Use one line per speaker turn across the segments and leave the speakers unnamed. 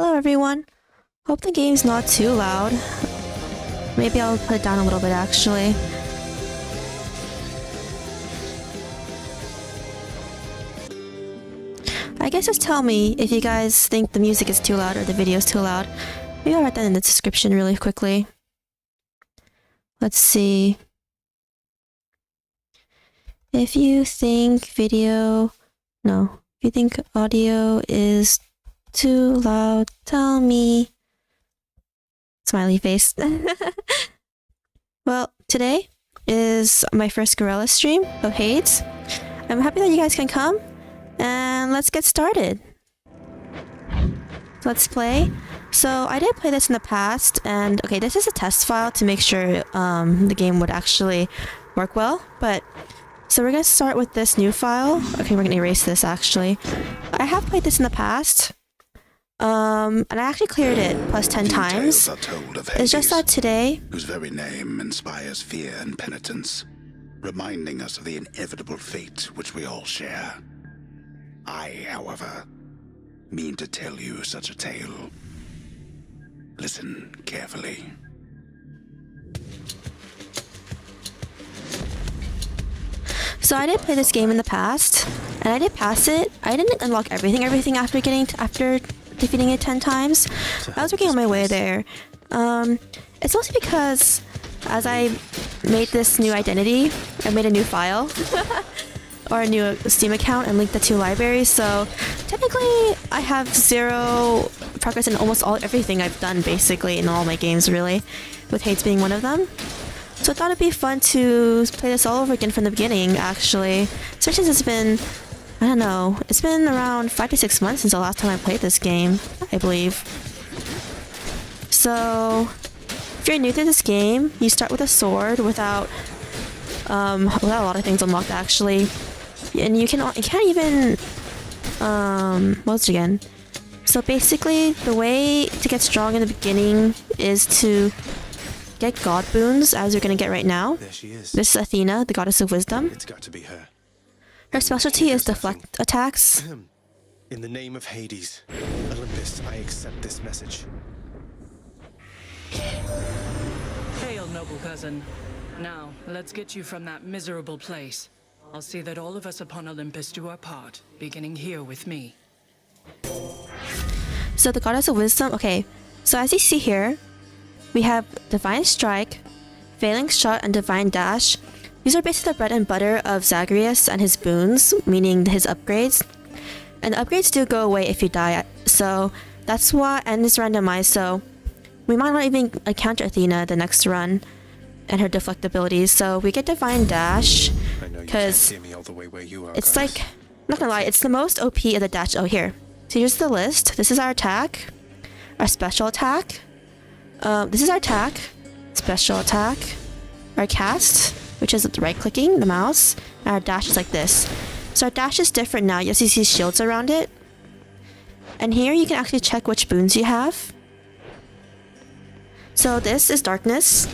Hello everyone. Hope the game's not too loud. Maybe I'll put it down a little bit actually. I guess just tell me if you guys think the music is too loud or the video is too loud. Maybe I'll write that in the description really quickly. Let's see. If you think audio is too loud, tell me. Smiley face. Well, today is my first Guerilla stream of Hades. I'm happy that you guys can come, and let's get started. Let's play. So I did play this in the past, and okay, this is a test file to make sure the game would actually work well. But so we're gonna start with this new file. Okay, we're gonna erase this actually. I have played this in the past. And I actually cleared it plus 10 times. It's just that today,
whose very name inspires fear and penitence, reminding us of the inevitable fate which we all share. I, however, mean to tell you such a tale. Listen carefully.
so I did play this game in the past, and I did pass it. I didn't unlock everything after defeating it 10 times. I was working on my way there. It's mostly because as I made this new identity, I made a new file or a new Steam account and linked the two libraries. So technically I have 0 progress in almost everything I've done basically in all my games really, with Hades being one of them. So I thought it'd be fun to play this all over again from the beginning actually, especially since it's been, I don't know, it's been around 5 to 6 months since the last time I played this game, I believe. So, if you're new to this game, you start with a sword without a lot of things unlocked actually. And you can't even, what's it again? So basically, the way to get strong in the beginning is to get god boons, as you're gonna get right now.
There she is.
This is Athena, the goddess of wisdom.
It's got to be her.
Her specialty is deflect attacks.
In the name of Hades, Olympus, I accept this message.
Hail, noble cousin. Now, let's get you from that miserable place. I'll see that all of us upon Olympus do our part, beginning here with me.
So the goddess of wisdom, okay. So as you see here, we have Divine Strike, Failing Shot, and Divine Dash. These are basically the bread and butter of Zagreus and his boons, meaning his upgrades. And the upgrades do go away if you die, so that's why, and it's randomized, so we might not even encounter Athena the next run and her deflect abilities. So we get Divine Dash, because it's like, not gonna lie, it's the most OP of the dash. Oh, here. So here's the list. This is our attack, our special attack. This is our attack, special attack, our cast, which is right-clicking the mouse, and our dash is like this. So our dash is different now. Yes, you see shields around it. And here you can actually check which boons you have. So this is Darkness.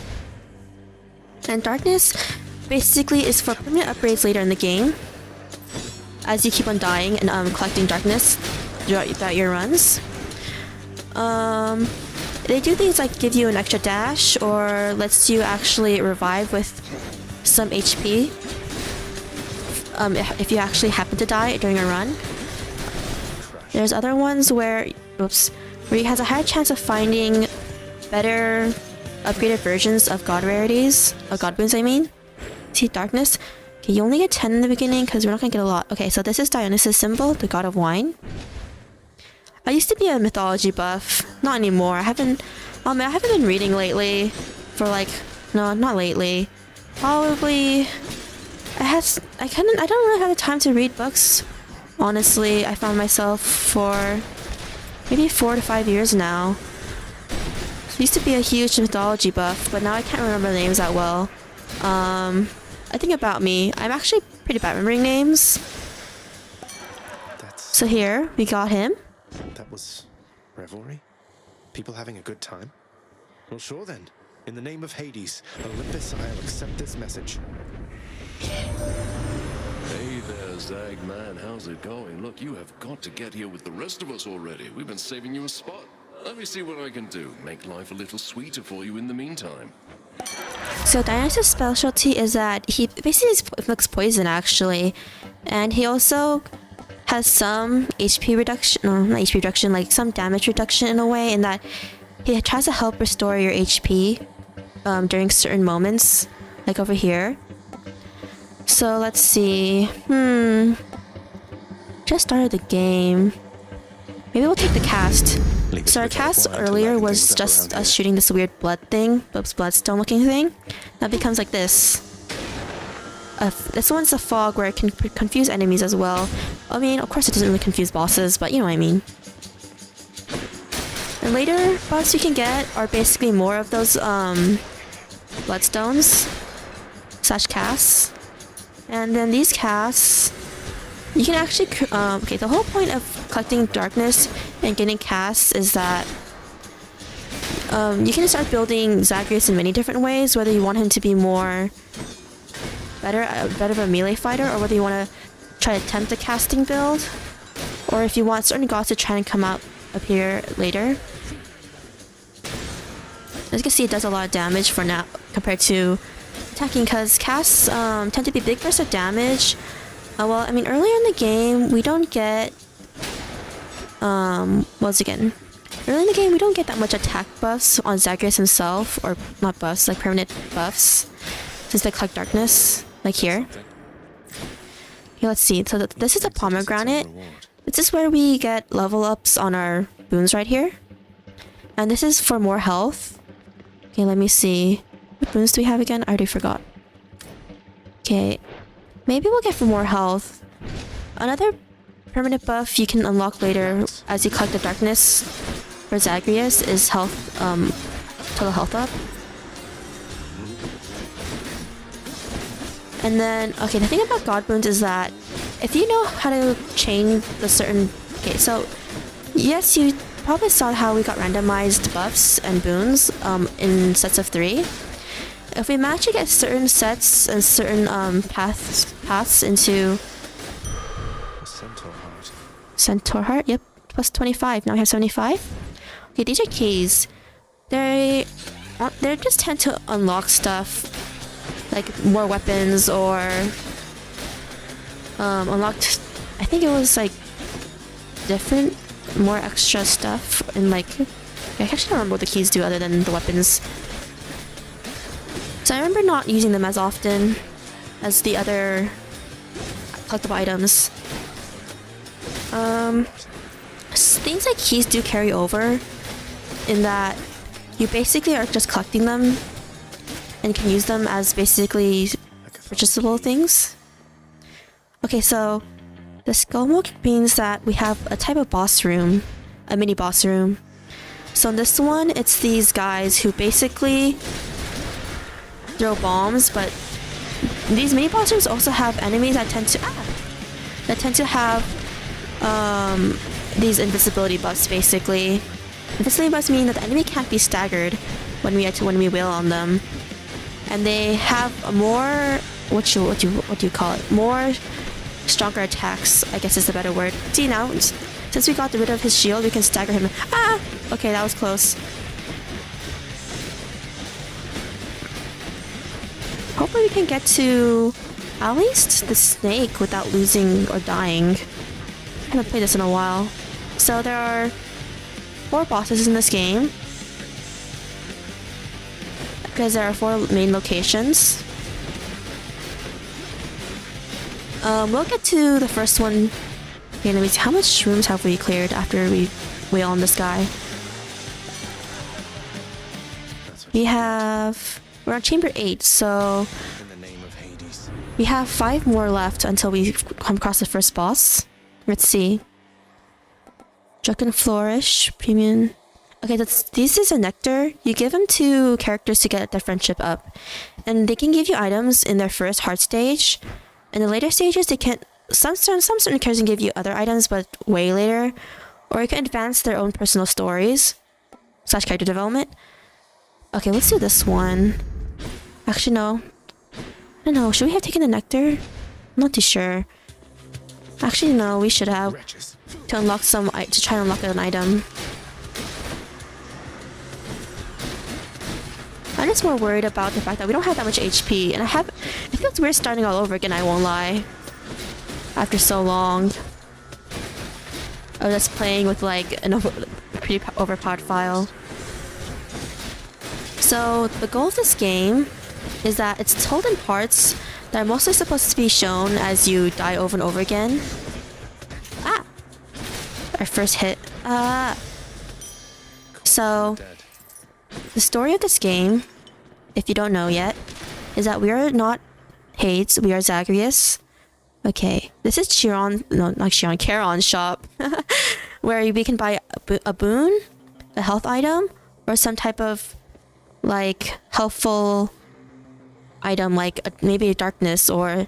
And Darkness basically is for permanent upgrades later in the game, as you keep on dying and collecting Darkness throughout your runs. They do things like give you an extra dash, or lets you actually revive with some HP if you actually happen to die during a run. There's other ones where he has a higher chance of finding better upgraded versions of god rarities, of god boons I mean. See, Darkness. Okay, you only get 10 in the beginning because we're not gonna get a lot. Okay, so this is Dionysus' symbol, the god of wine. I used to be a mythology buff, not anymore. I haven't been reading lately. Not lately. Probably, I don't really have the time to read books. Honestly, I found myself for maybe 4 to 5 years now. I used to be a huge mythology buff, but now I can't remember the names that well. I think about me, I'm actually pretty bad at remembering names. So here, we got him.
That was revelry? People having a good time? Well, sure then. In the name of Hades, Olympus, I'll accept this message.
Hey there, Zag man. How's it going? Look, you have got to get here with the rest of us already. We've been saving you a spot. Let me see what I can do. Make life a little sweeter for you in the meantime.
So Dionysus' specialty is that he basically inflicts poison actually. And he also has some HP reduction, no, not HP reduction, like some damage reduction in a way, in that he tries to help restore your HP during certain moments, like over here. So let's see. Just started the game. Maybe we'll take the cast. So our cast earlier was just us shooting this weird blood thing, bloodstone looking thing. Now it becomes like this. This one's a fog where it can confuse enemies as well. I mean, of course it doesn't really confuse bosses, but you know what I mean. And later buffs you can get are basically more of those bloodstones / casts. And then these casts, you can actually, okay, the whole point of collecting darkness and getting casts is that you can start building Zagreus in many different ways, whether you want him to be better of a melee fighter, or whether you want to try to attempt a casting build, or if you want certain gods to try and come up here later. As you can see, it does a lot of damage for now compared to attacking, because casts tend to be big bursts of damage. Well, I mean, earlier in the game, we don't get... once again, early in the game, we don't get that much attack buffs on Zagreus himself, or not buffs, like permanent buffs, since they collect darkness, like here. Okay, let's see. So this is a pomegranate. This is where we get level ups on our boons right here. And this is for more health. Okay, let me see. What boons do we have again? I already forgot. Okay. Maybe we'll get for more health. Another permanent buff you can unlock later as you collect the darkness for Zagreus is health, total health up. And then, okay, the thing about God Boons is that if you know how to chain the certain... Okay, so yes, you probably saw how we got randomized buffs and boons in sets of 3. If we manage to get certain sets and certain paths into Centaur Heart, yep, plus 25. Now we have 75. Okay, these are keys. They just tend to unlock stuff like more weapons, or unlocked. I think it was like different, more extra stuff, and like I actually don't remember what the keys do other than the weapons. So I remember not using them as often as the other collectible items. Things like keys do carry over in that you basically are just collecting them and can use them as basically purchasable things. Okay, so the skull milk means that we have a type of boss room, a mini boss room. So in this one, it's these guys who basically throw bombs, but these mini boss rooms also have enemies that tend to have these invisibility buffs. Basically, invisibility buffs mean that the enemy can't be staggered when we wail on them, and they have a more what do you call it? More stronger attacks, I guess is the better word. See now, since we got rid of his shield, we can stagger him. Ah! Okay, that was close. Hopefully we can get to at least the snake without losing or dying. I haven't played this in a while. So there are 4 bosses in this game, because there are 4 main locations. We'll get to the first one. Okay, let me see. How much rooms have we cleared after we wail on this guy? We're on chamber 8, so we have 5 more left until we come across the first boss. Let's see. Drunken Flourish, Premium. Okay, this is a nectar. You give them to characters to get their friendship up. And they can give you items in their first heart stage. In the later stages, they can... Some certain characters can give you other items, but way later. Or you can advance their own personal stories / character development. Okay, let's do this one. Actually, no. I don't know. Should we have taken the nectar? Not too sure. Actually, no, we should have
Wretches.
to unlock to try and unlock an item. I'm just more worried about the fact that we don't have that much HP, and it feels weird starting all over again, I won't lie. After so long of just playing with like a pretty overpowered file. So the goal of this game is that it's told in parts that are mostly supposed to be shown as you die over and over again. Ah! Our first hit. Ah! So,
Dead.
the story of this game, if you don't know yet, is that we are not Hades, we are Zagreus. Okay, this is Charon's shop, where we can buy a boon, a health item, or some type of like helpful item, like maybe a darkness or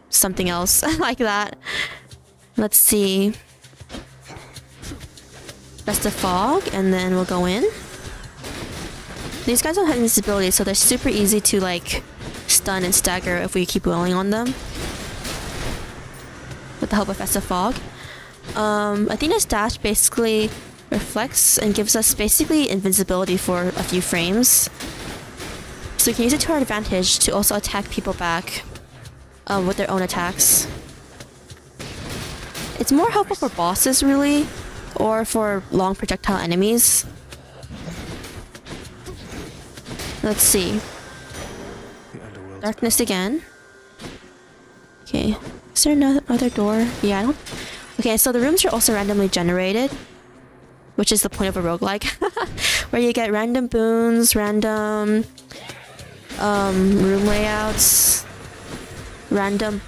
something else like that. Let's see. That's the fog, and then we'll go in. These guys don't have invisibility, so they're super easy to like stun and stagger if we keep dwelling on them. With the help of Festa Fog. Athena's dash basically reflects and gives us basically invincibility for a few frames. So we can use it to our advantage to also attack people back with their own attacks. It's more helpful for bosses really, or for long projectile enemies. Let's see.
The underworld's
Darkness again. Okay. Is there another door? Yeah, I don't... Okay, so the rooms are also randomly generated, which is the point of a roguelike. Where you get random boons, random room layouts, random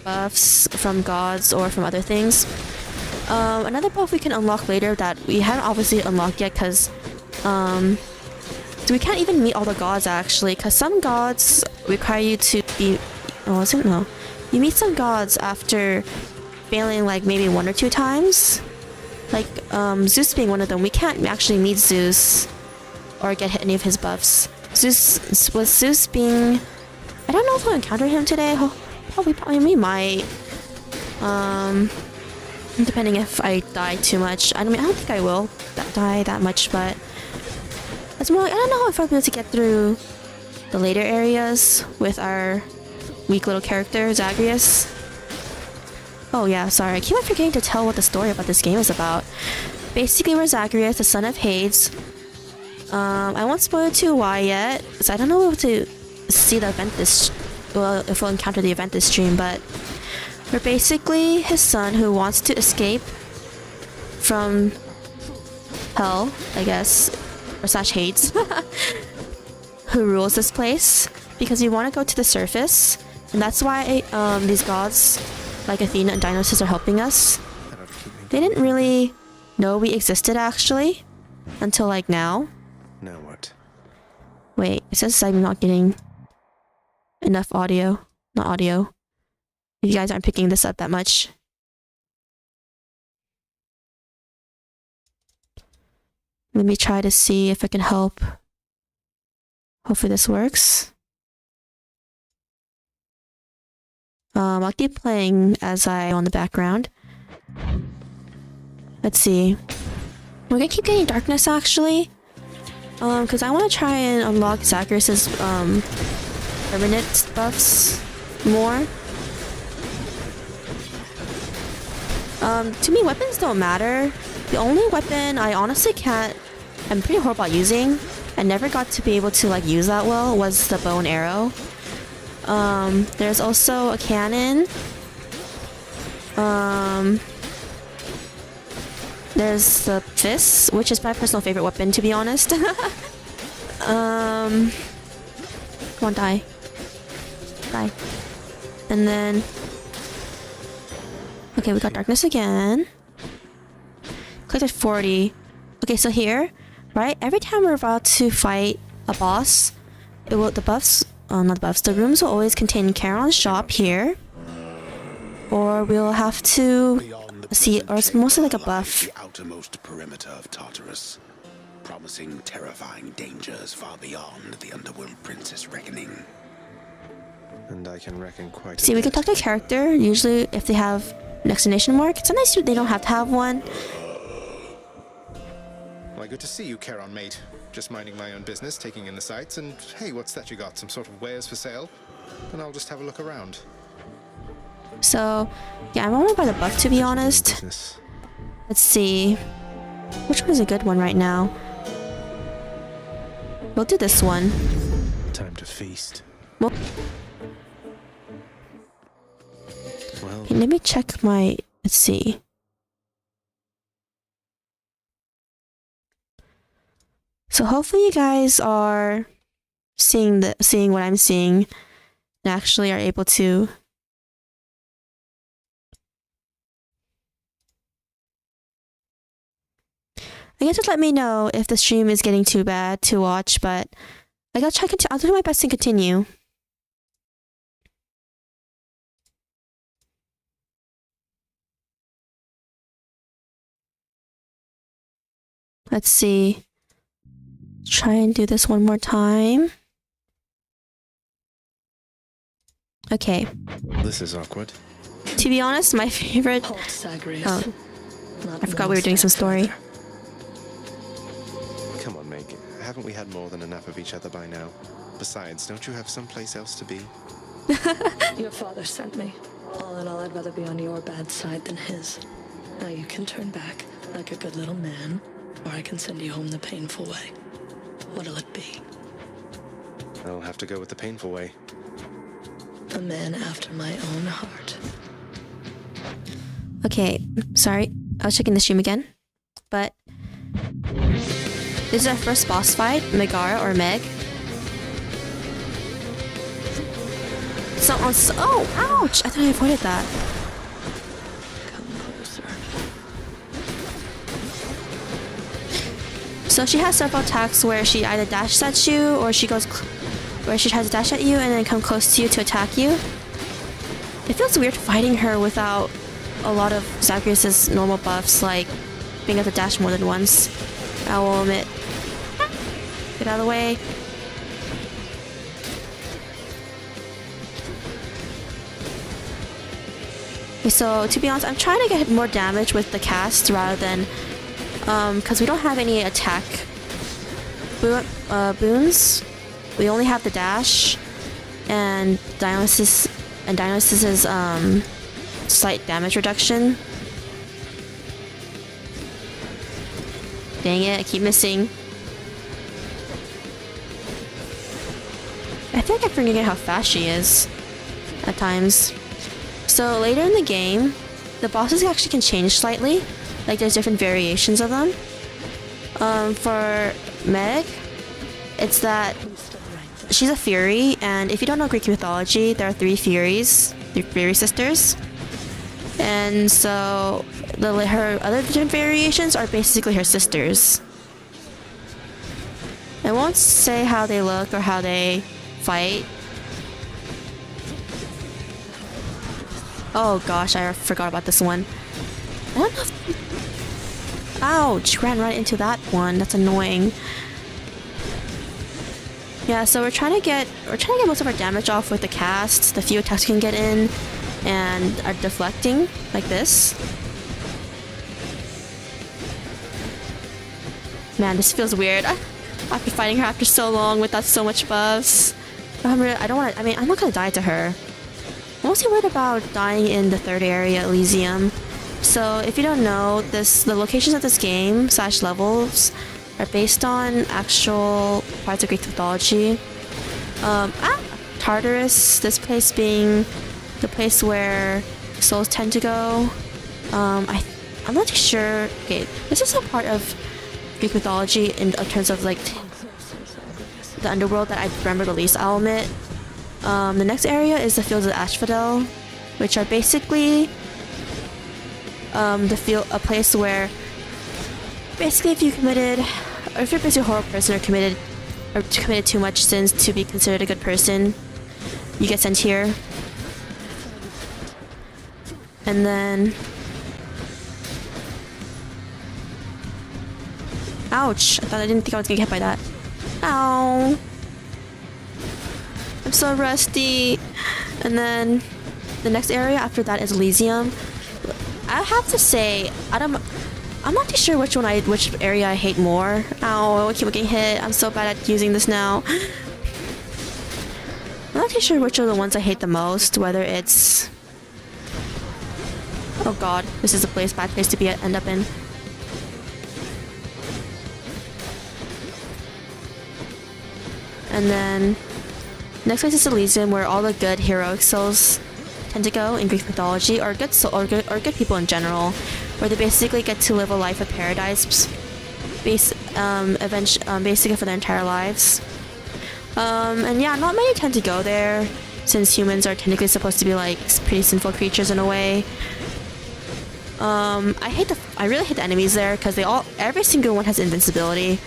buffs from gods or from other things. Another buff we can unlock later that we haven't obviously unlocked yet because so we can't even meet all the gods actually, because some gods require you to be... Oh, is it? No. You meet some gods after failing like maybe 1 or 2 times. Like Zeus being one of them. We can't actually meet Zeus or get any of his buffs. Zeus being... I don't know if we'll encounter him today. Probably we might. Depending if I die too much. I mean, I don't think I will die that much, but it's more like I don't know if I'll be able to get through the later areas with our weak little character, Zagreus. Oh yeah, sorry. I keep on forgetting to tell what the story about this game is about. Basically, we're Zagreus, the son of Hades. I won't spoil it too why yet, because I don't know if we'll to see the event if we'll encounter the event this stream, but we're basically his son who wants to escape from hell, I guess, or / Hades, who rules this place, because we want to go to the surface, and that's why these gods, like Athena and Dionysus, are helping us. They didn't really know we existed, actually, until, like, now.
Now what?
Wait, it says I'm not getting enough audio. Not audio. You guys aren't picking this up that much. Let me try to see if I can help. Hopefully this works. I'll keep playing as I on the background. Let's see. We're gonna keep getting darkness actually. Because I want to try and unlock Zagreus's permanent buffs more. To me, weapons don't matter. The only weapon I honestly I'm pretty horrible at using, and never got to be able to like use that well, was the bow and arrow. There's also a cannon. There's the fist, which is my personal favorite weapon, to be honest. Come on, die. Die. And then... Okay, we got darkness again. Click at 40. Okay, so here, right? Every time we're about to fight a boss, the rooms will always contain Charon's shop here. Or we'll have to... see, or it's mostly like a buff.
The outermost perimeter of Tartarus, promising terrifying dangers far beyond the underworld princess reckoning.
and I can reckon quite a
See, we can
bit.
talk to a character. Usually, if they have an exclamation mark, sometimes they don't have to have one.
Why, good to see you, Charon, mate. Just minding my own business, taking in the sights, and hey, what's that you got? Some sort of wares for sale? And I'll just have a look around.
So, yeah, I'm only by the buff, to be honest.
Business.
Let's see. Which one is a good one right now? We'll do this one.
Time to feast.
Well,
Well,
let me check my... Let's see. So hopefully you guys are seeing what I'm seeing and actually are able to... I guess just let me know if the stream is getting too bad to watch, but I'll do my best to continue. Let's see. Try and do this one more time. Okay.
this is awkward.
To be honest, my favorite...
Halt, Zagreus.
Oh,
Not
I forgot we
one
were doing some
step
story.
further.
Come on, Meg. Haven't we had more than enough of each other by now? Besides, don't you have someplace else to be?
Your father sent me. All in all, I'd rather be on your bad side than his. Now you can turn back like a good little man, or I can send you home the painful way. What'll it be?
I'll have to go with the painful way.
A man after my own heart.
Okay, sorry. I was checking the stream again. But... this is our first boss fight, Megara or Meg. So on... Oh, ouch! I thought I avoided that.
Come closer.
So she has several attacks where she either dashes at you or she goes... where she tries to dash at you and then come close to you to attack you. It feels weird fighting her without a lot of Zagreus' normal buffs, like being able to dash more than once. I will admit. Get out of the way. Okay, so to be honest, I'm trying to get more damage with the cast rather than... because we don't have any attack boons. We only have the dash and Dionysus' slight damage reduction. Dang it, I keep missing. I feel like I'm forgetting how fast she is at times. So later in the game, the bosses actually can change slightly. Like there's different variations of them. For Meg, it's that she's a Fury, and if you don't know Greek mythology, there are three Furies, three Fury sisters. And so her other different variations are basically her sisters. I won't say how they look or how they fight. Oh gosh, I forgot about this one. I don't know if... Ouch! Ran right into that one. That's annoying. Yeah, so we're trying to get most of our damage off with the cast, the few attacks we can get in, and our deflecting like this. Man, this feels weird. After fighting her after so long without so much buffs. I'm not gonna die to her. I'm mostly worried about dying in the third area, Elysium. So if you don't know, the locations of this game / levels are based on actual parts of Greek mythology. Tartarus, this place being the place where souls tend to go. I'm not too sure. Okay, this is a part of Greek mythology in terms of like the underworld that I remember the least, I'll admit. The next area is the fields of Asphodel, which are basically a place where basically if you're basically a horrible person or committed too much sins to be considered a good person, you get sent here. And then... Ouch! I didn't think I was gonna get hit by that. Ow! I'm so rusty. And then the next area after that is Elysium. I have to say, I'm not too sure which area I hate more. Ow, I keep getting hit. I'm so bad at using this now. I'm not too sure which are the ones I hate the most, whether it's... Oh god, this is a bad place to end up in. And then next place is Elysium, where all the good heroic souls tend to go in Greek mythology, or good people in general, where they basically get to live a life of paradise, basically for their entire lives. And yeah, not many tend to go there, since humans are technically supposed to be like pretty sinful creatures in a way. I really hate the enemies there because every single one has invincibility.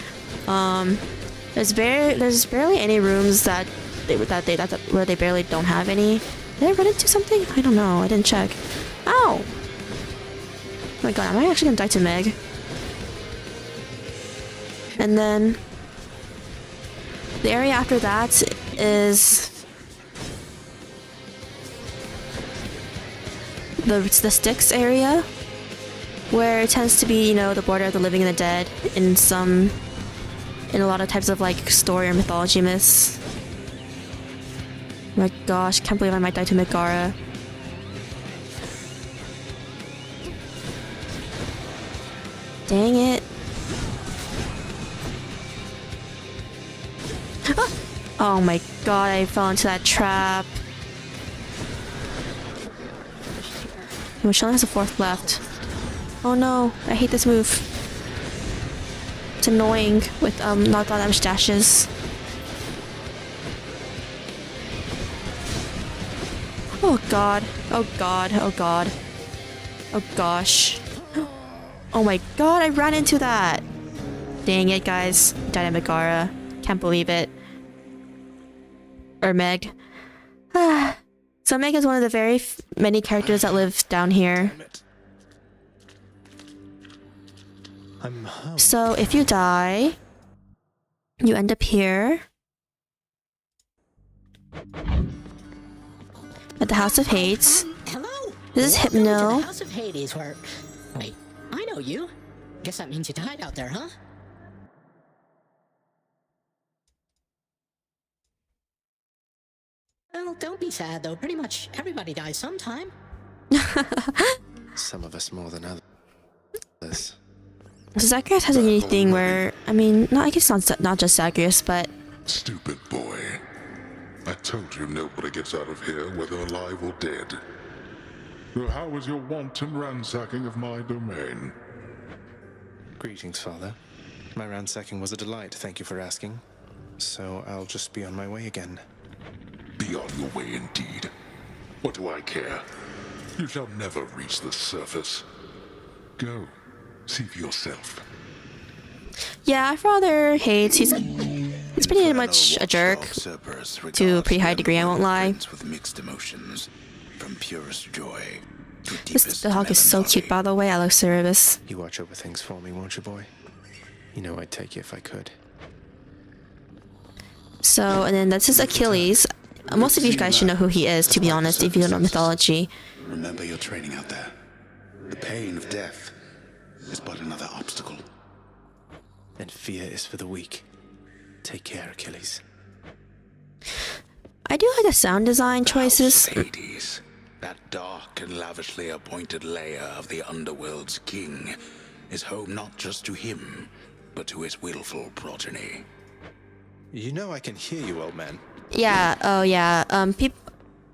There's barely any rooms where they barely don't have any. Did I run into something? I don't know. I didn't check. Ow! Oh my god, am I actually gonna die to Meg? And then the area after that is the Styx area, where it tends to be, the border of the living and the dead in a lot of types of like story or mythology myths. My gosh, can't believe I might die to Megara. Dang it. Ah! Oh my god, I fell into that trap. And she only has a fourth left. Oh no, I hate this move. It's annoying with not that much dashes. Oh god. Oh god. Oh god. Oh gosh. Oh my god, I ran into that! Dang it, guys. Died at Megara. Can't believe it. Or Meg. So Meg is one of the very many characters that live down here. So if you die, you end up here. At the House of Hades.
Hello.
This is
Welcome
Hypno.
to the House of Hades, where... Wait, I know you. Guess that means you died out there, huh? Well, don't be sad, though. Pretty much everybody dies sometime.
Some of us more than others.
So Zagreus has a unique thing where, I guess not just Zagreus, but...
Stupid boy. I told you nobody gets out of here, whether alive or dead. So how was your wanton ransacking of my domain?
Greetings, Father. My ransacking was a delight, thank you for asking. So I'll just be on my way again.
Be on your way indeed. What do I care? You shall never reach the surface. Go. See for yourself.
Yeah, our father hates. He's pretty much a jerk to a pretty high degree, I won't lie.
With mixed emotions, from purest joy to
This
deepest
dog is so cute, by the way. I love Cerebus.
You watch over things for me, won't you, boy? You know I'd take you if I could.
So, and then this is Achilles. Most of you guys should know who he is, to be honest, if you don't know mythology.
Remember your training out there. The pain of death is but another obstacle.
And fear is for the weak. Take care, Achilles.
I do like the sound design choices.
House of Hades, that dark and lavishly appointed lair of the underworld's king, is home not just to him, but to his willful progeny.
You know I can hear you, old man.
Yeah, oh yeah,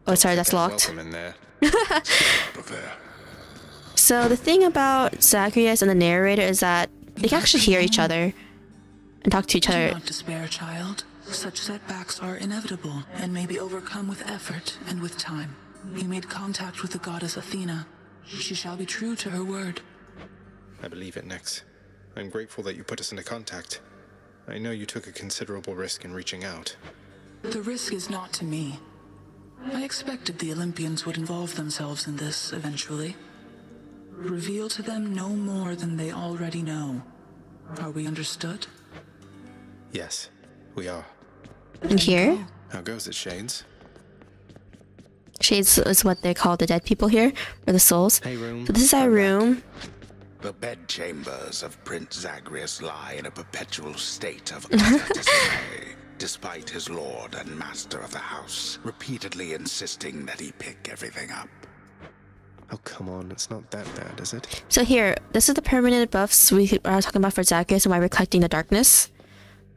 oh sorry, that's locked.
Welcome in there.
Out of there.
So the thing about Zagreus and the narrator is that they can actually hear each other and talk to each
Do
other.
not despair, child. Such setbacks are inevitable and may be overcome with effort and with time. You made contact with the goddess Athena. She shall be true to her word.
I believe it, Nex. I'm grateful that you put us into contact. I know you took a considerable risk in reaching out.
The risk is not to me. I expected the Olympians would involve themselves in this eventually. Reveal to them no more than they already know. Are we understood?
Yes, we are.
And here
How goes it, Shades?
Shades is what they call the dead people here, or the souls.
Hey, room.
So this is our room.
The bedchambers of Prince Zagreus lie in a perpetual state of utter disarray, despite his lord and master of the house repeatedly insisting that he pick everything up.
Oh, come on. It's not that bad, is it?
So here, this is the permanent buffs we are talking about for Zagreus and why we're collecting the darkness.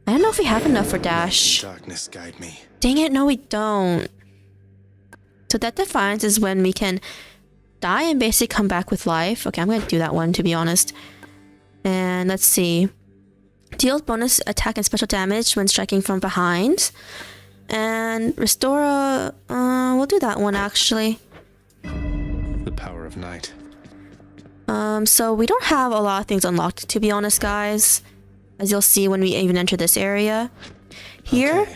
I don't know if we have enough for Dash.
Darkness guide me.
Dang it, no we don't. So Death Defiance is when we can die and basically come back with life. Okay, I'm gonna do that one to be honest. And let's see. Deals bonus attack and special damage when striking from behind. And restore we'll do that one actually.
The power of night.
So we don't have a lot of things unlocked to be honest, guys. As you'll see when we even enter this area. Here,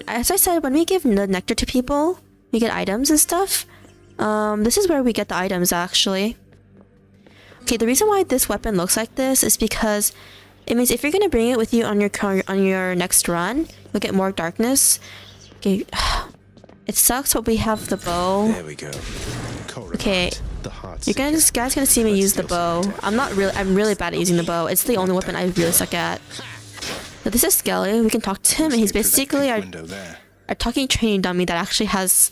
as I said, when we give the nectar to people, we get items and stuff. This is where we get the items actually. Okay, the reason why this weapon looks like this is because it means if you're gonna bring it with you on your next run, you'll get more darkness. Okay, it sucks, but we have the bow.
There we go.
Okay, you're guys gonna see me use the bow. I'm really bad at using the bow. It's the only weapon I really suck at. So this is Skelly. We can talk to him, and he's basically our talking training dummy that actually has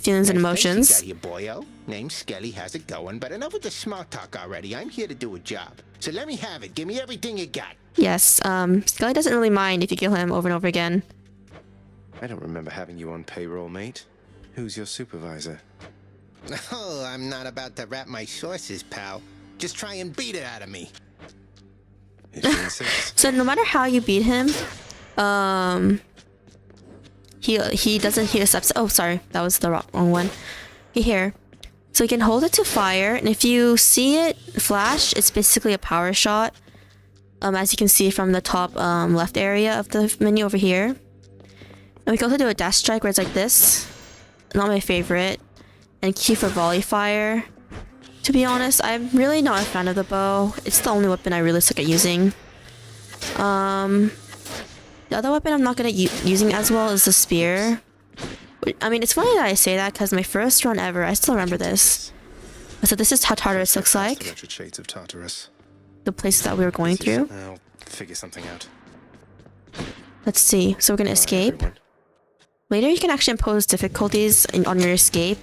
feelings and emotions.
Nice to you, boyo. Name's Skelly. How's it going? But enough with the small talk already. I'm here to do a job. So let me have it. Give me everything you got.
Yes, Skelly doesn't really mind if you kill him over and over again.
I don't remember having you on payroll, mate. Who's your supervisor?
Oh, I'm not about to wrap my sources, pal. Just try and beat it out of me.
So no matter how you beat him, he accepts. Oh, sorry, that was the wrong one. Here, so you can hold it to fire, and if you see it flash, it's basically a power shot. As you can see from the top left area of the menu over here. And we can also do a dash strike where it's like this. Not my favorite. And Q for volley fire. To be honest, I'm really not a fan of the bow. It's the only weapon I really suck at using. The other weapon I'm not good at using as well is the spear. I mean, it's funny that I say that because my first run ever, I still remember this. So this is how Tartarus looks like.
Shades of Tartarus.
The places that we were going through.
I'll figure something out.
Let's see. So we're gonna escape. Later, you can actually impose difficulties on your escape,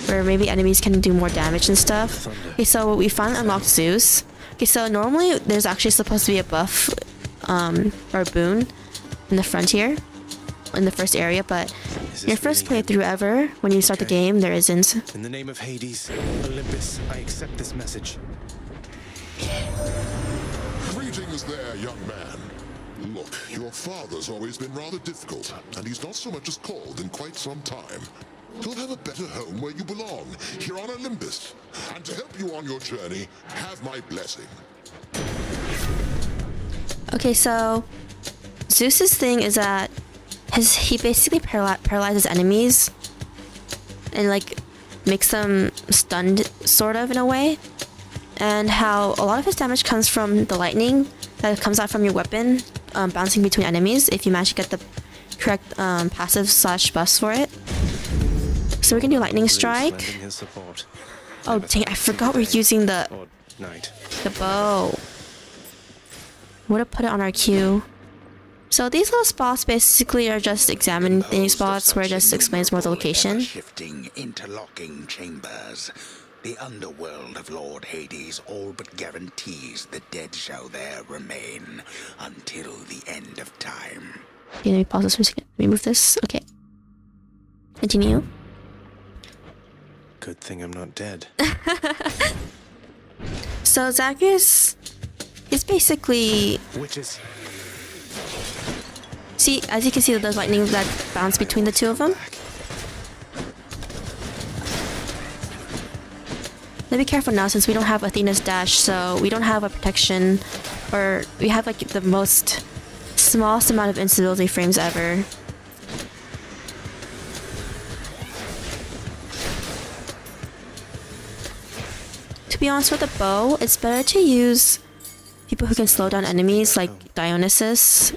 where maybe enemies can do more damage and stuff. Okay, so we finally unlocked Zeus. Okay, so normally there's actually supposed to be a buff, or a boon, in the frontier, in the first area, but in your first playthrough ever, when you start the game, there isn't.
In the name of Hades, Olympus, I accept this message.
Greetings there, young man. Look, your father's always been rather difficult, and he's not so much as called in quite some time. You'll have a better home where you belong, here on Olympus. And to help you on your journey, have my blessing.
Okay, so Zeus's thing is that he basically paralyzes enemies and like makes them stunned, sort of, in a way. And how a lot of his damage comes from the lightning that comes out from your weapon, bouncing between enemies if you manage to get the correct passive / buffs for it. So we're gonna do lightning strike. Oh dang it, I forgot we're using the bow. Would have put it on our queue. So these little spots basically are just examining spots where it just explains more the location.
Shifting, interlocking chambers. The underworld of Lord Hades all but guarantees the dead shall there remain until the end of time.
Okay, let me pause this for a second. Let me move this. Okay. Continue.
Good thing I'm not dead.
So Zagreus is basically...
Witches.
See, as you can see, there's lightning that bounce between the two of them. Be careful now since we don't have Athena's dash, so we don't have a protection, or we have like the most smallest amount of instability frames ever. To be honest, with the bow, it's better to use people who can slow down enemies like Dionysus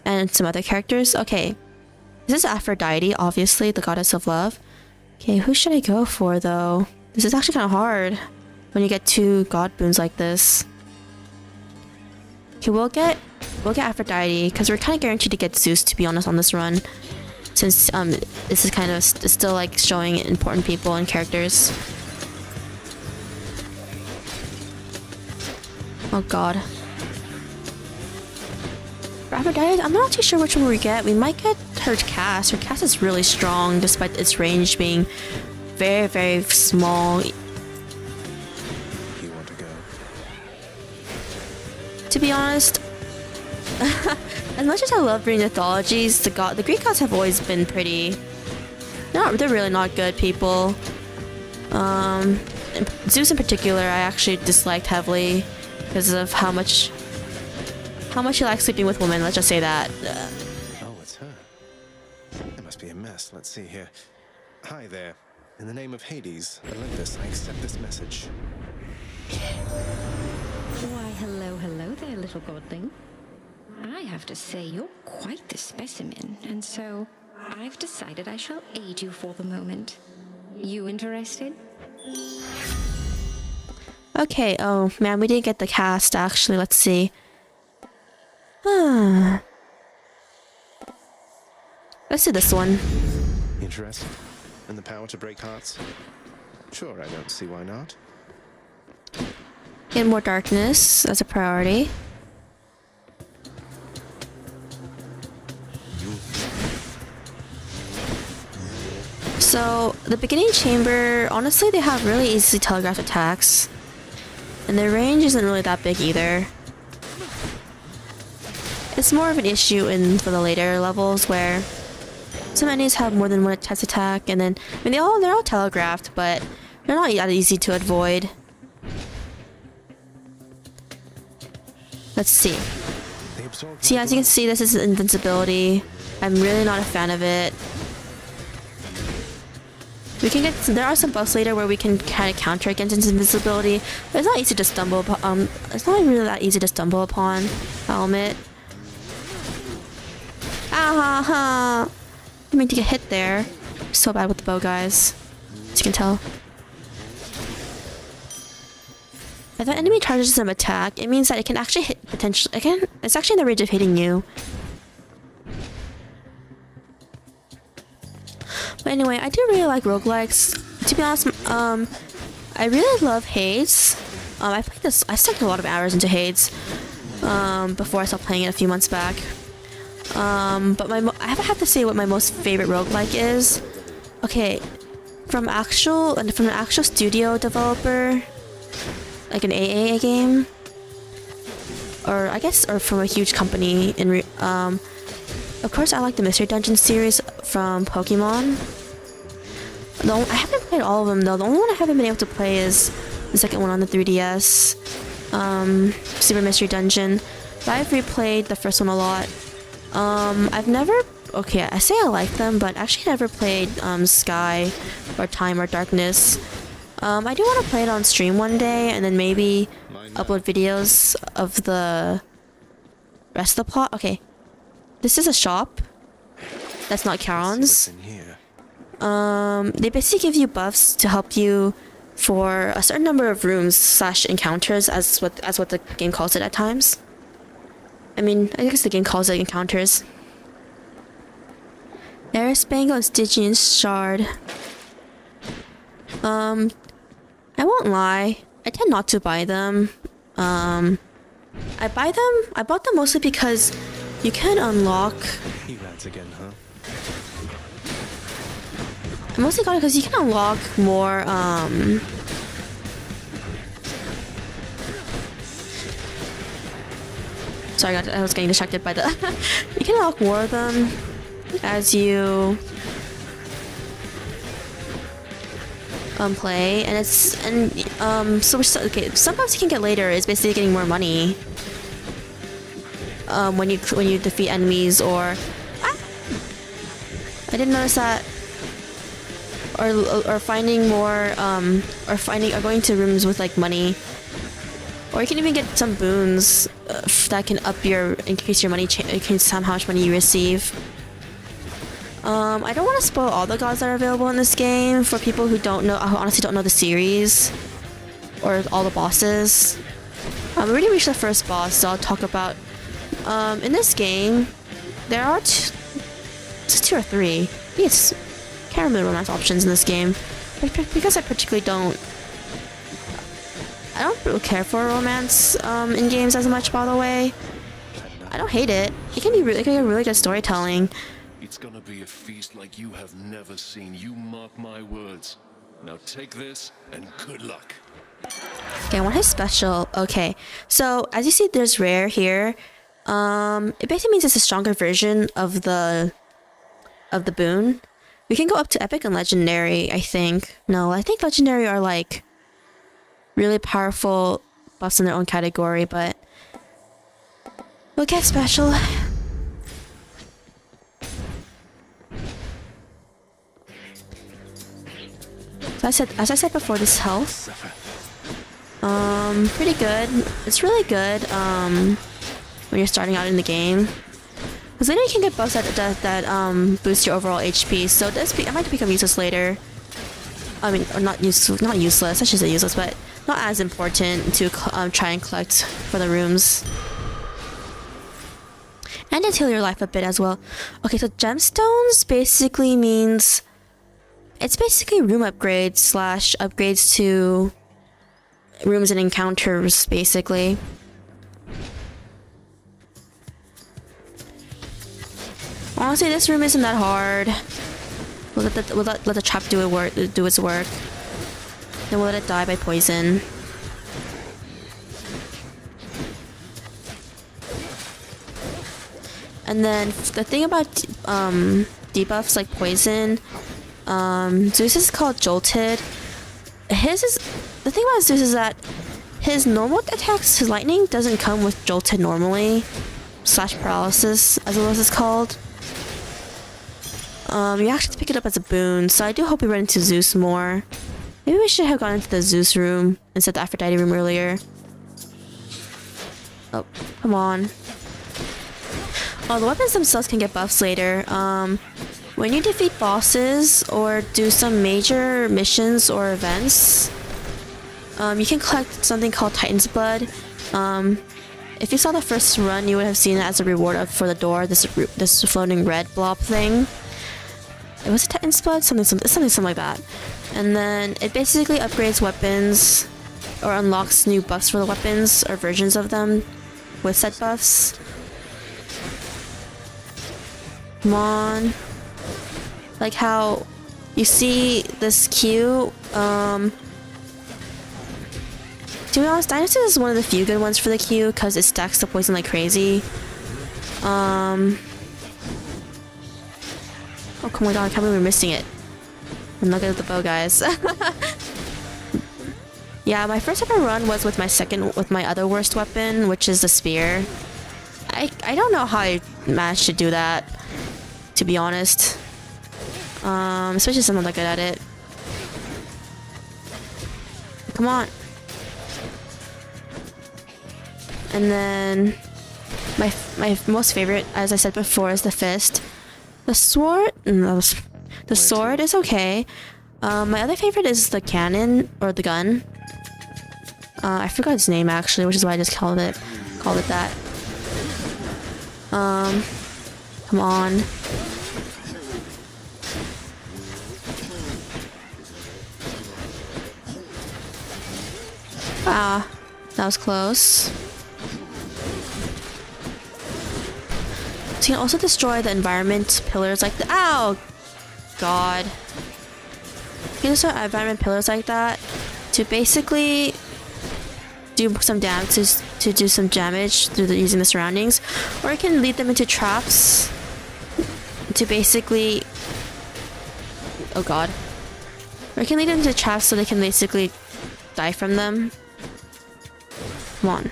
and some other characters. Okay, This is Aphrodite, obviously, the goddess of love. Okay, who should I go for though? This is actually kind of hard when you get two god boons like this. Okay, we'll get Aphrodite because we're kind of guaranteed to get Zeus, to be honest, on this run, since this is kind of still like showing important people and characters. Oh god. For Aphrodite, I'm not too sure which one we get. We might get her cast. Her cast is really strong despite its range being very, very small.
You want to go?
To be honest, as much as I love reading mythologies, the Greek gods have always been pretty... they're really not good people. Zeus in particular, I actually disliked heavily because of how much he likes sleeping with women, let's just say that.
Oh, it's her. It must be a mess. Let's see here. Hi there. In the name of Hades, Olympus, I accept this message.
Why, hello there, little godling. I have to say, you're quite the specimen, and so I've decided I shall aid you for the moment. You interested?
Okay, oh man, we didn't get the cast actually, let's see. Let's do this one.
Interested? In the power to break hearts? Sure, I don't see why not.
Get more darkness as a priority. So, the beginning chamber, honestly, they have really easily telegraphed attacks. And their range isn't really that big either. It's more of an issue for the later levels where some enemies have more than one test attack, and then I mean they're all telegraphed, but they're not that easy to avoid. Let's see. See, as you can see, this is invincibility. I'm really not a fan of it. There are some buffs later where we can kind of counter against invincibility, but it's not easy to stumble upon. It's not really that easy to stumble upon, I'll admit. Ah ha ha! I mean to get hit there. So bad with the bow, guys. As you can tell. If an enemy charges some attack, it means that it can actually hit potentially. It's actually in the range of hitting you. But anyway, I do really like roguelikes. To be honest, I really love Hades. I stuck a lot of hours into Hades before I stopped playing it a few months back. But I have to say what my most favorite roguelike is. Okay, from an actual studio developer, like an AAA game, or from a huge company. Of course, I like the Mystery Dungeon series from Pokemon. I haven't played all of them though. The only one I haven't been able to play is the second one on the 3DS, Super Mystery Dungeon. But I've replayed the first one a lot. I've never... Okay, I say I like them, but actually never played Sky or Time or Darkness. I do want to play it on stream one day, and then maybe upload videos of the rest of the plot. Okay. This is a shop. That's not Charon's. They basically give you buffs to help you for a certain number of rooms / encounters, as what the game calls it at times. I mean, I guess the game calls it encounters. There's Spangle and Stygian Shard. I won't lie. I tend not to buy them. I bought them mostly because you can unlock...
He rats again, huh?
I mostly got it because you can unlock more, Sorry, I was getting distracted by the... You can unlock more of them as you... play, and okay, sometimes you can get later is basically getting more money when you defeat enemies, or I didn't notice that, or finding more or going to rooms with like money, or you can even get some boons that can increase your money, increase how much money you receive. I don't want to spoil all the gods that are available in this game for people who don't know, who honestly don't know the series or all the bosses. We already reached the first boss, so I'll talk about. In this game, there are two or three. Yes, can't remember the romance options in this game because I particularly don't. I don't really care for romance in games as much. By the way, I don't hate it. It can be really good storytelling.
It's gonna be a feast like you have never seen. You mark my words. Now take this and good luck.
Okay, I want his special. Okay, so as you see, there's rare here. It basically means it's a stronger version of the boon. We can go up to epic and legendary, I think. No, I think legendary are like really powerful buffs in their own category, but we'll get special. So as I said before, this health, pretty good. It's really good when you're starting out in the game, because then you can get buffs that boost your overall HP. So it might become useless later. I mean, or not useless. I should say useless, but not as important to try and collect for the rooms. And to heal your life a bit as well. Okay, so gemstones basically means it's basically room upgrades / upgrades to rooms and encounters, basically. Honestly, this room isn't that hard. We'll let the trap do its work. Then we'll let it die by poison. And then the thing about debuffs like poison, Zeus is called jolted. The thing about Zeus is that his normal attacks, his lightning, doesn't come with jolted normally, / paralysis, as it was called. You actually have to pick it up as a boon, so I do hope we run into Zeus more. Maybe we should have gone into the Zeus room instead of the Aphrodite room earlier. Oh, come on. Oh, the weapons themselves can get buffs later. When you defeat bosses or do some major missions or events, you can collect something called Titan's Blood. If you saw the first run, you would have seen it as a reward for the door, this floating red blob thing. It was a Titan's Blood, something like that. And then it basically upgrades weapons or unlocks new buffs for the weapons or versions of them with set buffs. Come on. Like how you see this Q, to be honest, Dynasty is one of the few good ones for the Q because it stacks the poison like crazy. Oh, come on, I can't believe we're missing it. I'm not good at the bow, guys. Yeah, my first ever run was with my other worst weapon, which is the spear. I don't know how I managed to do that, to be honest. Especially since I'm not that good at it. Come on. And then my most favorite, as I said before, is the fist. The sword, the sword is okay. My other favorite is the cannon or the gun. I forgot its name actually, which is why I just called it that. Come on. Ah, that was close. So you can also destroy the environment pillars like the— ow! God. You can destroy environment pillars like that to basically do some damage, to do some damage through using the surroundings. Or you can lead them into traps to basically— oh god. Or you can lead them into traps so they can basically die from them. Come on.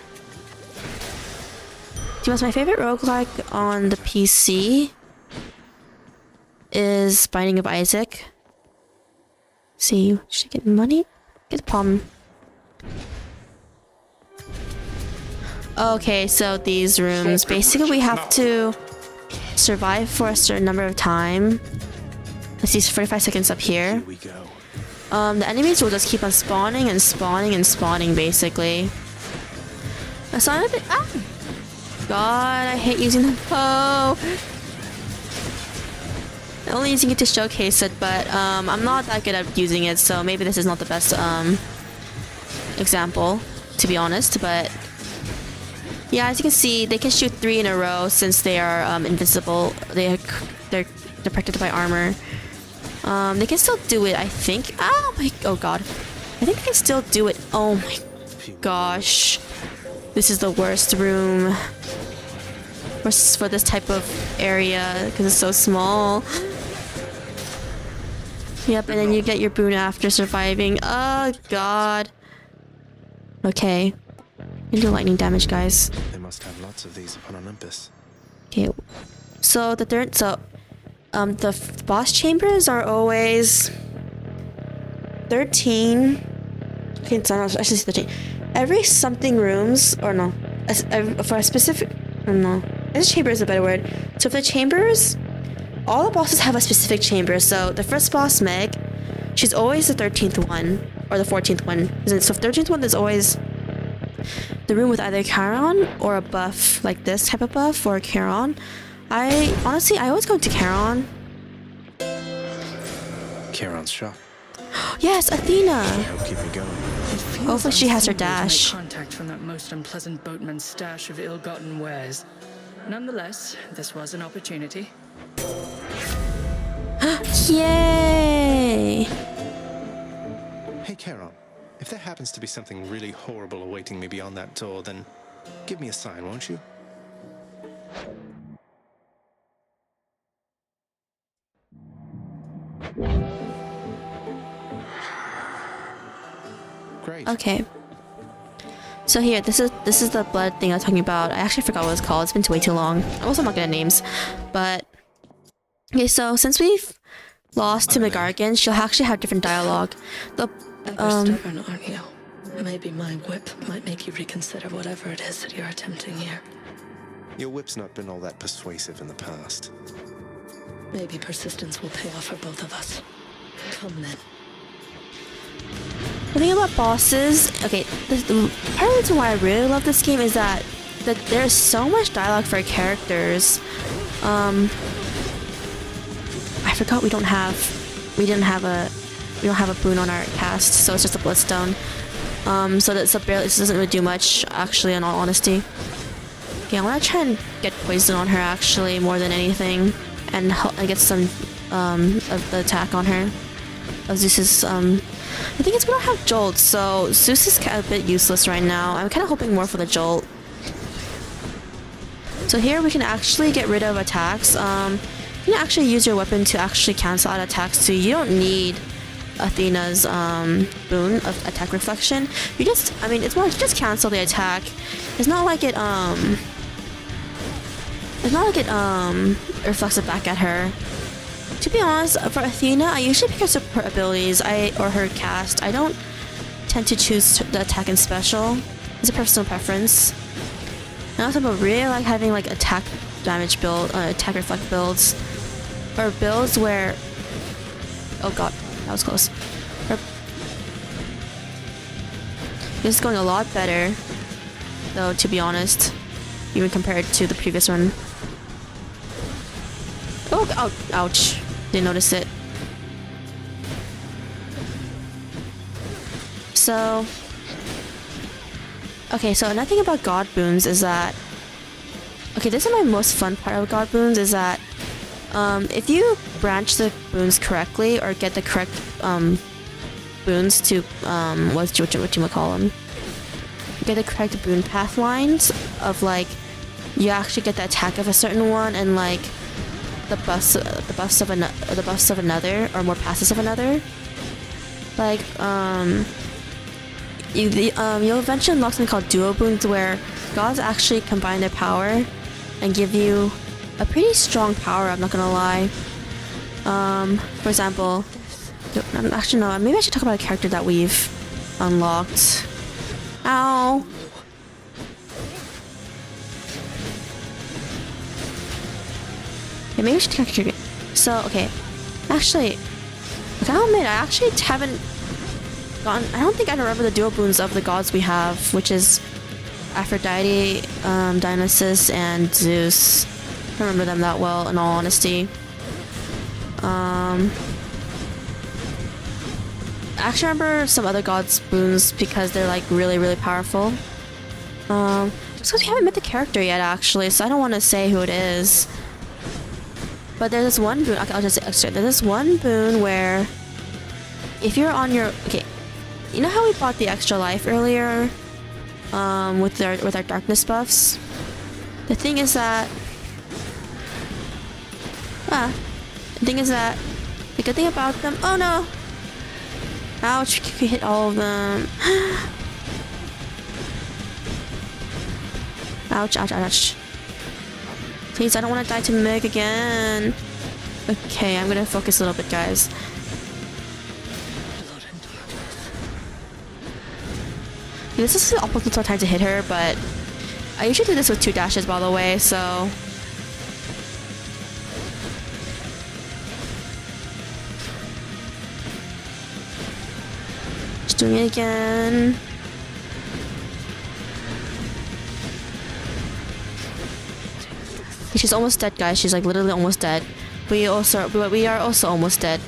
My favorite roguelike on the PC is Binding of Isaac. See, should I get money? Get a palm. Okay, so these rooms, basically we have to survive for a certain number of time. Let's see, 45 seconds up here.
Here we go.
The enemies will just keep on spawning and spawning and spawning, basically. That's not a bit. Ah! God, I hate using the bow. I'm only using it to showcase it, but I'm not that good at using it, so maybe this is not the best example, to be honest. But yeah, as you can see, they can shoot 3 in a row since they are invisible. They're protected by armor. They can still do it, I think. Oh god, I think they can still do it. Oh my gosh, this is the worst room for this type of area because it's so small. Yep, and then you get your boon after surviving. Oh god. Okay, you do lightning damage, guys.
They must have lots of these upon Olympus.
Okay, so the boss chambers are always 13. Okay, it's not, I should say 13. Every something rooms, or no, for a specific, I don't know. This chamber is a better word. So for the chambers, all the bosses have a specific chamber. So the first boss, Meg, she's always the 13th one, or the 14th one. So the 13th one is always the room with either Charon or a buff, like this type of buff, or Charon. I always go to Charon.
Charon's shop.
Yes, Athena!
That'll keep me going.
Hopefully she has her
unseemly to make
dash.
contact from that most unpleasant boatman's stash of ill-gotten wares. Nonetheless, this was an opportunity.
Yay!
Hey, Charon. If there happens to be something really horrible awaiting me beyond that door, then give me a sign, won't you? Great.
Okay. So here, this is the blood thing I was talking about. I actually forgot what it's called. It's been way too long. I'm also not good at names. But okay, so since we've lost to McGargan, she'll actually have different dialogue.
Ever stubborn, aren't you? Maybe my whip might make you reconsider whatever it is that you're attempting here.
Your whip's not been all that persuasive in the past.
Maybe persistence will pay off for both of us. Come then.
The thing about bosses, okay, part of the reason why I really love this game is that there's so much dialogue for characters. I forgot we don't have a boon on our cast, so it's just a bloodstone. So this doesn't really do much, actually, in all honesty. Okay, I want to try and get poison on her, actually, more than anything, and get some of the attack on her. Zeus's I think we don't have jolt, so Zeus is a bit useless right now. I'm kind of hoping more for the jolt. So here we can actually get rid of attacks. You can actually use your weapon to actually cancel out attacks too. You don't need Athena's boon of attack reflection. It's more just cancel the attack. It's not like it reflects it back at her. To be honest, for Athena, I usually pick up her abilities or her cast. I don't tend to choose the attack and special. It's a personal preference. And also, I really like having like attack damage build, attack reflect builds, or builds where. Oh god, that was close. This is going a lot better, though. To be honest, even compared to the previous one. Oh, ouch. Didn't notice it. So... Okay, so another thing about God Boons is that... Okay, this is my most fun part of God Boons, is that... if you branch the boons correctly, or get the correct boons to... what you call them? Get the correct boon path lines of, like... You actually get the attack of a certain one, and, like... the buffs of another, or more passes of another. Like, you'll eventually unlock something called duo boons, where gods actually combine their power and give you a pretty strong power, I'm not gonna lie. For example, actually no, maybe I should talk about a character that we've unlocked. Ow! Okay, maybe we should check. So, okay. Actually, I'll admit, I actually haven't gotten... I don't think I remember the dual boons of the gods we have, which is Aphrodite, Dionysus, and Zeus. I don't remember them that well, in all honesty. I actually remember some other gods' boons because they're like really powerful. Just because we haven't met the character yet, actually, so I don't want to say who it is. But there's this one boon. Okay, I'll just say extra. There's this one boon where if you're on your... Okay, you know how we bought the extra life earlier with our darkness buffs? The thing is that... the thing is that the good thing about them... Oh no! Ouch, we hit all of them. Ouch, ouch, ouch. Please, I don't want to die to Meg again. Okay, I'm gonna focus a little bit, guys. Okay, this is the optimal time to hit her, but I usually do this with 2 dashes, by the way, so... Just doing it again. She's almost dead, guys. She's like literally almost dead. We are also almost dead.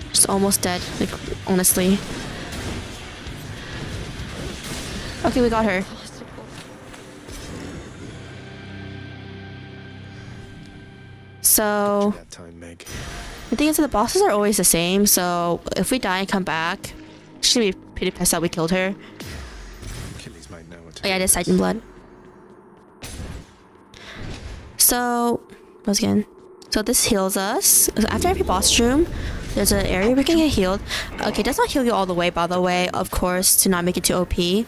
Just almost dead, like honestly. Okay, we got her. So the thing is that the bosses are always the same, so if we die and come back, she'll be pretty pissed that we killed her. Oh yeah, it is Titan blood. So, once again, so this heals us. After every boss room, there's an area we can get healed. Okay, it does not heal you all the way, by the way, of course, to not make it too OP. Okay,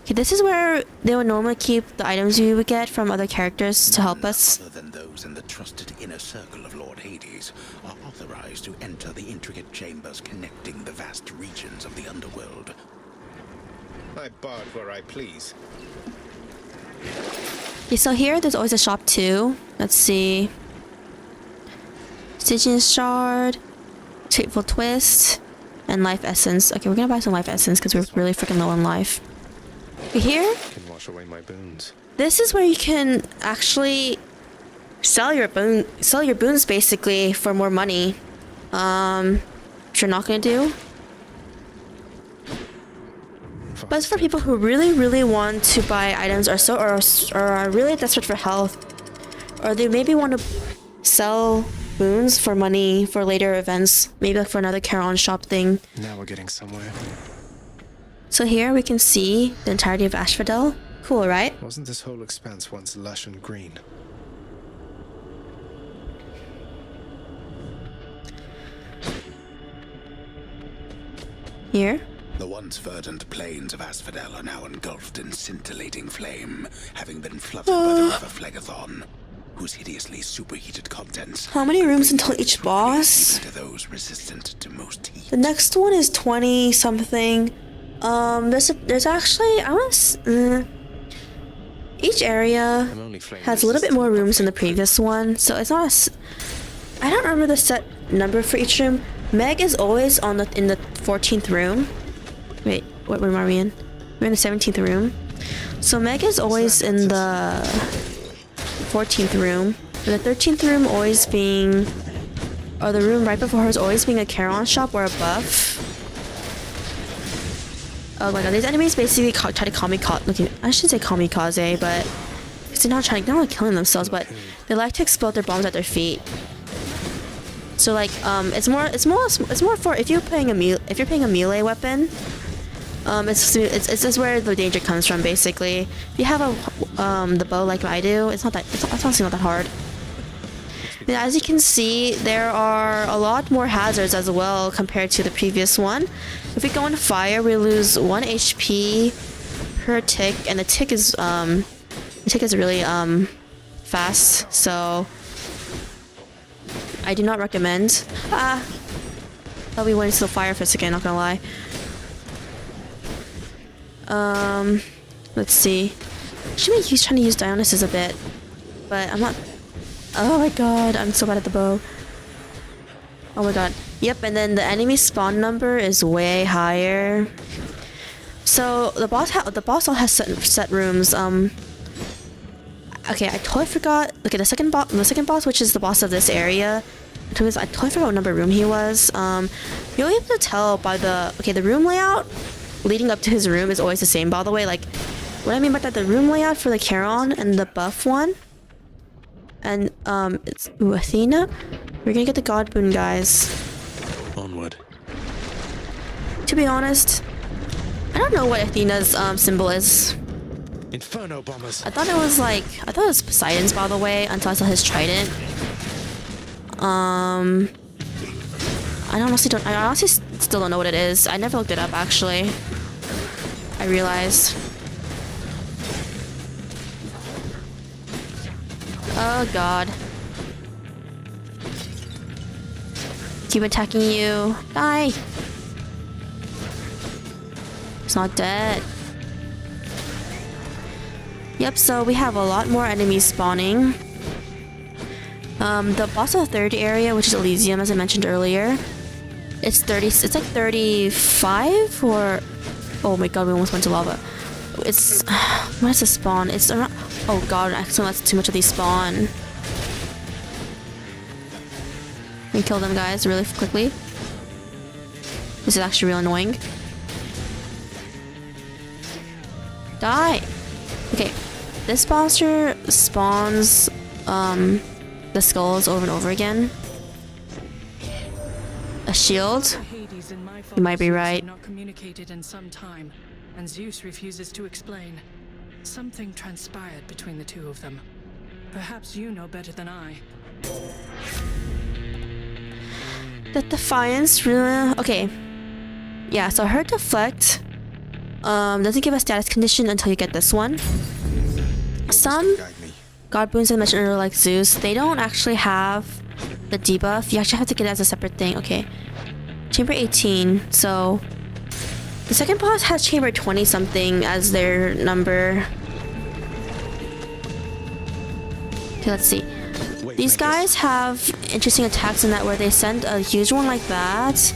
this is where they would normally keep the items we would get from other characters to help us.
Other than those in the trusted inner circle of Lord Hades are authorized to enter the intricate chambers connecting the vast regions of the underworld.
I barge where I please.
Okay, so here there's always a shop too. Let's see. Stygian Shard, Fateful Twist, and Life Essence. Okay, we're gonna buy some Life Essence because we're really freaking low on life. Here,
Can wash away my boons.
this is where you can actually sell your boons basically for more money. Which you're not gonna do. But it's for people who really want to buy items or are really desperate for health, or they maybe want to sell boons for money for later events, maybe like for another Charon shop thing.
Now we're getting somewhere.
So here we can see the entirety of Asphodel. Cool, right?
Wasn't this whole expanse once lush and green?
Here.
The once verdant plains of Asphodel are now engulfed in scintillating flame, having been flooded by the river Phlegethon, whose hideously superheated contents...
How many rooms until each boss?
...to those resistant to most heat.
The next one is 20 something. There's actually, each area has a little bit more rooms than the previous one, so it's not I don't remember the set number for each room. Meg is always in the 14th room. Wait, what room are we in? We're in the 17th room. So Meg is always in the 14th room. And the 13th room always being... Or the room right before her is always being a Charon shop or a buff. Oh my god, these enemies basically try to kamikaze... I shouldn't say kamikaze, but... They're not killing themselves, but they like to explode their bombs at their feet. So like, it's more for if you're playing a melee weapon. It's where the danger comes from, basically. If you have the bow like I do, it's honestly not that hard. And as you can see, there are a lot more hazards as well compared to the previous one. If we go into fire, we lose 1 HP per tick, and the tick is really fast, so I do not recommend. Thought we went into the fire for a second, not gonna lie. Let's see. Should be trying to use Dionysus a bit, but I'm not. Oh my god, I'm so bad at the bow. Oh my god. Yep, and then the enemy spawn number is way higher. So the boss all has set rooms. Okay, I totally forgot. Look at the second boss, which is the boss of this area. I totally forgot what number room he was. You'll be able to tell by the room layout leading up to his room is always the same, by the way. Like, what I mean by that, the room layout for the Charon and the buff one. And, it's Athena. We're gonna get the God Boon, guys.
Onward.
To be honest, I don't know what Athena's, symbol is.
Inferno bombers.
I thought it was Poseidon's, by the way, until I saw his trident. I honestly still don't know what it is. I never looked it up, actually. I realized. Oh god. Keep attacking you. Die! It's not dead. Yep, so we have a lot more enemies spawning. The boss of the third area, which is Elysium, as I mentioned earlier, it's like 35 or... Oh my god, we almost went to lava. It's... What is the spawn? It's around... Oh god, actually that's too much of these spawn. Let me kill them, guys, really quickly. This is actually real annoying. Die! Okay, this monster spawns the skulls over and over again. A shield? You might be right.
Not communicated in some time, and Zeus refuses to explain. Something transpired between the two of them. Perhaps you know better than I.
The Defiance really... Okay. Yeah, so her deflect doesn't give a status condition until you get this one. Some God Boons I mentioned earlier, like Zeus, they don't actually have the debuff. You actually have to get it as a separate thing. Okay. Chamber 18. So the second boss has Chamber 20 something as their number. Okay, let's see. These guys have interesting attacks in that where they send a huge one like that,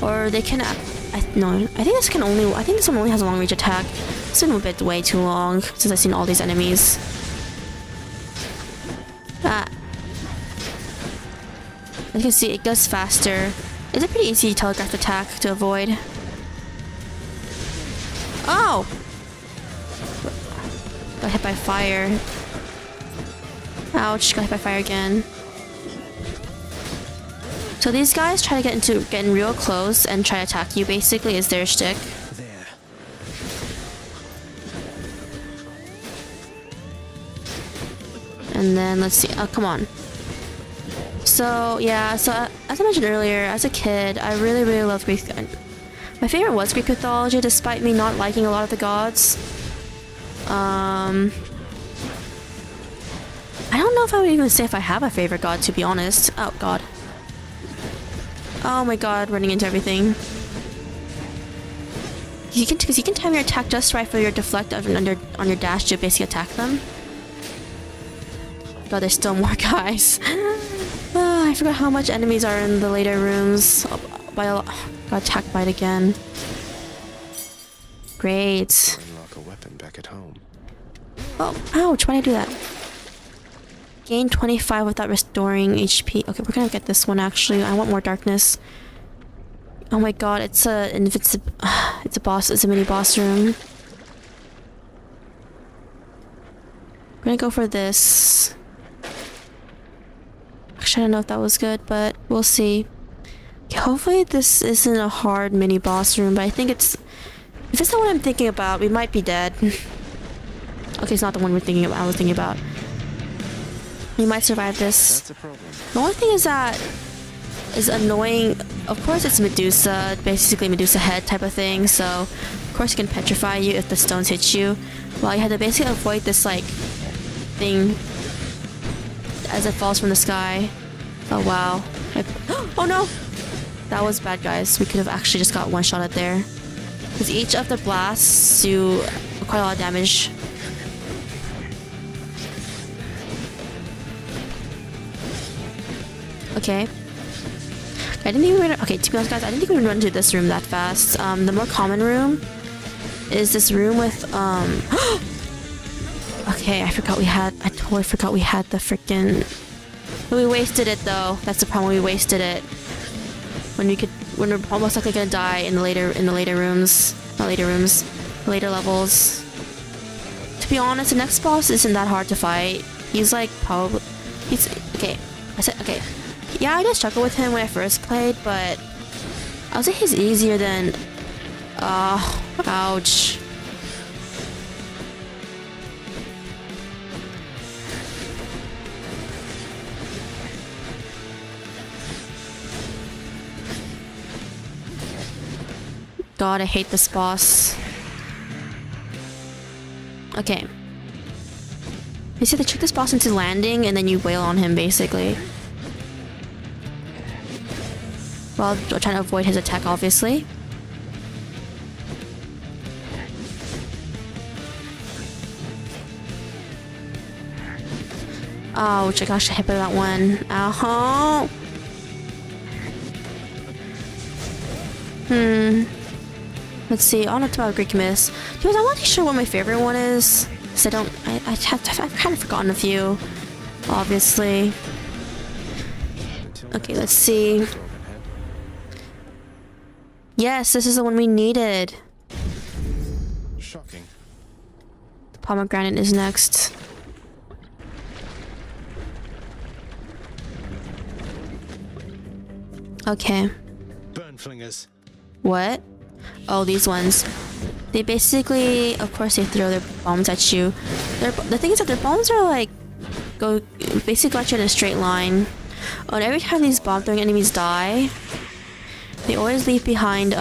or they can. I think this one only has a long range attack. It's been a bit way too long since I've seen all these enemies. As you can see, it goes faster. It's a pretty easy telegraph attack to avoid. Oh! Got hit by fire. Ouch, got hit by fire again. So these guys try to get in real close and try to attack you, basically, is their shtick.
There.
And then let's see. Oh, come on. So yeah, so as I mentioned earlier, as a kid, I really loved Greek. My favorite was Greek mythology, despite me not liking a lot of the gods. I don't know if I would even say if I have a favorite god, to be honest. Oh god. Oh my god, running into everything. You can time your attack just right for your deflect on your dash to basically attack them. God, there's still more guys. Oh, I forgot how much enemies are in the later rooms. By a lot. Got attacked by it again. Great.
Unlock a weapon back at home.
Oh, ouch! Why did I do that? Gain 25 without restoring HP. Okay, we're gonna get this one actually. I want more darkness. Oh my god, it's a boss. It's a mini boss room. We're gonna go for this. Actually, I don't know if that was good, but we'll see. Okay, hopefully this isn't a hard mini boss room, but I think it's... If it's not what I'm thinking about, we might be dead. Okay, it's not the one I was thinking about. We might survive this.
That's a problem.
The only thing is that is annoying. Of course, it's Medusa, basically Medusa head type of thing. So, of course, it can petrify you if the stones hit you. Well, you have to basically avoid this like thing as it falls from the sky. Oh wow! Oh no! That was bad, guys. We could have actually just got one shot at there. Because each of the blasts do quite a lot of damage. Okay. I didn't think we were okay, to be honest guys, I didn't think we would run to this room that fast. The more common room is this room with okay, I totally forgot we had the freaking. We wasted it though. That's the problem, we wasted it. When we're almost likely gonna die in the later rooms. Not later rooms. Later levels. To be honest, the next boss isn't that hard to fight. He's like okay. I said okay. Yeah, I did struggle with him when I first played, but I would say he's easier than ouch. God, I hate this boss. Okay. You see, they trick this boss into landing and then you wail on him basically. While trying to avoid his attack, obviously. Ouch, I gosh, I hit by that one. Ow. Let's see. Oh, not about Greek myths. Because I'm not sure what my favorite one is. Because I've kind of forgotten a few. Obviously. Okay, let's see. Yes, this is the one we needed.
Shocking.
The pomegranate is next. Okay.
Burn flingers.
What? Oh, these ones. They basically, of course, they throw their bombs at you. The thing is that their bombs are like basically got you in a straight line. Oh, and every time these bomb throwing enemies die, they always leave behind.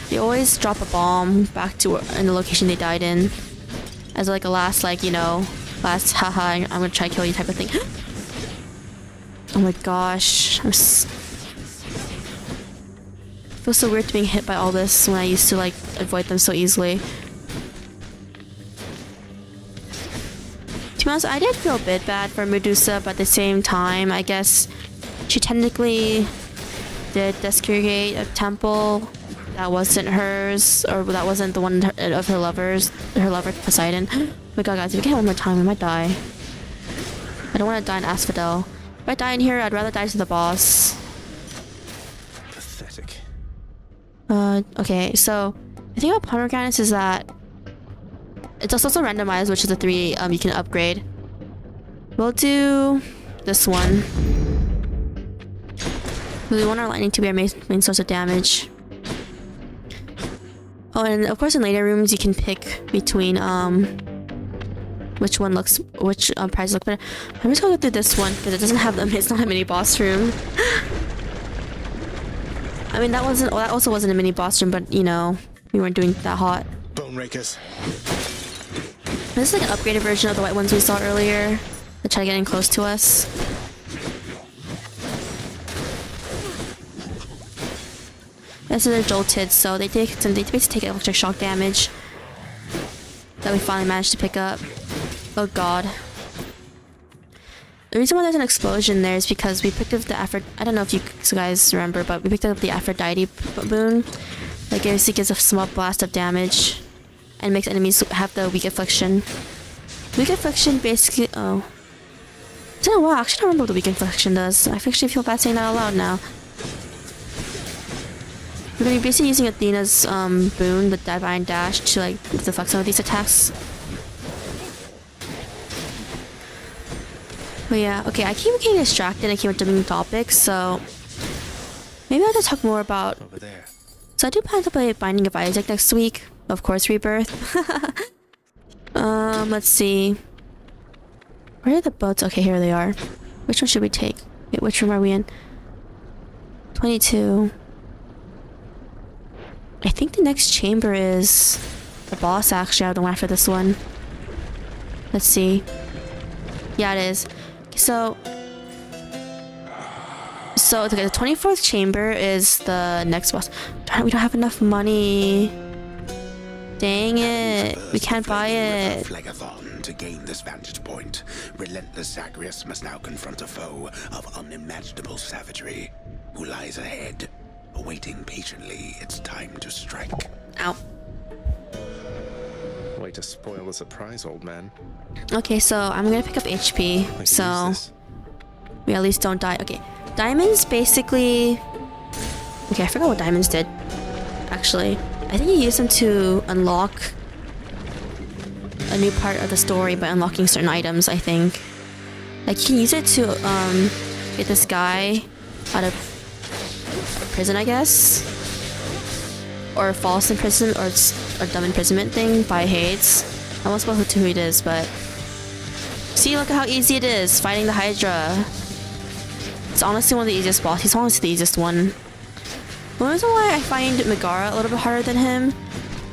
They always drop a bomb back to in the location they died in, as like a last, like, you know, last haha, I'm gonna try to kill you type of thing. Oh my gosh, feels so weird to being hit by all this when I used to like avoid them so easily. To be honest, I did feel a bit bad for Medusa, but at the same time, I guess she technically did desecrate a temple that wasn't hers, or that wasn't the one of her lovers, her lover Poseidon. Oh my god, guys, if we get hit one more time, I might die. I don't want to die in Asphodel. If I die in here, I'd rather die to the boss.
Pathetic.
Okay, so the thing about pomegranates is that it's also randomized, which is the 3 you can upgrade. We'll do this one. We want our lightning to be our main source of damage. Oh, and of course in later rooms you can pick between which prize look better. I'm just gonna go through this one because it doesn't have them. It's not a mini boss room. I mean, that also wasn't a mini boss room, but you know, we weren't doing that hot.
Bone rakers.
This is like an upgraded version of the white ones we saw earlier that try getting close to us. This is they're jolted, so they basically take electric shock damage that we finally managed to pick up. Oh god. The reason why there's an explosion there is because we picked up the I don't know if you guys remember, but we picked up the Aphrodite boon. That basically gives a small blast of damage and makes enemies have the weak affliction. Weak affliction basically, oh. I don't know why, I actually don't remember what the weak affliction does. I actually feel bad saying that out loud now. We're gonna be basically using Athena's boon, the Divine Dash, to like deflect some of these attacks. But yeah, okay, I keep getting distracted. I keep jumping topics, so maybe I'll have to talk more about.
Over there.
So I do plan to play Binding of Isaac next week. Of course, Rebirth. Let's see. Where are the boats? Okay, here they are. Which one should we take? Wait, which room are we in? 22. I think the next chamber is the boss, actually. I have the one after this one. Let's see. Yeah, it is. So okay, the 24th chamber is the next boss. Darn it, we don't have enough money. Dang Dang it. We can't buy it.
Phlegathon to gain this vantage point. Relentless Zagreus must now confront a foe of unimaginable savagery who lies ahead, awaiting patiently its time to strike.
Ow.
Way to spoil the surprise, old man.
Okay, so I'm gonna pick up HP,
I could
so
use this.
we at least don't die. Okay, diamonds basically... Okay, I forgot what diamonds did, actually. I think you use them to unlock a new part of the story by unlocking certain items, I think. Like, you can use it to get this guy out of prison, I guess. Or false imprisonment, or a dumb imprisonment thing by Hades. I won't spoil who it is, but... See, look at how easy it is, fighting the Hydra. It's honestly one of the easiest bosses. He's honestly the easiest one. The reason why I find Megara a little bit harder than him...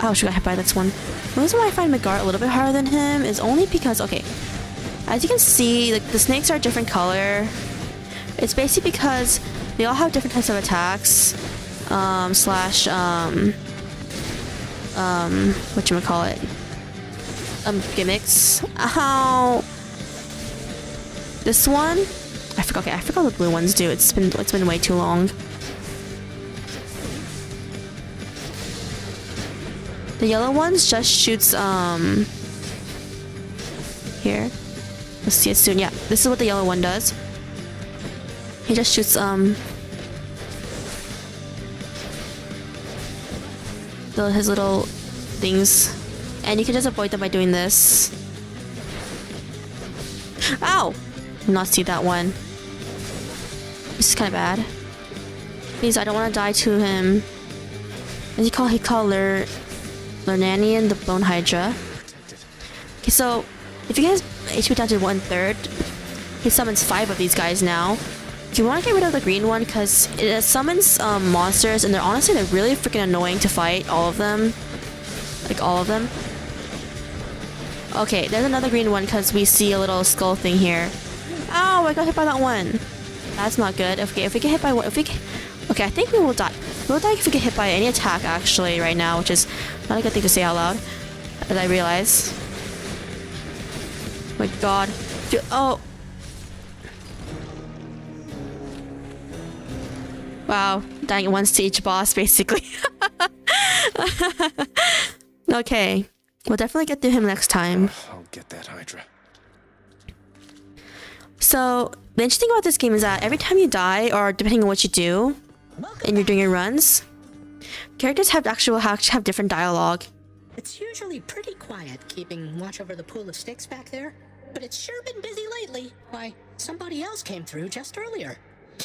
Oh, she got hit by this one. The reason why I find Megara a little bit harder than him is only because, okay, as you can see, like, the snakes are a different color. It's basically because they all have different types of attacks. Whatchamacallit? Gimmicks. Ow! This one? I forgot what the blue ones do. It's been way too long. The yellow ones just shoots, here. Let's see it soon. Yeah, this is what the yellow one does. He just shoots, his little things. And you can just avoid them by doing this. Ow! Did not see that one. This is kind of bad. Please, I don't want to die to him. As he called Lernanian, the Bone Hydra. Okay, so if you get his HP down to 1/3, he summons 5 of these guys now. You want to get rid of the green one because it summons monsters, and they're really freaking annoying to fight, all of them. Like, all of them. Okay, there's another green one because we see a little skull thing here. Ow, I got hit by that one. That's not good. Okay, if we get hit by one... Okay, I think we will die. We'll die if we get hit by any attack, actually, right now, which is not a good thing to say out loud, as I realize. My god. Dude, oh... Wow, dying once to each boss, basically. Okay, we'll definitely get through him next time.
I'll get that Hydra.
So, the interesting thing about this game is that every time you die, or depending on what you do, and you're doing your runs, characters have different dialogue.
It's usually pretty quiet keeping watch over the pool of sticks back there, but it's sure been busy lately. Why, somebody else came through just earlier.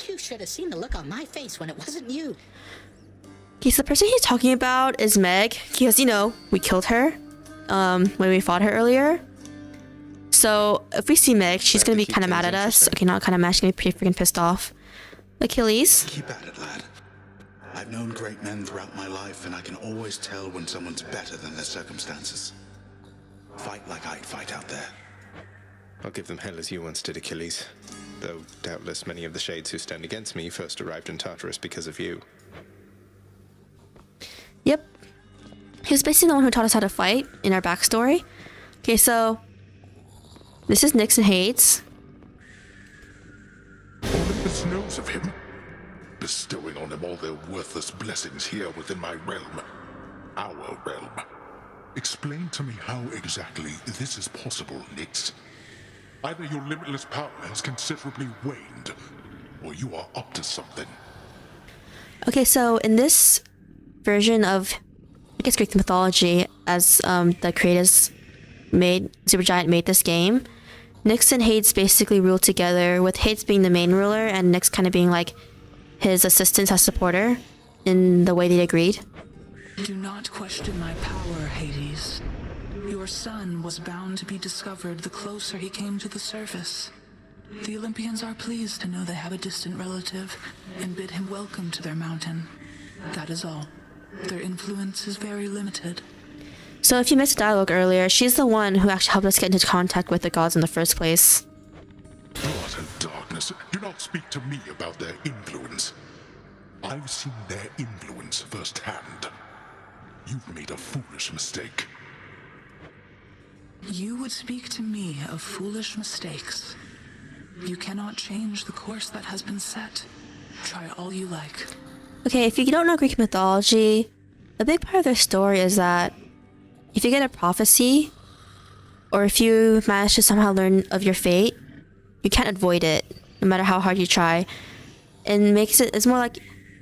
You should have seen the look on my face when it wasn't you.
Okay, so the person he's talking about is Meg, because, you know, we killed her when we fought her earlier. So, if we see Meg, she's gonna be kind of mad at us. Okay, not kind of mad, she's gonna be pretty freaking pissed off. Achilles.
Keep at it, lad. I've known great men throughout my life, and I can always tell when someone's better than their circumstances. Fight like I'd fight out there.
I'll give them hell as you once did, Achilles. Though doubtless many of the shades who stand against me first arrived in Tartarus because of you.
Yep. He was basically the one who taught us how to fight in our backstory. Okay, so... This is Nyx and Hades.
Olympus knows of him, bestowing on him all their worthless blessings here within my realm. Our realm. Explain to me how exactly this is possible, Nyx. Either your limitless power has considerably waned, or you are up to something.
Okay, so in this version of, I guess, Greek mythology, as the creators Supergiant made this game, Nyx and Hades basically ruled together, with Hades being the main ruler and Nyx kind of being like his assistant as supporter in the way they agreed.
Do not question my power, Hades. Your son was bound to be discovered the closer he came to the surface. The Olympians are pleased to know they have a distant relative and bid him welcome to their mountain. That is all. Their influence is very limited.
So if you missed dialogue earlier, she's the one who actually helped us get into contact with the gods in the first place.
What a darkness. Do not speak to me about their influence. I've seen their influence firsthand. You've made a foolish mistake.
You would speak to me of foolish mistakes. You cannot change the course that has been set. Try all you like.
Okay, if you don't know Greek mythology, a big part of their story is that if you get a prophecy, or if you manage to somehow learn of your fate, you can't avoid it, no matter how hard you try. And it's more like,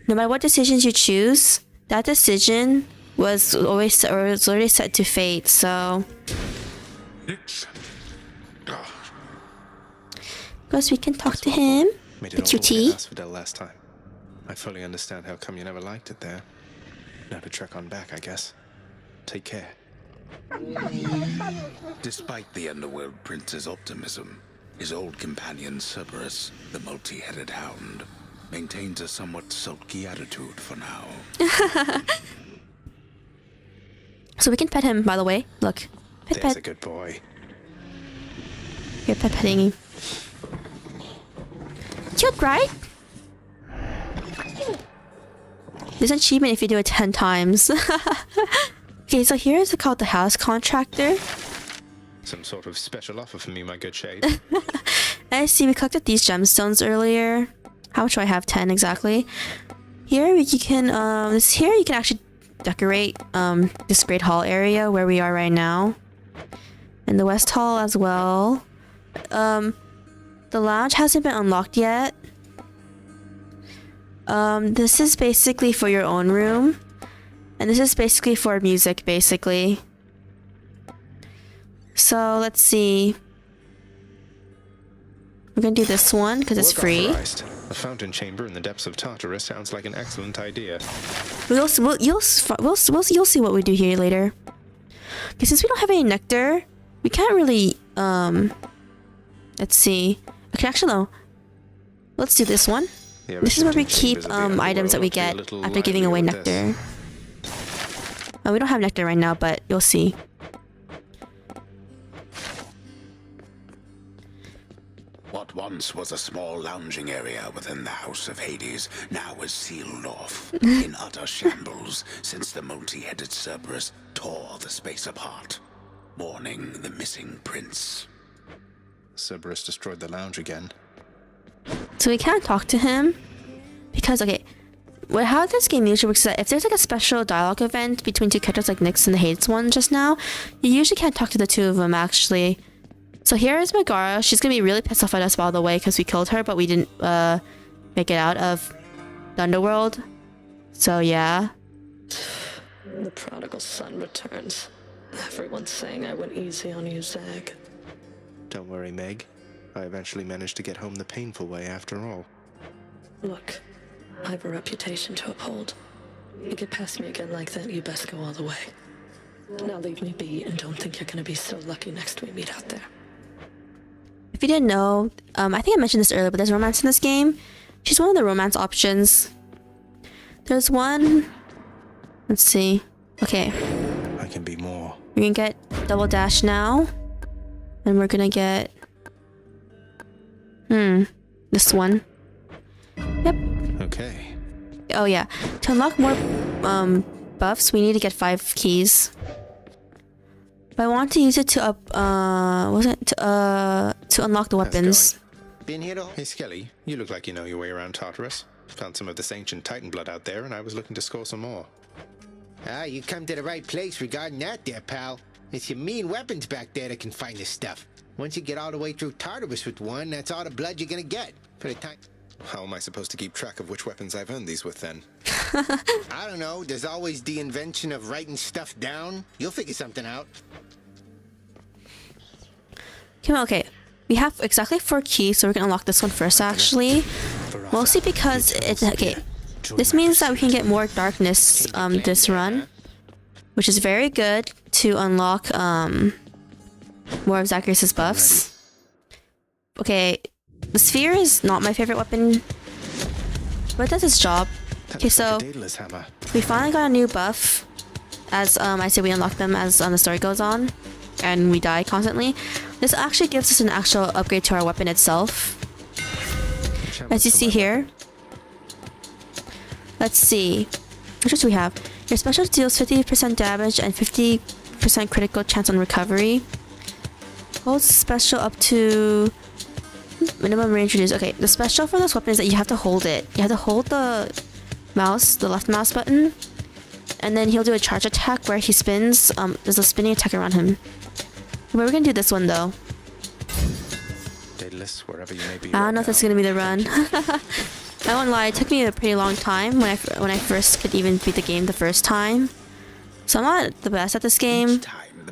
no matter what decisions you choose, that decision was already set to fate, so... Guess we can talk to him.
Made
With
it
your
all
tea.
asphodel last time. I fully understand how come you never liked it there. Now to trek on back, I guess. Take care.
Despite the Underworld Prince's optimism, his old companion Cerberus, the multi-headed hound, maintains a somewhat sulky attitude for now.
So we can pet him, by the way. Look. Pet,
There's
pet.
a good boy.
You're pet petting. Cute, right? There's an achievement if you do it 10 times. Okay, so here is called the house contractor.
Some sort of special offer for me, my good shade.
I see we collected these gemstones earlier. How much do I have? 10 exactly. Here you can actually decorate this great hall area where we are right now. And the west hall as well. The lounge hasn't been unlocked yet. This is basically for your own room. And this is basically for music, basically. So, let's see. We're gonna do this one, because it's free.
Authorized. A fountain chamber in the depths of Tartarus sounds like an excellent idea.
You'll see what we do here later. Okay, since we don't have any nectar, we can't really, let's see. Okay, actually no. Let's do this one. This is where we keep items that we get after giving away nectar. We don't have nectar right now, but you'll see.
What once was a small lounging area within the House of Hades now is sealed off in utter shambles since the multi-headed Cerberus tore the space apart, mourning the missing prince.
Cerberus destroyed the lounge again.
So we can't talk to him because, okay, how this game usually works is that if there's like a special dialogue event between two characters like Nyx and the Hades one just now, you usually can't talk to the two of them actually. So here is Megara. She's gonna be really pissed off at us, by the way, because we killed her, but we didn't make it out of the underworld. So yeah.
The prodigal son returns. Everyone's saying I went easy on you, Zag.
Don't worry, Meg. I eventually managed to get home the painful way after all.
Look, I have a reputation to uphold. You get past me again like that, you best go all the way. Now leave me be and don't think you're gonna be so lucky next we meet out there.
If you didn't know, I think I mentioned this earlier, but there's romance in this game. She's one of the romance options. There's one... Let's see. Okay.
I can be more.
We're gonna get double dash now. And we're gonna get... This one. Yep.
Okay.
Oh yeah. To unlock more buffs, we need to get 5 keys. But I want to use it to to unlock the weapons.
Been here
Hey Skelly, you look like you know your way around Tartarus. Found some of this ancient Titan blood out there, and I was looking to score some more.
Ah, you come to the right place regarding that there, pal. It's your mean weapons back there that can find this stuff. Once you get all the way through Tartarus with one, that's all the blood you're gonna get. For the time...
How am I supposed to keep track of which weapons I've earned these with, then?
I don't know. There's always the invention of writing stuff down. You'll figure something out.
Okay. We have exactly 4 keys, so we're gonna unlock this one first, actually. Mostly because it's... Okay. This means that we can get more darkness this run. Which is very good to unlock more of Zacharias' buffs. Okay. The sphere is not my favorite weapon, but it does its job. Okay, so we finally got a new buff. As I said, we unlock them as the story goes on, and we die constantly. This actually gives us an actual upgrade to our weapon itself. As you see here. Let's see. Which ones do we have? Your special deals 50% damage and 50% critical chance on recovery. Holds special up to minimum range reduced. Okay, the special for this weapon is that you have to hold it. You have to hold the mouse, the left mouse button, and then he'll do a charge attack where he spins. There's a spinning attack around him. We're gonna do this one though.
Daedalus, wherever you may be
I don't
right
know if
now,
this is gonna be the run. I won't lie, it took me a pretty long time when I first could even beat the game the first time. So I'm not the best at this game,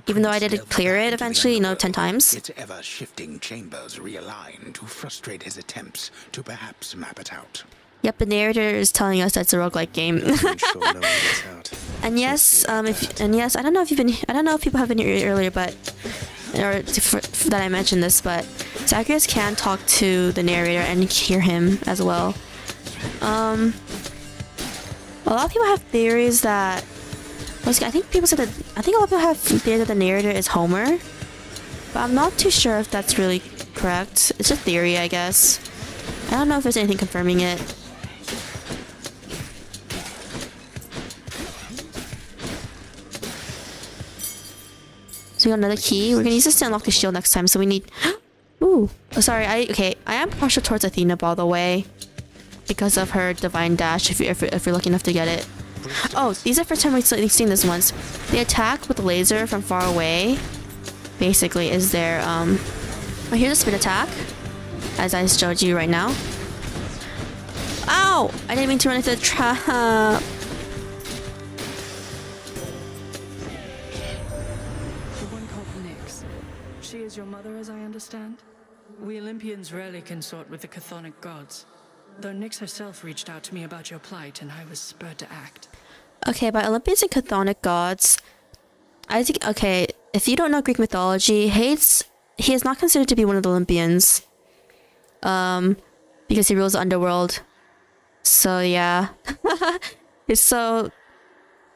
even though I did clear it eventually, 10 times.
Its ever-shifting chambers realign to frustrate his attempts to perhaps map it out.
Yep, the narrator is telling us that's a roguelike game. And yes, I don't know if people have been here earlier, but that I mentioned this, but Zagreus can talk to the narrator and hear him as well. A lot of people have theories that I think a lot of people have theories that the narrator is Homer, but I'm not too sure if that's really correct. It's a theory, I guess. I don't know if there's anything confirming it. So we got another key. We're gonna use this to unlock the shield next time. So we need. Ooh. Oh, sorry. I am partial towards Athena, by the way, because of her divine dash. If you're lucky enough to get it. Oh, these are the first time we've seen this once. The attack with the laser from far away, basically, is their Oh, here's a spin attack, as I showed you right now. Ow! I didn't mean to run into the trap.
She is your mother, as I understand? We Olympians rarely consort with the chthonic gods, though Nyx herself reached out to me about your plight, and I was spurred to act.
Okay, by Olympians and chthonic gods, I think, okay, if you don't know Greek mythology, he is not considered to be one of the Olympians, because he rules the underworld. So yeah, so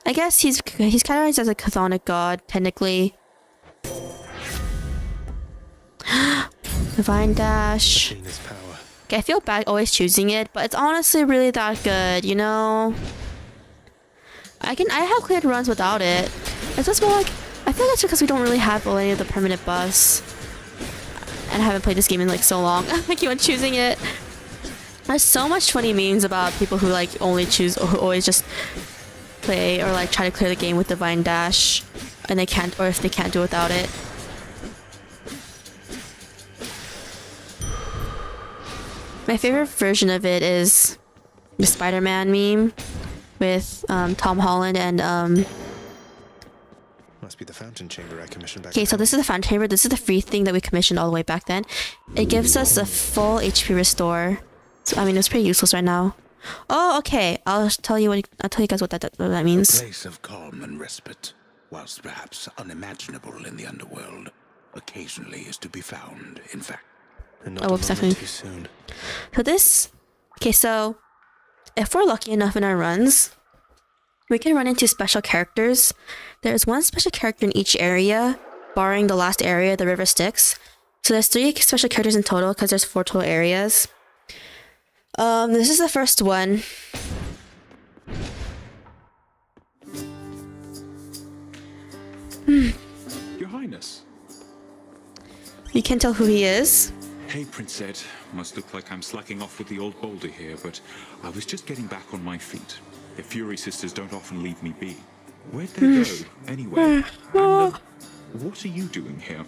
I guess he's categorized as a chthonic god technically. Divine dash. Okay, I feel bad always choosing it, but it's honestly really that good, you know? I have cleared runs without it. It's just more like, I feel like it's because we don't really have any of the permanent buffs. And I haven't played this game in like so long. I keep on choosing it. There's so much funny memes about people who like only choose, or who always just play or like try to clear the game with Divine Dash, and they can't, or if they can't do it without it. My favorite version of it is the Spider-Man meme with Tom Holland and
Must be the fountain chamber I commissioned back.
Okay, so this is the fountain chamber. This is the free thing that we commissioned all the way back then. It gives us a full HP restore. So I mean, it's pretty useless right now. Oh, okay. I'll tell you guys what that means.
A place of calm and respite, whilst perhaps unimaginable in the underworld, occasionally is to be found. In fact.
Oh, whoops, definitely.
Too soon.
So this, okay, so if we're lucky enough in our runs, we can run into special characters. There's one special character in each area, barring the last area, the River Styx. So there's 3 special characters in total because there's 4 total areas. This is the first one.
Your Highness.
You can tell who he is.
Hey, Prince Ed. Must look like I'm slacking off with the old boulder here, but I was just getting back on my feet. The Fury Sisters don't often leave me be. Where'd they go, anyway? And, what are you doing here?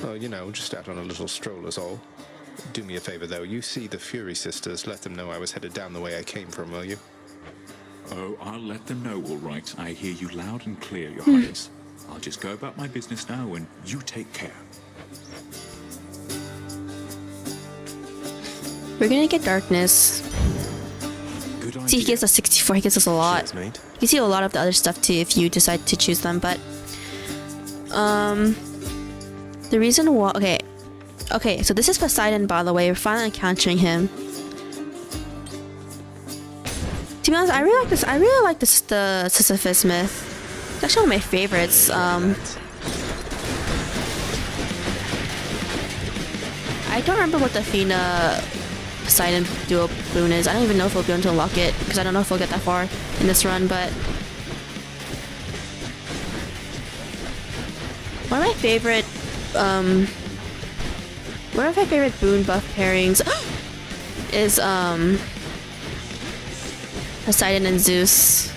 Oh, you know, just out on a little stroll is all. Do me a favor, though. You see the Fury Sisters, let them know I was headed down the way I came from, will you?
Oh, I'll let them know, all right. I hear you loud and clear, Your Highness. I'll just go about my business now, and you take care.
We're gonna get darkness.
Good idea.
See, he gives us 64. He gives us a lot.
Cheers, mate.
You can see a lot of the other stuff too if you decide to choose them, but the reason why, okay, so this is Poseidon, by the way. We're finally encountering him. To be honest, I really like this, the Sisyphus myth. It's actually one of my favorites. I don't remember what the Athena Poseidon duo boon is. I don't even know if we'll be able to unlock it because I don't know if we'll get that far in this run, but one of my favorite boon buff pairings is Poseidon and Zeus.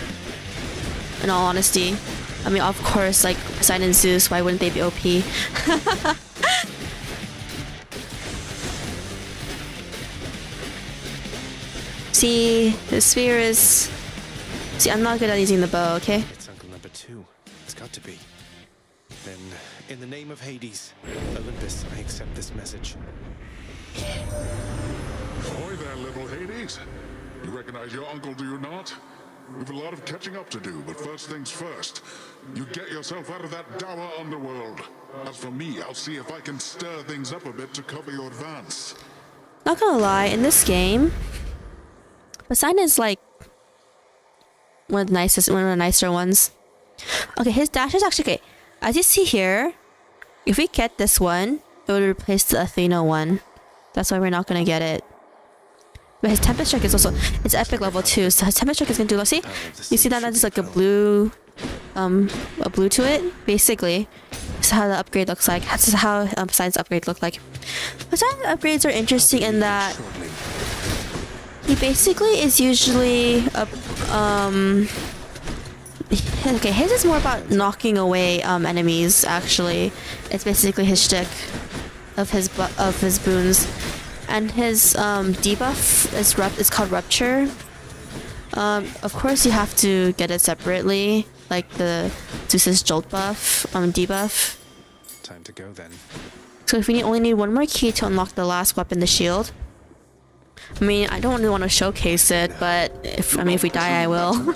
In all honesty, I mean, of course, like Poseidon and Zeus, why wouldn't they be OP? See, the sphere is... See, I'm not good at using the bow, okay?
It's Uncle Number 2. It's got to be. Then, in the name of Hades, Olympus, I accept this message.
Ahoy there, little Hades. You recognize your uncle, do you not? We've a lot of catching up to do, but first things first. You get yourself out of that dour underworld. As for me, I'll see if I can stir things up a bit to cover your advance.
Not gonna lie, in this game, Poseidon is like one of the nicer ones. Okay, his dash is actually okay. As you see here, if we get this one, it would replace the Athena one. That's why we're not gonna get it. But his Tempest Strike is also, it's epic level 2, so his Tempest Strike is gonna do, see? You see that that's like a blue to it? Basically. This is how the upgrade looks like. This is how Poseidon's upgrade look like. Poseidon's upgrades are interesting in that he basically is usually a, okay, his is more about knocking away enemies, actually. It's basically his shtick of his boons. And his debuff is called Rupture. Of course you have to get it separately, like the Zeus's Jolt buff, debuff.
Time to go then.
So if we only need one more key to unlock the last weapon, the shield. I mean, I don't really want to showcase it, but if we die, I will.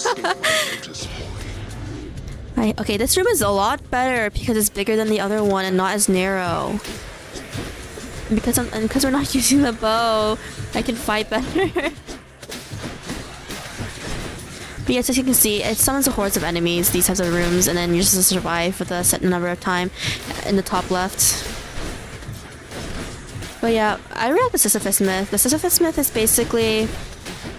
Okay, this room is a lot better because it's bigger than the other one and not as narrow. Because we're not using the bow, I can fight better. But yes, as you can see, it summons a hordes of enemies, these types of rooms, and then you just survive for the set number of time in the top left. But yeah, I really like the Sisyphus myth. The Sisyphus myth is basically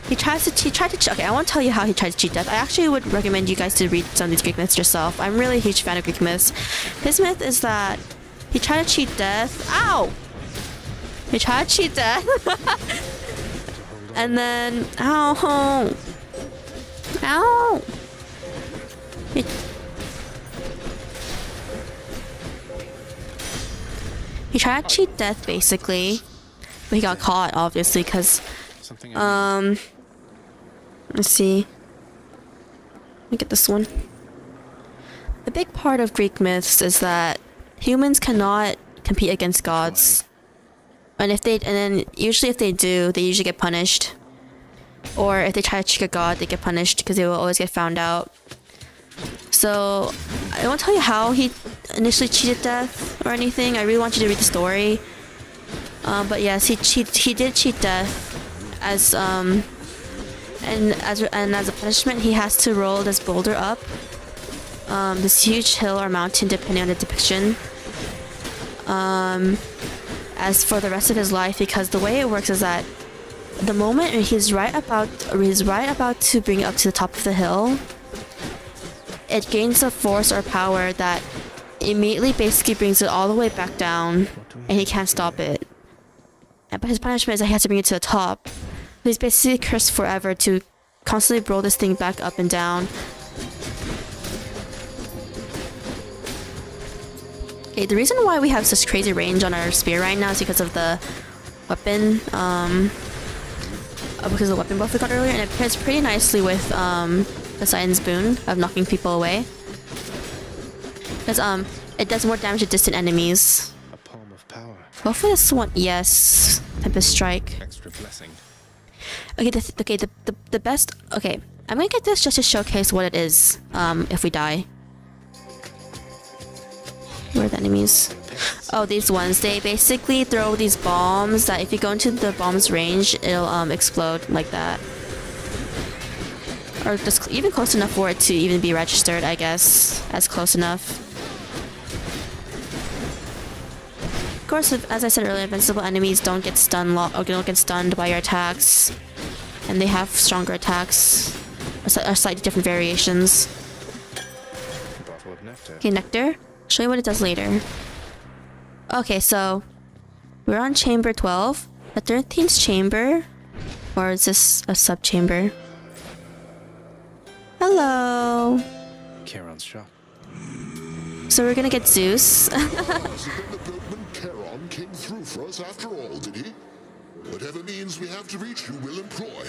he tried to cheat. Okay, I won't tell you how he tried to cheat death. I actually would recommend you guys to read some of these Greek myths yourself. I'm really a huge fan of Greek myths. His myth is that he tried to cheat death. Ow! He tried to cheat death. And then ow! Ow! He tried to cheat death basically, but he got caught obviously because let's see. Let me get this one. The big part of Greek myths is that humans cannot compete against gods, and then usually if they do, they usually get punished. Or if they try to cheat a god, they get punished because they will always get found out. So I won't tell you how he initially cheated death or anything. I really want you to read the story. But yes, he did cheat death as and as a punishment, he has to roll this boulder up this huge hill or mountain, depending on the depiction. As for the rest of his life, because the way it works is that the moment he's right about to bring it up to the top of the hill, it gains a force or power that immediately basically brings it all the way back down, and he can't stop it. But his punishment is that he has to bring it to the top. He's basically cursed forever to constantly roll this thing back up and down. Okay, the reason why we have such crazy range on our spear right now is because of the weapon, because of the weapon buff we got earlier, and it pairs pretty nicely with Poseidon's boon of knocking people away. Because it does more damage to distant enemies.
A palm of power.
Hopefully this one, yes, Tempest Strike.
Extra blessing.
Okay, the best. Okay, I'm gonna get this just to showcase what it is. If we die. Where are the enemies? Oh, these ones. They basically throw these bombs that if you go into the bomb's range, it'll explode like that. Or just even close enough for it to even be registered, I guess, as close enough. course, as I said earlier, invincible enemies don't get stunned or don't get stunned by your attacks, and they have stronger attacks, or slightly different variations.
Bottle of nectar.
Okay, nectar. Show you what it does later. Okay, so we're on chamber 12. The 13th chamber, or is this a sub chamber? Hello.
Charon's shop.
So we're gonna get Zeus.
The boatman Charon came through for us after all, did he? Whatever means we have to reach you, we'll employ.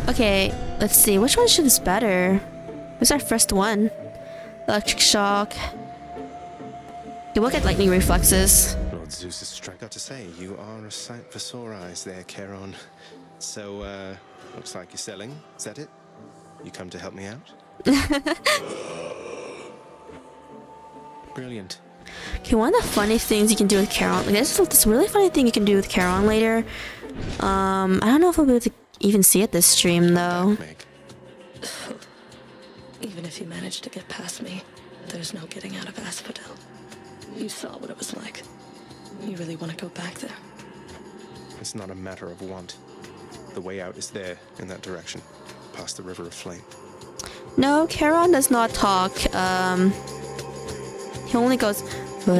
Okay, let's see. Which one should is better? What's our first one? Electric shock. Okay, we'll get lightning reflexes.
Lord Zeus's strike. Got to say, you are a sight for sore eyes there, Charon. So, looks like you're selling. Is that it? You come to help me out? Brilliant.
Okay, one of the funny things you can do with Charon, like, there's this really funny thing you can do with Charon later. I don't know if we'll be able to even see it this stream though.
Even if you manage to get past me, there's no getting out of Asphodel. You saw what it was like. You really want to go back there?
It's not a matter of want. The way out is there, in that direction, past the river of flame.
No, Charon does not talk. He only goes.
I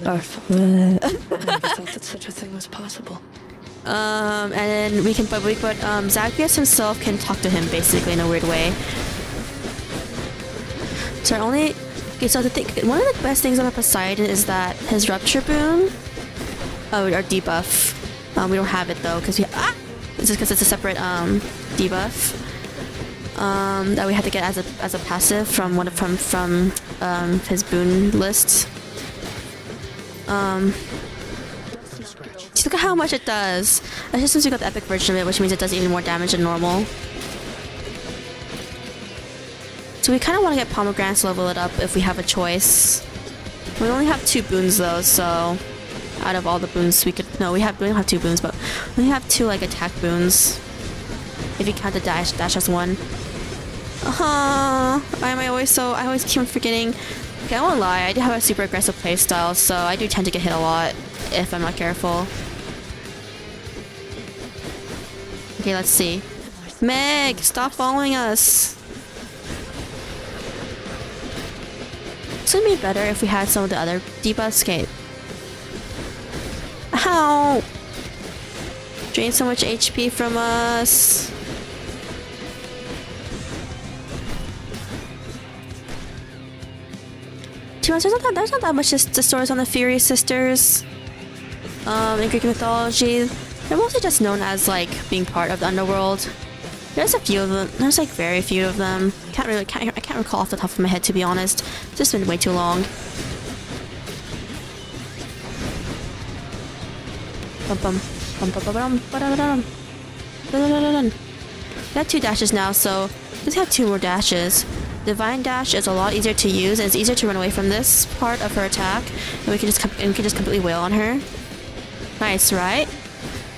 never thought that such a thing was possible.
And then Zagreus himself can talk to him basically in a weird way. So so one of the best things about Poseidon is that his rupture boon, our debuff. We don't have it though because it's just because it's a separate debuff. That we have to get as a passive from his boon list. Just look at how much it does. That's just since we got the epic version of it, which means it does even more damage than normal. So we kind of want to get pomegranates to level it up if we have a choice. We only have 2 boons though, so out of all the boons we don't have 2 boons, but we only have 2 like attack boons. If you count the dash as 1. Why am I always keep on forgetting. Okay, I won't lie, I do have a super aggressive playstyle, so I do tend to get hit a lot if I'm not careful. Okay, let's see. Meg, stop following us. This would be better if we had some of the other debuffs. Okay. Ow! Drain so much HP from us. To be honest, there's not that much to stories on the Fury Sisters. In Greek mythology, they're mostly just known as like being part of the underworld. There's a few of them. There's like very few of them. I can't recall off the top of my head, to be honest. It's just been way too long. We have 2 dashes now, so let's have 2 more dashes. Divine Dash is a lot easier to use, and it's easier to run away from this part of her attack, and we can just completely wail on her. Nice, right?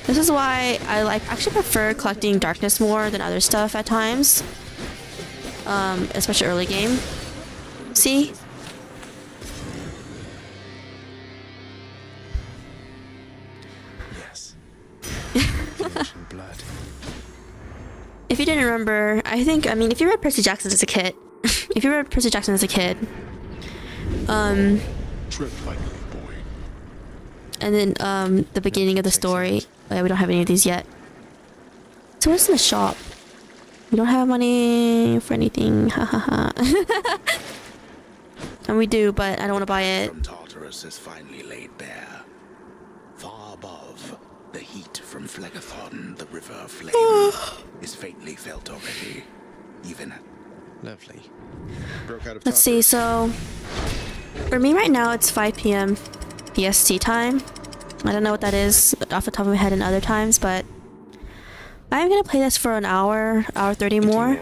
This is why I actually prefer collecting darkness more than other stuff at times, especially early game. See?
Yes. Blood.
If you didn't remember, if you read Percy Jackson as a kid, and then the beginning of the story, we don't have any of these yet. So what's in the shop? We don't have money for anything, hahaha. And we do, but I don't want to buy it.
From Tartarus is finally laid bare. Far above, the heat from Phlegethon, the river of flame, is faintly felt already. Even
Lovely. Broke out of
Let's see, so for me right now it's 5 p.m. PST time. I don't know what that is off the top of my head in other times, but I'm gonna play this for an hour 30 more.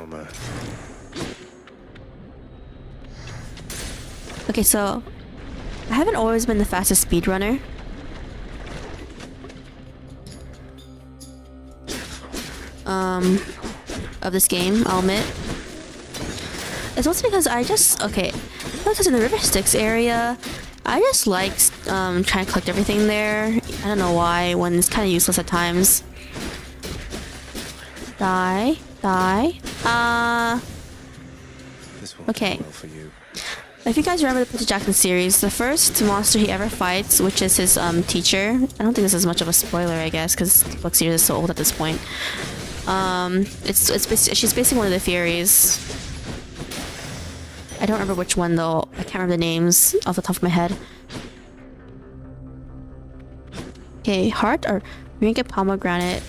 Okay, so I haven't always been the fastest speedrunner. Of this game, I'll admit. It's also because because in the River Styx area, I just like trying to collect everything there. I don't know why, when it's kind of useless at times. Die. Okay. If you guys remember the Percy Jackson series, the first monster he ever fights, which is his teacher. I don't think this is much of a spoiler, I guess, because the book series is so old at this point. She's basically one of the Furies. I don't remember which one though. I can't remember the names off the top of my head. Okay, heart, or we can get pomegranate.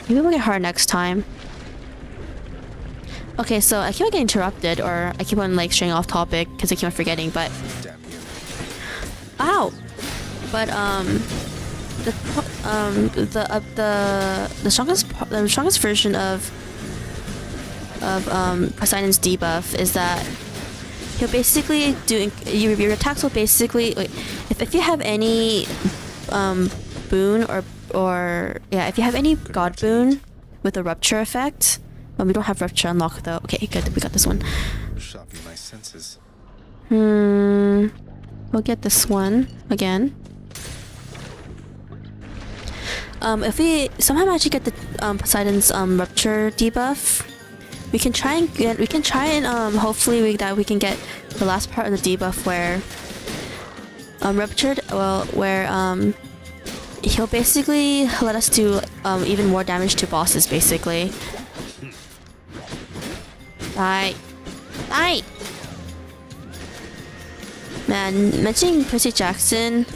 Maybe we'll get heart next time. Okay, so I keep on getting interrupted, or I keep on like straying off topic because I keep on forgetting. But ow! But the strongest version of Poseidon's debuff is that he'll basically do your attacks will basically if you have any boon or if you have any god boon with a rupture effect. Well, we don't have rupture unlocked though. Okay, good, we got this one.
Sharpen my senses.
We'll get this one again. If we somehow actually get the Poseidon's rupture debuff, we can try and hopefully we can get the last part of the debuff where ruptured. Well, where he'll basically let us do even more damage to bosses, basically. Die. Man, mentioning Percy Jackson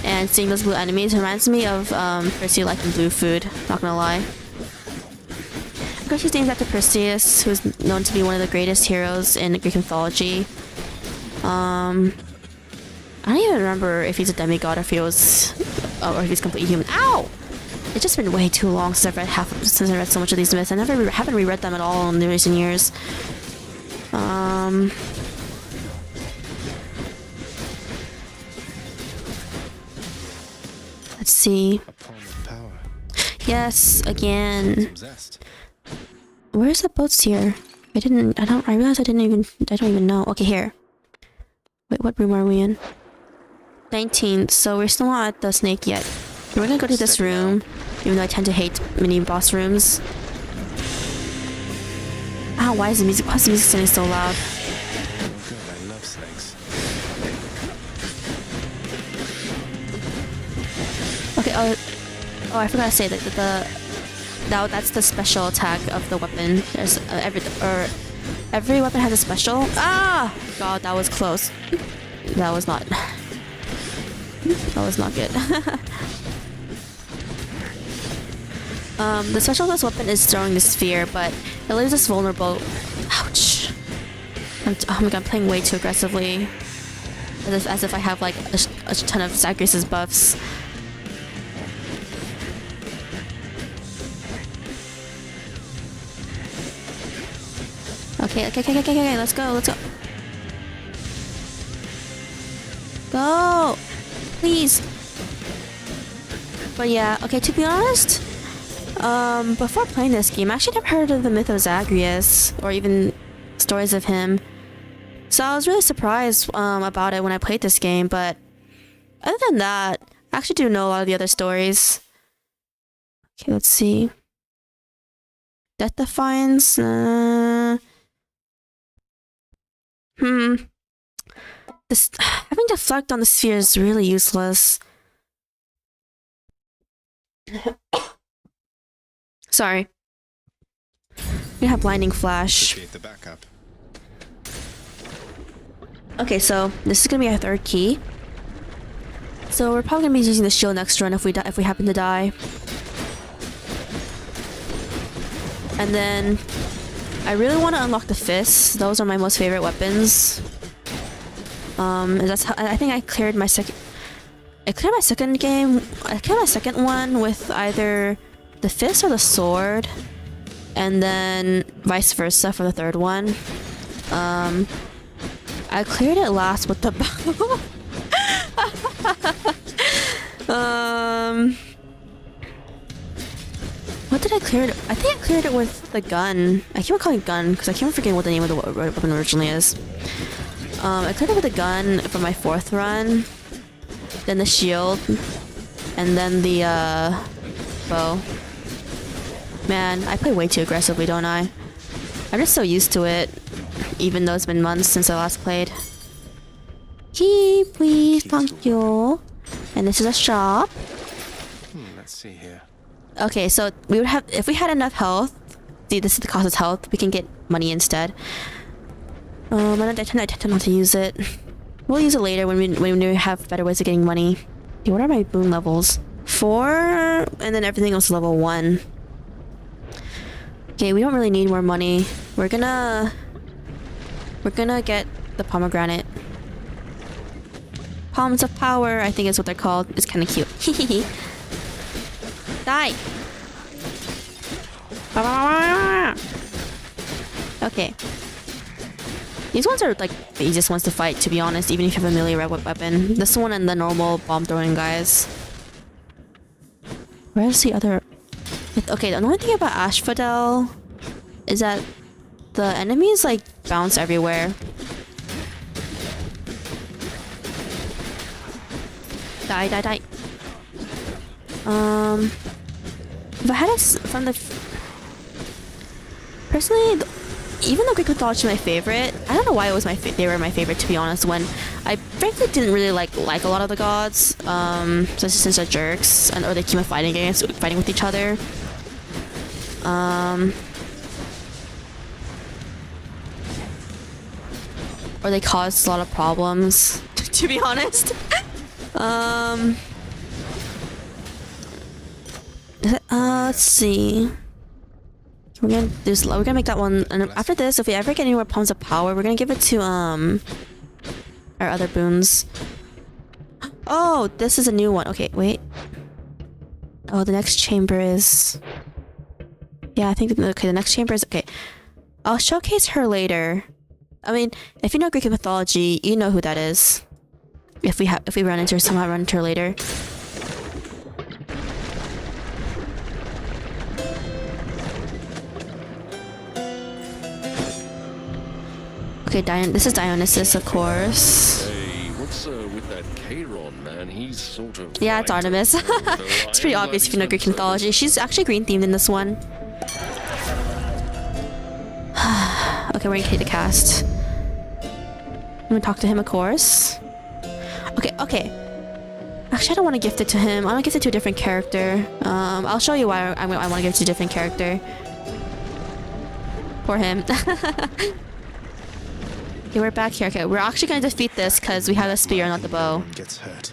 and seeing those blue enemies reminds me of Percy liking blue food, not gonna lie. Of course, he's named after Perseus, who is known to be one of the greatest heroes in Greek mythology. I don't even remember if he's a demigod or if he was, or if he's completely human. Ow! It's just been way too long since I've read so much of these myths. I haven't reread them at all in the recent years. Let's see. Yes, again. Where's the boats here? I realized I don't even know. Okay, here. Wait, what room are we in? 19th, so we're still not at the snake yet. We're gonna go to this room, even though I tend to hate mini boss rooms. Ow, why is the music sounding so loud?
Good, I love snakes.
Okay, oh, I forgot to say that that's the special attack of the weapon. There's every weapon has a special. Ah! God, that was close. That was not good. The special of this weapon is throwing the sphere, but it leaves us vulnerable. Ouch! Oh my god, I'm playing way too aggressively. As if I have like a ton of Zagreus' buffs. Okay, let's go. Go! Please! But yeah, okay, to be honest, before playing this game, I actually never heard of the myth of Zagreus, or even stories of him. So I was really surprised about it when I played this game, but other than that, I actually do know a lot of the other stories. Okay, let's see. Death Defiance, This having to deflect on the sphere is really useless. Sorry. We have blinding flash. Okay, so this is gonna be our third key. So we're probably gonna be using the shield next run if we happen to die. And then I really want to unlock the fists. Those are my most favorite weapons. And that's how I think I cleared my second. I cleared my second game. I cleared my second one with either the fist or the sword, and then vice versa for the third one. I cleared it last with the bow. What did I clear it? I think I cleared it with the gun. I keep on calling it gun because I keep on forgetting what the name of the weapon originally is. I cleared it with a gun for my fourth run. then the shield, and then the bow. Man, I play way too aggressively, don't I? I'm just so used to it, even though it's been months since I last played. Key, please, thank you. And this is a shop.
Let's see here.
Okay, so we would have, if we had enough health. See, this is the cost of health. We can get money instead. I tend not to use it. We'll use it later when we have better ways of getting money. Okay, what are my boon levels? 4, and then everything else is level 1. Okay, we don't really need more money. We're gonna get the pomegranate. Palms of power, I think is what they're called. It's kind of cute. Die! Okay. These ones are like the easiest ones to fight, to be honest, even if you have a melee weapon. This one and the normal bomb throwing guys. Where's the other? Okay, the only thing about Asphodel is that the enemies like bounce everywhere. Die, die, die. If I had a from the personally, even though Greek mythology is my favorite, I don't know why it was they were my favorite, to be honest. When I frankly didn't really like a lot of the gods, since they're jerks or they keep on fighting with each other. Or they caused a lot of problems, to be honest. Let's see. We're gonna make that one, and after this, if we ever get any more palms of power, we're gonna give it to our other boons. Oh, this is a new one. Okay, wait. Oh, the next chamber is. Yeah, I think okay. The next chamber is okay. I'll showcase her later. I mean, if you know Greek mythology, you know who that is. If we run into her, somehow run into her later. Okay, this is Dionysus, of course.
Hey, what's with that Chiron, man? He's sort of.
Yeah, it's Artemis. It's pretty obvious if you know Greek mythology. She's actually green themed in this one. Okay, we're gonna take the cast. I'm gonna talk to him, of course. Okay. Actually, I don't want to gift it to him. I want to gift it to a different character. I'll show you why I want to give it to a different character. For him. Okay, we're back here. Okay, we're actually gonna defeat this because we have a spear, not the bow.
Gets hurt.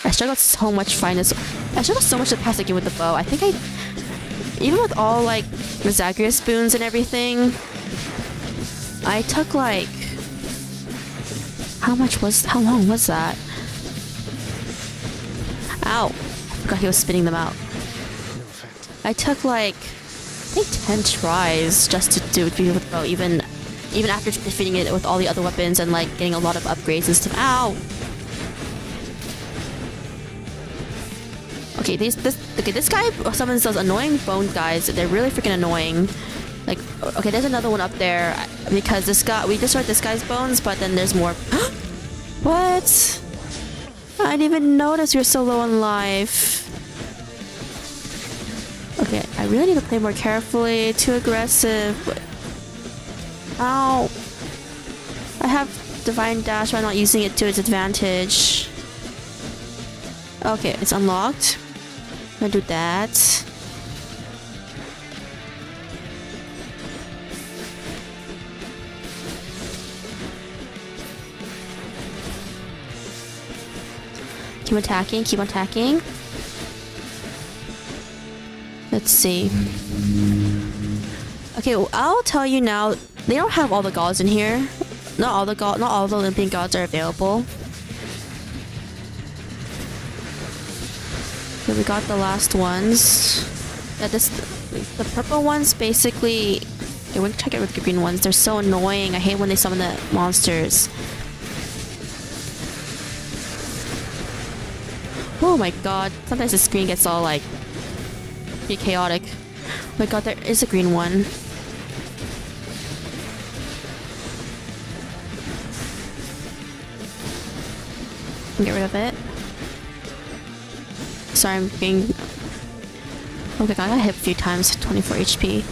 I struggled so much finding this. I struggled so much to pass the game with the bow. I think even with all like the Zagreus spoons and everything, I took like how long was that? Ow! I forgot he was spitting them out. I took like I think 10 tries just to do it with the bow, even after defeating it with all the other weapons and like getting a lot of upgrades and stuff. Ow! Okay, this guy summons those annoying bone guys. They're really freaking annoying. Like, okay, there's another one up there because we destroyed this guy's bones, but then there's more. What? I didn't even notice you're so low on life. Okay, I really need to play more carefully. Too aggressive. Ow! I have Divine Dash, but I'm not using it to its advantage. Okay, it's unlocked. I'm gonna do that. Keep attacking, keep attacking. Let's see. Okay, well, I'll tell you now, they don't have all the gods in here. Not all the Olympian gods are available. So we got the last ones. Yeah, the purple ones basically. Okay, we're gonna try to get rid of the green ones. They're so annoying. I hate when they summon the monsters. Oh my god! Sometimes the screen gets all like pretty chaotic. Oh my god, there is a green one. Get rid of it. Sorry, I'm being... Okay, I got hit a few times, 24 HP.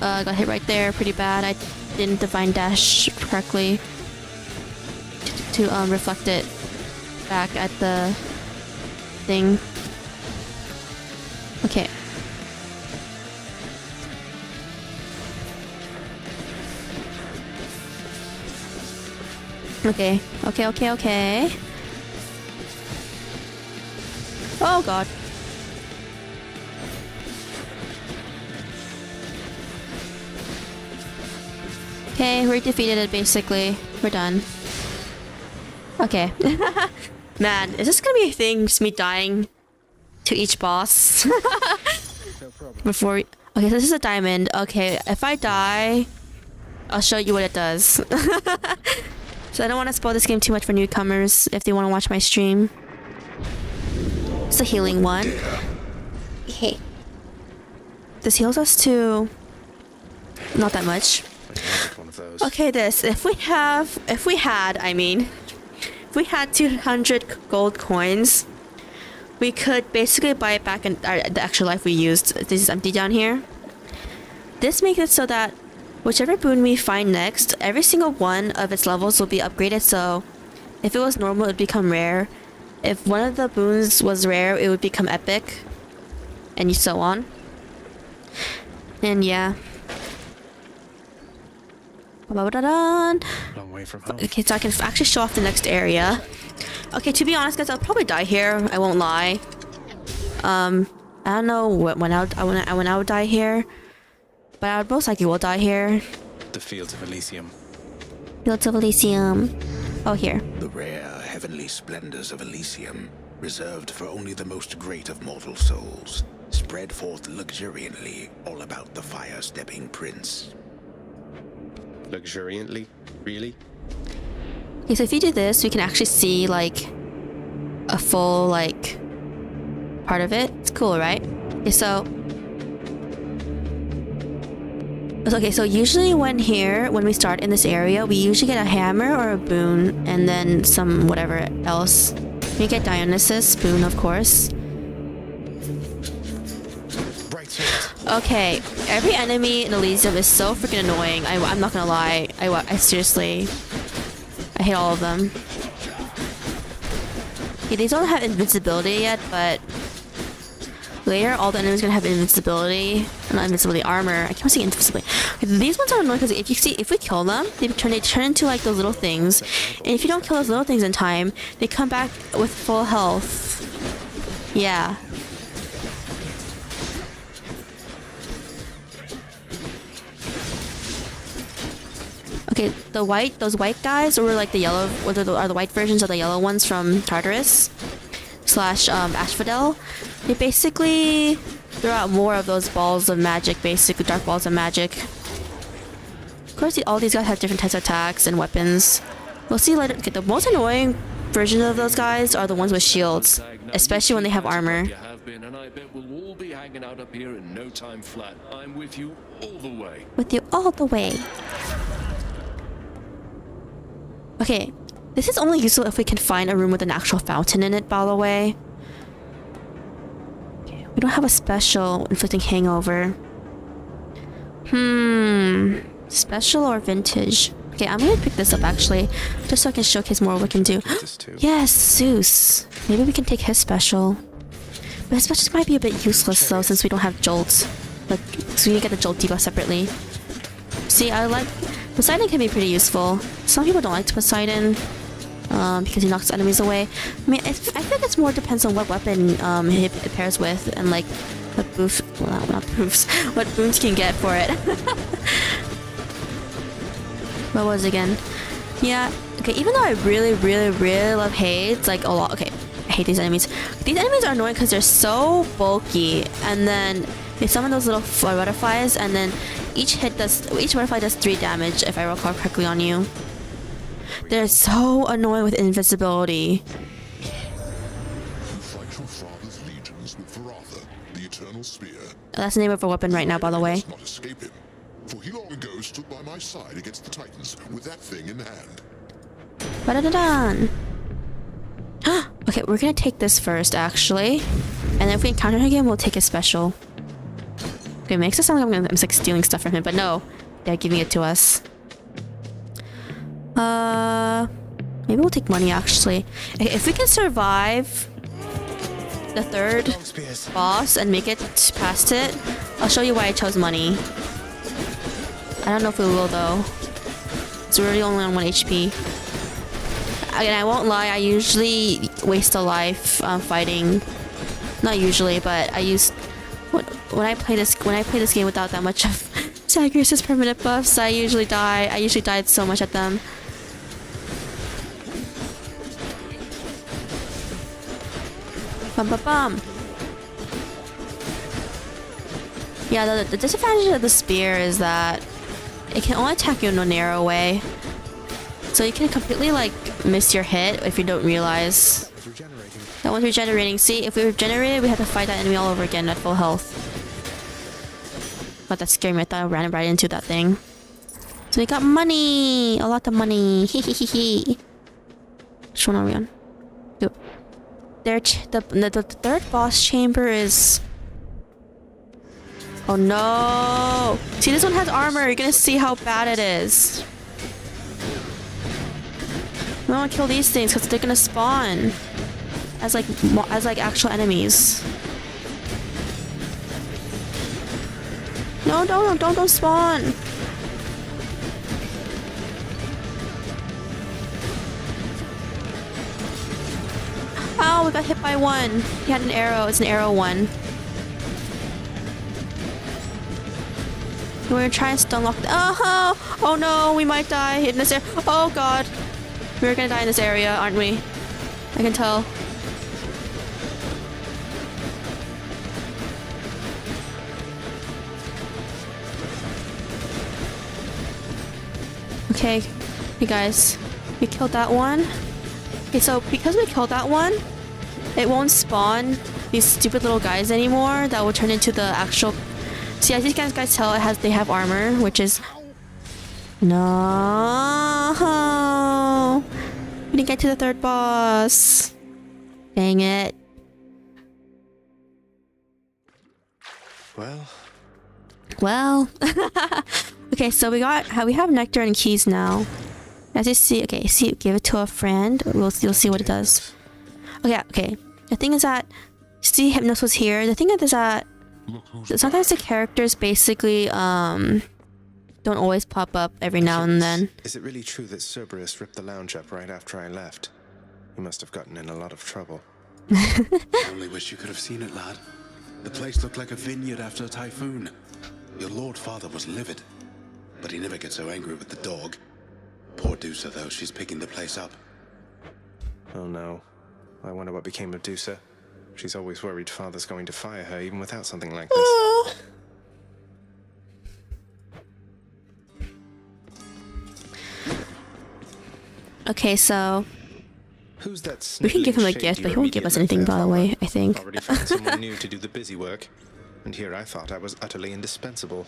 Got hit right there, pretty bad. I didn't divine dash correctly to reflect it back at the thing. Okay. Okay. Okay. Oh god. Okay, we defeated it basically. We're done. Okay. Man, is this gonna be a thing? Just me dying to each boss? Before... Okay, so this is a diamond. Okay, if I die, I'll show you what it does. So I don't want to spoil this game too much for newcomers if they want to watch my stream. It's a healing one. Okay. This heals us to... not that much. Okay, this. If we had 200 gold coins, we could basically buy it back in the extra life we used. This is empty down here. This makes it so that whichever boon we find next, every single one of its levels will be upgraded. So if it was normal, it would become rare. If one of the boons was rare, it would become epic. And so on. And yeah. Long way from home. Okay, so I can actually show off the next area. Okay, to be honest, guys, I'll probably die here. I won't lie. I don't know when I would die here, but I would most likely will die here.
The Fields of Elysium.
Fields of Elysium. Oh, here.
The rare heavenly splendors of Elysium, reserved for only the most great of mortal souls, spread forth luxuriantly all about the fire-stepping prince.
Luxuriantly? Really?
Okay, so if you do this, we can actually see, like, a full, like, part of it. It's cool, right? Okay, so... Okay, so usually when we start in this area, we usually get a hammer or a boon, and then some whatever else. We get Dionysus, boon, of course. Okay, every enemy in Elysium is so freaking annoying. I'm not gonna lie. I seriously... I hate all of them. Okay, these don't have invincibility yet, but... later, all the enemies are gonna have invincibility. Not invincibility, armor. I can't see invincibility. Okay, these ones are annoying because if we kill them, they turn into like those little things. And if you don't kill those little things in time, they come back with full health. Yeah. Okay, those white guys, or like the yellow, are the white versions of the yellow ones from Tartarus / Asphodel. They basically throw out more of those balls of magic, basically dark balls of magic. Of course, all these guys have different types of attacks and weapons. We'll see later. Okay, the most annoying version of those guys are the ones with shields, especially when they have armor.
And I bet we'll all be hanging out up here in no time flat. I'm with you all the way.
With you all the way. Okay, this is only useful if we can find a room with an actual fountain in it, by the way. Okay, we don't have a special inflicting hangover. Special or vintage? Okay, I'm gonna pick this up actually, just so I can showcase more what we can do. Yes, Zeus. Maybe we can take his special. But his special might be a bit useless though, since we don't have Jolt. Like, so we need to get the Jolt debuff separately. See, I like... Poseidon can be pretty useful. Some people don't like Poseidon because he knocks enemies away. I mean, I think it more depends on what weapon it pairs with and like what boof, well, not boofs, what boons can get for it. What was it again? Yeah. Okay. Even though I really love Hades, like a lot. Okay, I hate these enemies. These enemies are annoying because they're so bulky, and then they summon those little butterflies, and then each butterfly does 3 damage if I recall correctly on you. They're so annoying with invisibility.
Fight your father's legions with Varatha, the eternal spear.
That's the name of a weapon right now, by the way.
Not escape him, for he long ago stood by my side against the Titans with that thing in hand.
Ba-da-da-dan. Okay, we're gonna take this first, actually. And then if we encounter him again, we'll take his special. Okay, it makes it sound like I'm like stealing stuff from him, but no. They're giving it to us. Maybe we'll take money, actually. Okay, if we can survive the third boss and make it past it, I'll show you why I chose money. I don't know if we will, though. It's really only on 1 HP. Again, I won't lie, I usually waste a life fighting. Not usually, but I use when I play this game without that much of Zagreus' permanent buffs, I usually die. I usually died so much at them. Bum bum bum. Yeah, the disadvantage of the spear is that it can only attack you in a narrow way. So you can completely like miss your hit if you don't realize. That one's regenerating. See, if we regenerated, we had to fight that enemy all over again at full health. But that scared me. I thought I ran right into that thing. So we got money! A lot of money. Hehehehe. Which one are we on? Yep. The third boss chamber is... Oh no! See, this one has armor. You're gonna see how bad it is. We don't want to kill these things because they're gonna spawn as like actual enemies. No, don't spawn. Oh, we got hit by one. He had an arrow. It's an arrow one. We're gonna try and stun lock. Oh no, we might die in this area. Oh god, we're gonna die in this area, aren't we? I can tell. Okay, hey guys, we killed that one. Okay, so because we killed that one, it won't spawn these stupid little guys anymore that will turn into the actual... See, as you guys tell, they have armor, which is... No! We didn't get to the third boss. Dang it. Well. Okay, so we have nectar and keys now. As you see, okay, see, give it to a friend. You'll see what it does. Okay. The thing is that, see, Hypnos here. The thing is that sometimes the characters basically don't always pop up every now and then.
Is it really true that Cerberus ripped the lounge up right after I left? He must have gotten in a lot of trouble.
I only wish you could have seen it, lad. The place looked like a vineyard after a typhoon. Your Lord Father was livid, but he never gets so angry with the dog. Poor Dusa, though, she's picking the place up.
Oh no. I wonder what became of Dusa. She's always worried Father's going to fire her, even without something like this.
Okay, so...
Who's that?
We can give him a gift, but he won't give us anything, by the way, I think.
Already found someone new to do the busy work. And here I thought I was utterly indispensable.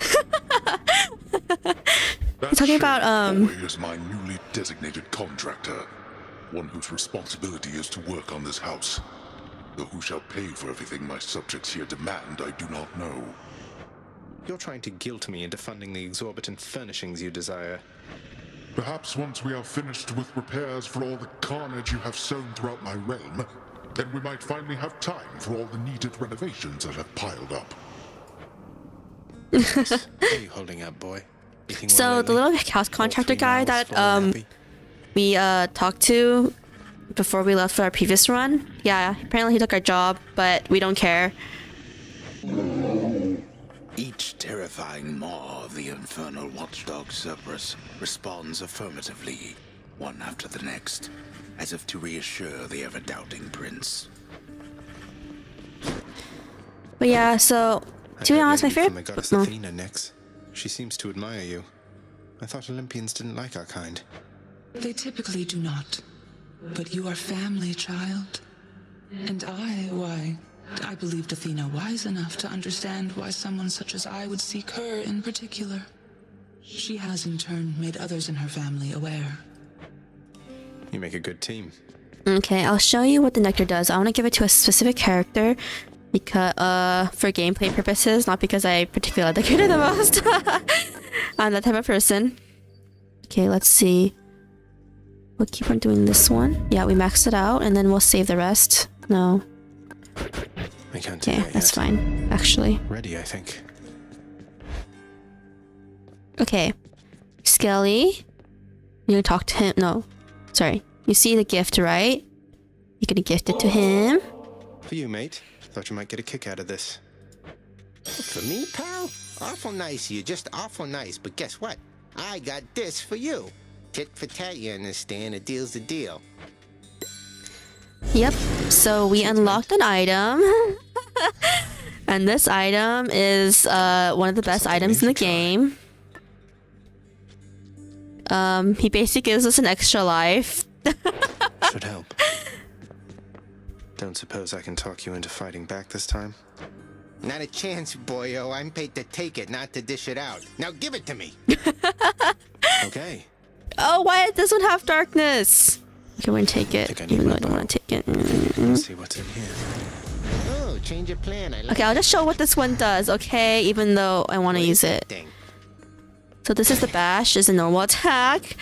He's talking about,
Here's my newly designated contractor. One whose responsibility is to work on this house. Though who shall pay for everything my subjects here demand, I do not know.
You're trying to guilt me into funding the exorbitant furnishings you desire.
Perhaps once we are finished with repairs for all the carnage you have sown throughout my realm, then we might finally have time for all the needed renovations that have piled up.
What are you holding up, boy?
So the little house contractor guy that we talked to before we left for our previous run, yeah, apparently he took our job, but we don't care.
Each terrifying maw of the infernal watchdog Cerberus responds affirmatively, one after the next, as if to reassure the ever-doubting prince.
But yeah, so to be honest, my favorite...
Goddess Athena, Nix. She seems to admire you. I thought Olympians didn't like our kind.
They typically do not. But you are family, child. And why, I believed Athena wise enough to understand why someone such as I would seek her in particular. She has in turn made others in her family aware.
You make a good team.
Okay, I'll show you what the nectar does. I want to give it to a specific character because for gameplay purposes, not because I particularly like the character the most. I'm that type of person. Okay, let's see. We'll keep on doing this one. Yeah, we maxed it out, and then we'll save the rest. No.
I can't do
Okay,
that
that's
yet.
fine, actually.
Ready, I think.
Okay. Skelly. You're gonna talk to him. No. Sorry. You see the gift, right? You're gonna gift it to him.
For you, mate. Thought you might get a kick out of this.
For me, pal? Awful nice of you, just awful nice. But guess what? I got this for you. Tit for tat, you understand? A deal's a deal.
Yep. So we unlocked an item. And this item is one of the best items in the game. He basically gives us an extra life.
Should help. Don't suppose I can talk you into fighting back this time?
Not a chance, boyo. I'm paid to take it, not to dish it out. Now give it to me.
Okay.
Oh, why does one have darkness? Okay, we're gonna take it, even though I don't want to take it.
Let's see what's in here.
Oh, change of plan. I like
Okay, I'll just show what this one does, okay? Even though I want to use it.
thing.
So this is the bash, is a normal attack.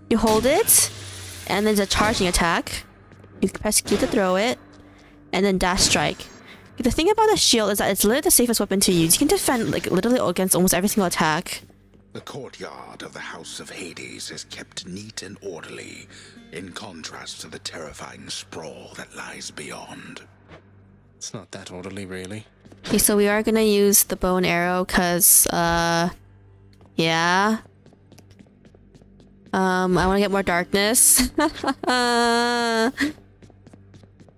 You hold it, and then there's a charging attack. You press Q to throw it, and then dash strike. The thing about the shield is that it's literally the safest weapon to use. You can defend like literally against almost every single attack.
The courtyard of the House of Hades is kept neat and orderly, in contrast to the terrifying sprawl that lies beyond.
It's not that orderly, really.
Okay, so we are gonna use the bow and arrow, cause yeah. I want to get more darkness.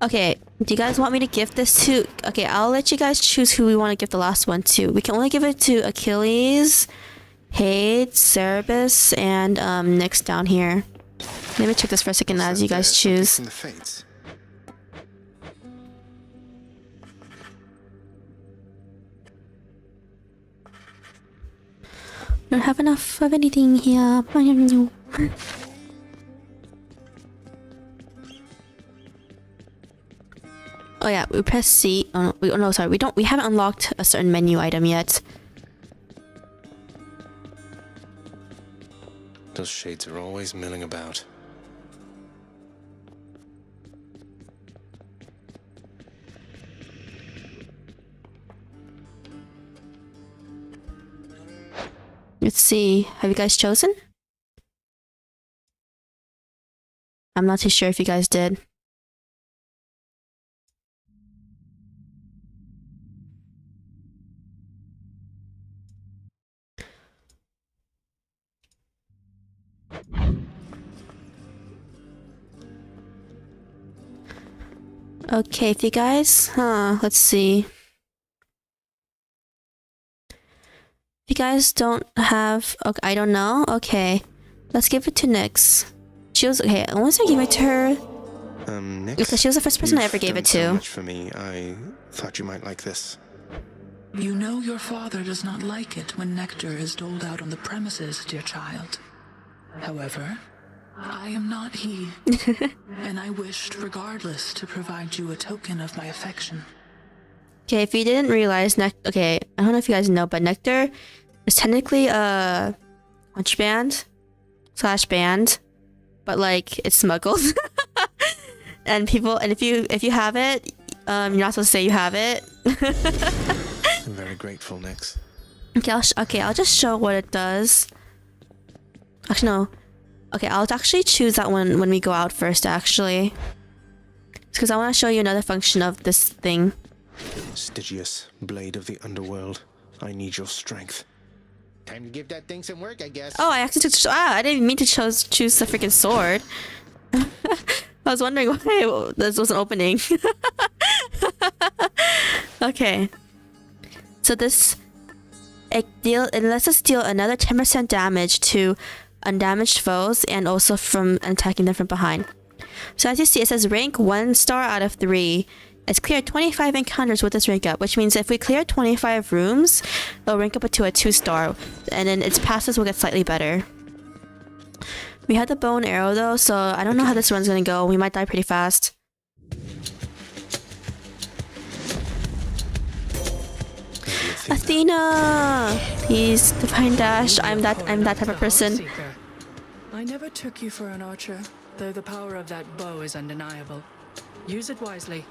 Okay, do you guys want me to give this to... Okay, I'll let you guys choose who we want to give the last one to. We can only give it to Achilles, Hades, Cerberus, and Nyx down here. Let me check this for a second as you guys choose.
From the fates.
Don't have enough of anything here. Oh yeah, we press C. Oh no, sorry. We haven't unlocked a certain menu item yet.
Those shades are always milling about.
Let's see. Have you guys chosen? I'm not too sure if you guys did. Okay, if you guys, let's see. If you guys don't have, okay, I don't know. Okay, let's give it to Nyx. She was okay. I want to give it to her
Nyx,
because she was the first person I ever gave it to.
So much for me. I thought you might like this.
You know your father does not like it when nectar is doled out on the premises, dear child. However, I am not he, and I wished regardless to provide you a token of my affection.
Okay, if you didn't realize, okay, I don't know if you guys know, but Nectar is technically a contraband / band, but like it's smuggled, and if you have it, you're not supposed to say you have it.
I'm very grateful, Nyx.
Okay, I'll just show what it does. Actually, no. Okay, I'll actually choose that one when we go out first, actually. Because I want to show you another function of this thing.
Stygius, blade of the underworld, I need your strength.
Time to give that thing some work, I guess.
Oh, I actually took... I didn't mean to choose the freaking sword. I was wondering why this wasn't opening. Okay. So this... It lets us deal another 10% damage to undamaged foes and also from attacking them from behind. So as you see, it says rank 1 star out of 3. It's cleared 25 encounters with this rank up, which means if we clear 25 rooms, it'll rank up to a 2 star, and then its passes will get slightly better. We had the bow and arrow though, so I don't know how this run's gonna go. We might die pretty fast. Athena! Please, divine dash. I'm that type of person.
I never took you for an archer, though the power of that bow is undeniable. Use it wisely.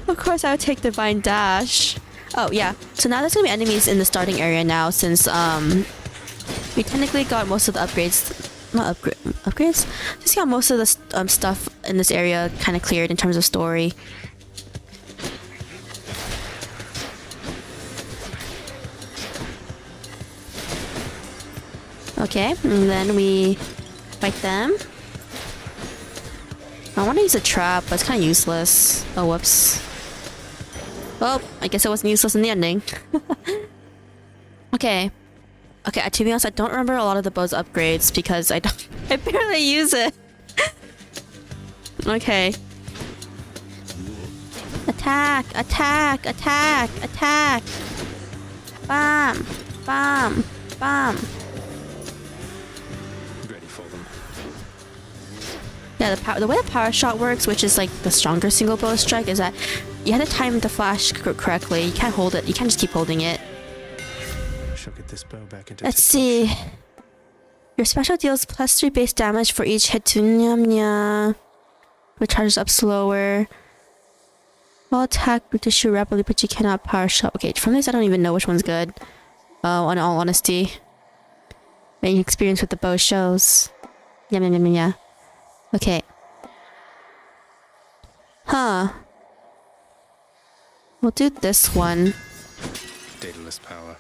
Of course, I would take divine dash. Oh yeah. So now there's gonna be enemies in the starting area now, since we technically got most of the upgrades. Not upgrades. Just got most of the stuff in this area kind of cleared in terms of story. Okay, and then we fight them. I want to use a trap, but it's kind of useless. Oh, whoops. Well, I guess it wasn't useless in the ending. Okay. Okay, to be honest, I don't remember a lot of the bow's upgrades because I barely use it. Okay. Attack! Attack! Attack! Attack! Bam! Bam! Bam! Yeah, the way the power shot works, which is like the stronger single bow strike, is that you have to time the flash correctly. You can't hold it. You can't just keep holding it. Let's see. Your special deals +3 base damage for each hit to Nyamnya. Recharges up slower. While attack reduces you rapidly, but you cannot power shot. Okay, from this I don't even know which one's good. In all honesty. My experience with the bow shows. Yeah. Okay. Huh. We'll do this one.
Daedalus power.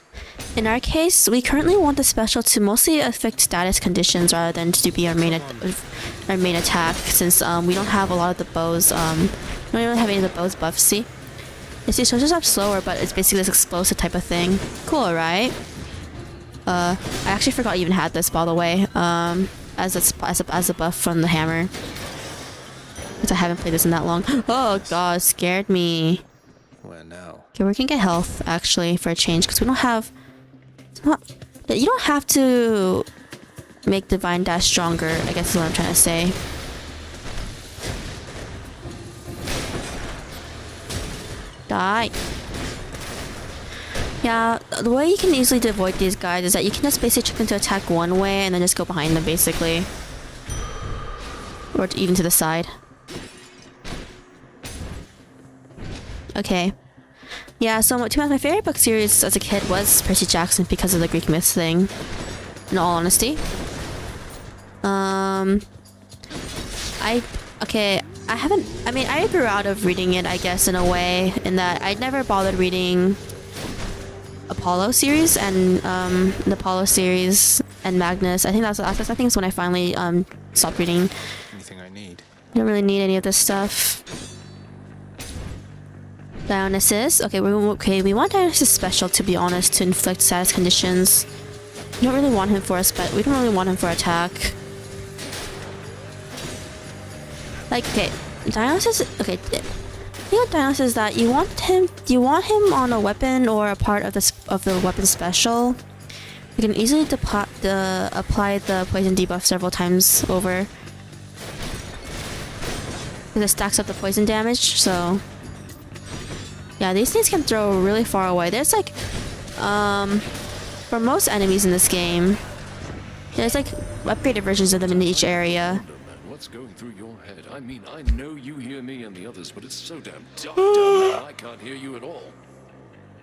In our case, we currently want the special to mostly affect status conditions rather than to be our main attack, since we don't have a lot of the bows. We don't really have any of the bows buffs. See, it shows up slower, but it's basically this explosive type of thing. Cool, right? I actually forgot I even had this, by the way. As a buff from the hammer, because I haven't played this in that long. Oh god, scared me.
Where now?
Okay, we can get health actually for a change, because we don't have. You don't have to make divine dash stronger, I guess is what I'm trying to say. Die. Yeah, the way you can easily avoid these guys is that you can just basically trick them to attack one way and then just go behind them, basically. Or even to the side. Okay. Yeah, so to be honest, my favorite book series as a kid was Percy Jackson because of the Greek myths thing. In all honesty. I grew out of reading it, I guess, in a way, in that I'd never bothered reading Apollo series and the Apollo series and Magnus. I think it's when I finally stopped reading.
Anything I need?
I don't really need any of this stuff. Dionysus. Okay, we want Dionysus special, to be honest, to inflict status conditions. We don't really want him for we don't really want him for attack. Like, okay, Dionysus. Okay, the thing with Dionysus is that you want him on a weapon or a part of the weapon special. You can easily apply the poison debuff several times over, because it stacks up the poison damage. So yeah, these things can throw really far away. There's like, for most enemies in this game, there's like upgraded versions of them in each area.
What's going through your head? I mean, I know you hear me and the others, but it's so damn dark down there, I can't hear you at all.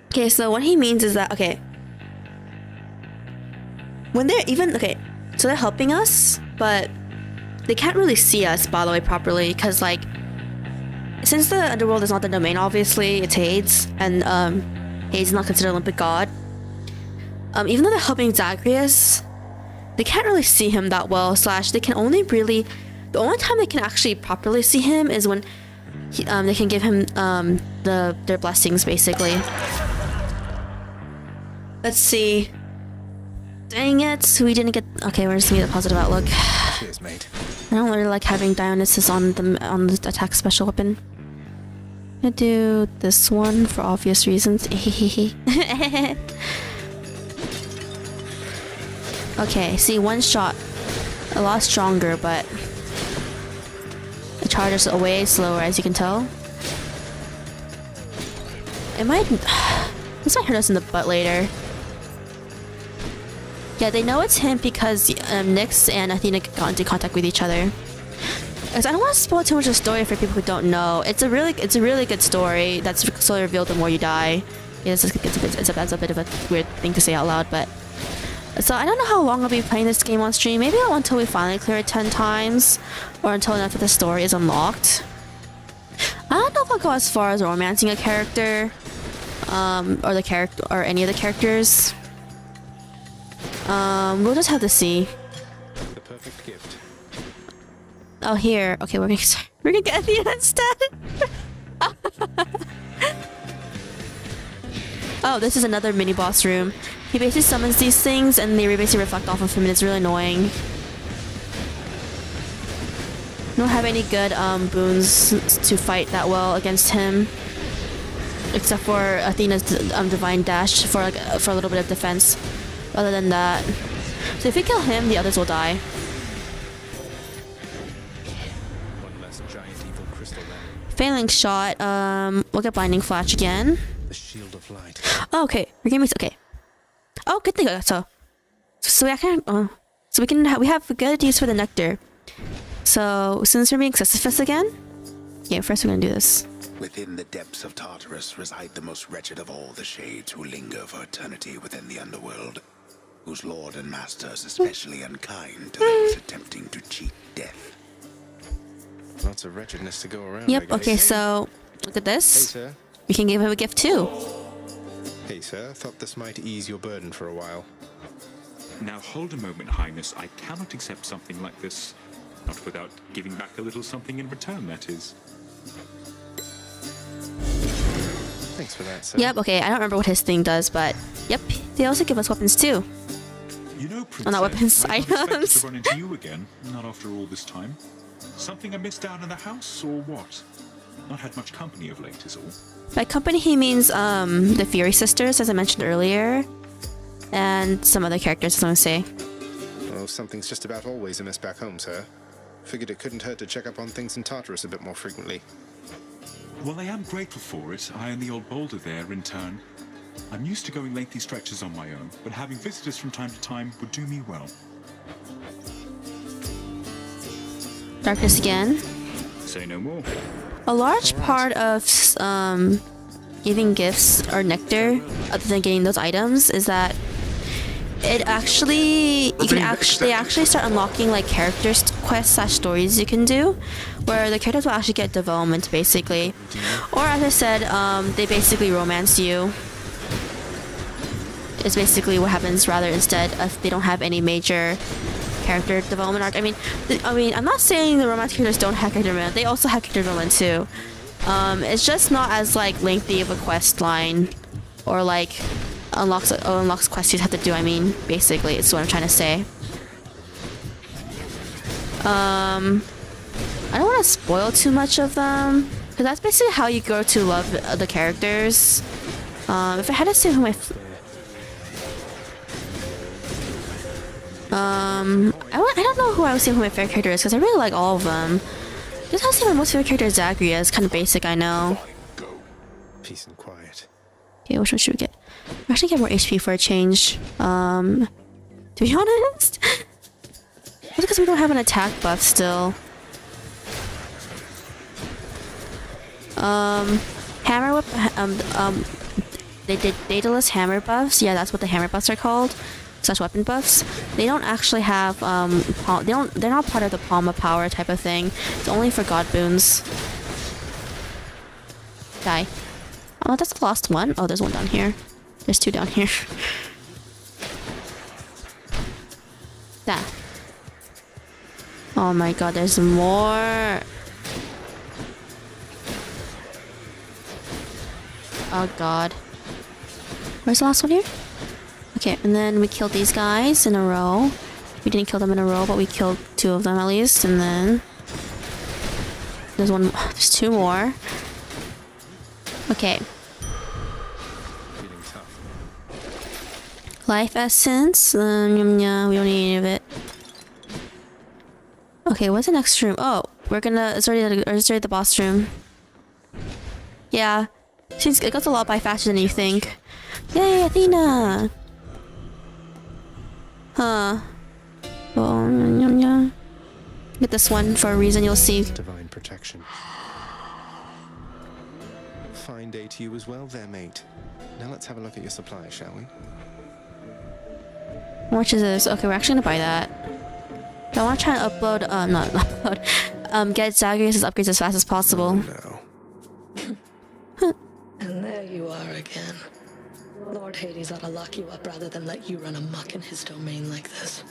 Okay, so what he means is that, okay, when they're so they're helping us, but they can't really see us, by the way, properly, because like, since the underworld is not the domain, obviously, it's Hades, and Hades is not considered Olympic god. Even though they're helping Zagreus, they can't really see him that well, / they can only really, the only time they can actually properly see him is when they can give him their blessings, basically. Let's see. Dang it, we didn't get. Okay, we're just gonna get a positive outlook.
Cheers, mate.
I don't really like having Dionysus on the attack special weapon. I'm gonna do this one for obvious reasons. Okay, see, one shot. A lot stronger, but the charge is way slower, as you can tell. It might... This might hurt us in the butt later. Yeah, they know it's him because Nyx and Athena got into contact with each other. Because I don't want to spoil too much of the story for people who don't know. It's a really good story that's slowly revealed the more you die. That's a bit of a weird thing to say out loud, but... So I don't know how long I'll be playing this game on stream. Maybe until we finally clear it 10 times. Or until enough of the story is unlocked. I don't know if I'll go as far as romancing a character. Or any of the characters. We'll just have to see.
The perfect gift.
Oh, here. Okay, we're gonna get Athena instead. Oh, this is another mini boss room. He basically summons these things and they basically reflect off of him and it's really annoying. Don't have any good boons to fight that well against him. Except for Athena's divine dash for a little bit of defense. Other than that. So if we kill him, the others will die.
One less giant evil crystal then.
Failing shot, we'll get blinding flash again.
The shield of light.
Oh, okay. We're getting okay. Oh, good thing. We have good use for the nectar. So since we're being Sisyphus again, yeah, first we're gonna do this.
Within the depths of Tartarus reside the most wretched of all the shades who linger for eternity within the underworld, whose lord and master is especially unkind to those attempting to cheat death.
Lots of wretchedness to go around.
Yep. Okay. So look at this.
Hey, sir.
We can give him a gift too.
Hey, sir. Thought this might ease your burden for a while.
Now hold a moment, Highness. I cannot accept something like this. Not without giving back a little something in return, that is.
Thanks for that, sir.
Yep. Okay. I don't remember what his thing does, but yep. They also give us weapons too.
You know, Princess,
Oh, not weapons,
I didn't expect
items.
to run into you again. Not after all this time. Something I missed out in the house, or what? Not had much company of late, is all.
By company, he means the Fury Sisters, as I mentioned earlier, and some other characters. As I want to say.
Well, something's just about always a miss back home, sir. Figured it couldn't hurt to check up on things in Tartarus a bit more frequently.
Well, I am grateful for it. I and the old boulder there, in turn. I'm used to going lengthy stretches on my own, but having visitors from time to time would do me well.
Darkness again.
Say no more.
A large part of giving gifts or nectar, other than getting those items, is that they actually start unlocking like characters quests / stories you can do, where the characters will actually get development basically, or as I said, they basically romance you. It's basically what happens rather instead if they don't have any major character development arc. I mean, I'm not saying the romance characters don't have character development. They also have character development too. It's just not as like lengthy of a quest line, or like unlocks quests you have to do. I mean, basically, it's what I'm trying to say. I don't want to spoil too much of them, because that's basically how you grow to love the characters. If I had to say who my I don't know who I would say who my favorite character is, because I really like all of them. Just how to say my most favorite character is Zagreus. It's kind of basic, I know.
Peace and quiet.
Okay, which one should we get? We actually get more HP for a change. To be honest, it's because we don't have an attack buff still. Hammer whip. They did Daedalus hammer buffs. Yeah, that's what the hammer buffs are called. Such weapon buffs. They don't actually have they're not part of the Palm of Power type of thing. It's only for god boons. Die. Oh, that's the last one. Oh, there's one down here. There's two down here. That. Oh my god, there's more. Oh god. Where's the last one here? Okay, and then we killed these guys in a row. We didn't kill them in a row, but we killed two of them at least, and then there's one. There's two more. Okay. Life essence. Yeah, we don't need Okay, what's the next room? Oh, it's already the boss room. Yeah, it goes a lot by faster than you think. Yay, Athena! Huh. Oh, yeah. Get this one for a reason, you'll see.
Divine protection. Fine day to you as well there, mate. Now let's have a look at your supply, shall we?
How much is this? Okay, we're actually gonna buy that. I want to try and upload, not upload, get Zagreus' upgrades as fast as possible.
Oh,
And there you are again. Lord Hades ought to lock you up rather than let you run amok in his domain like this.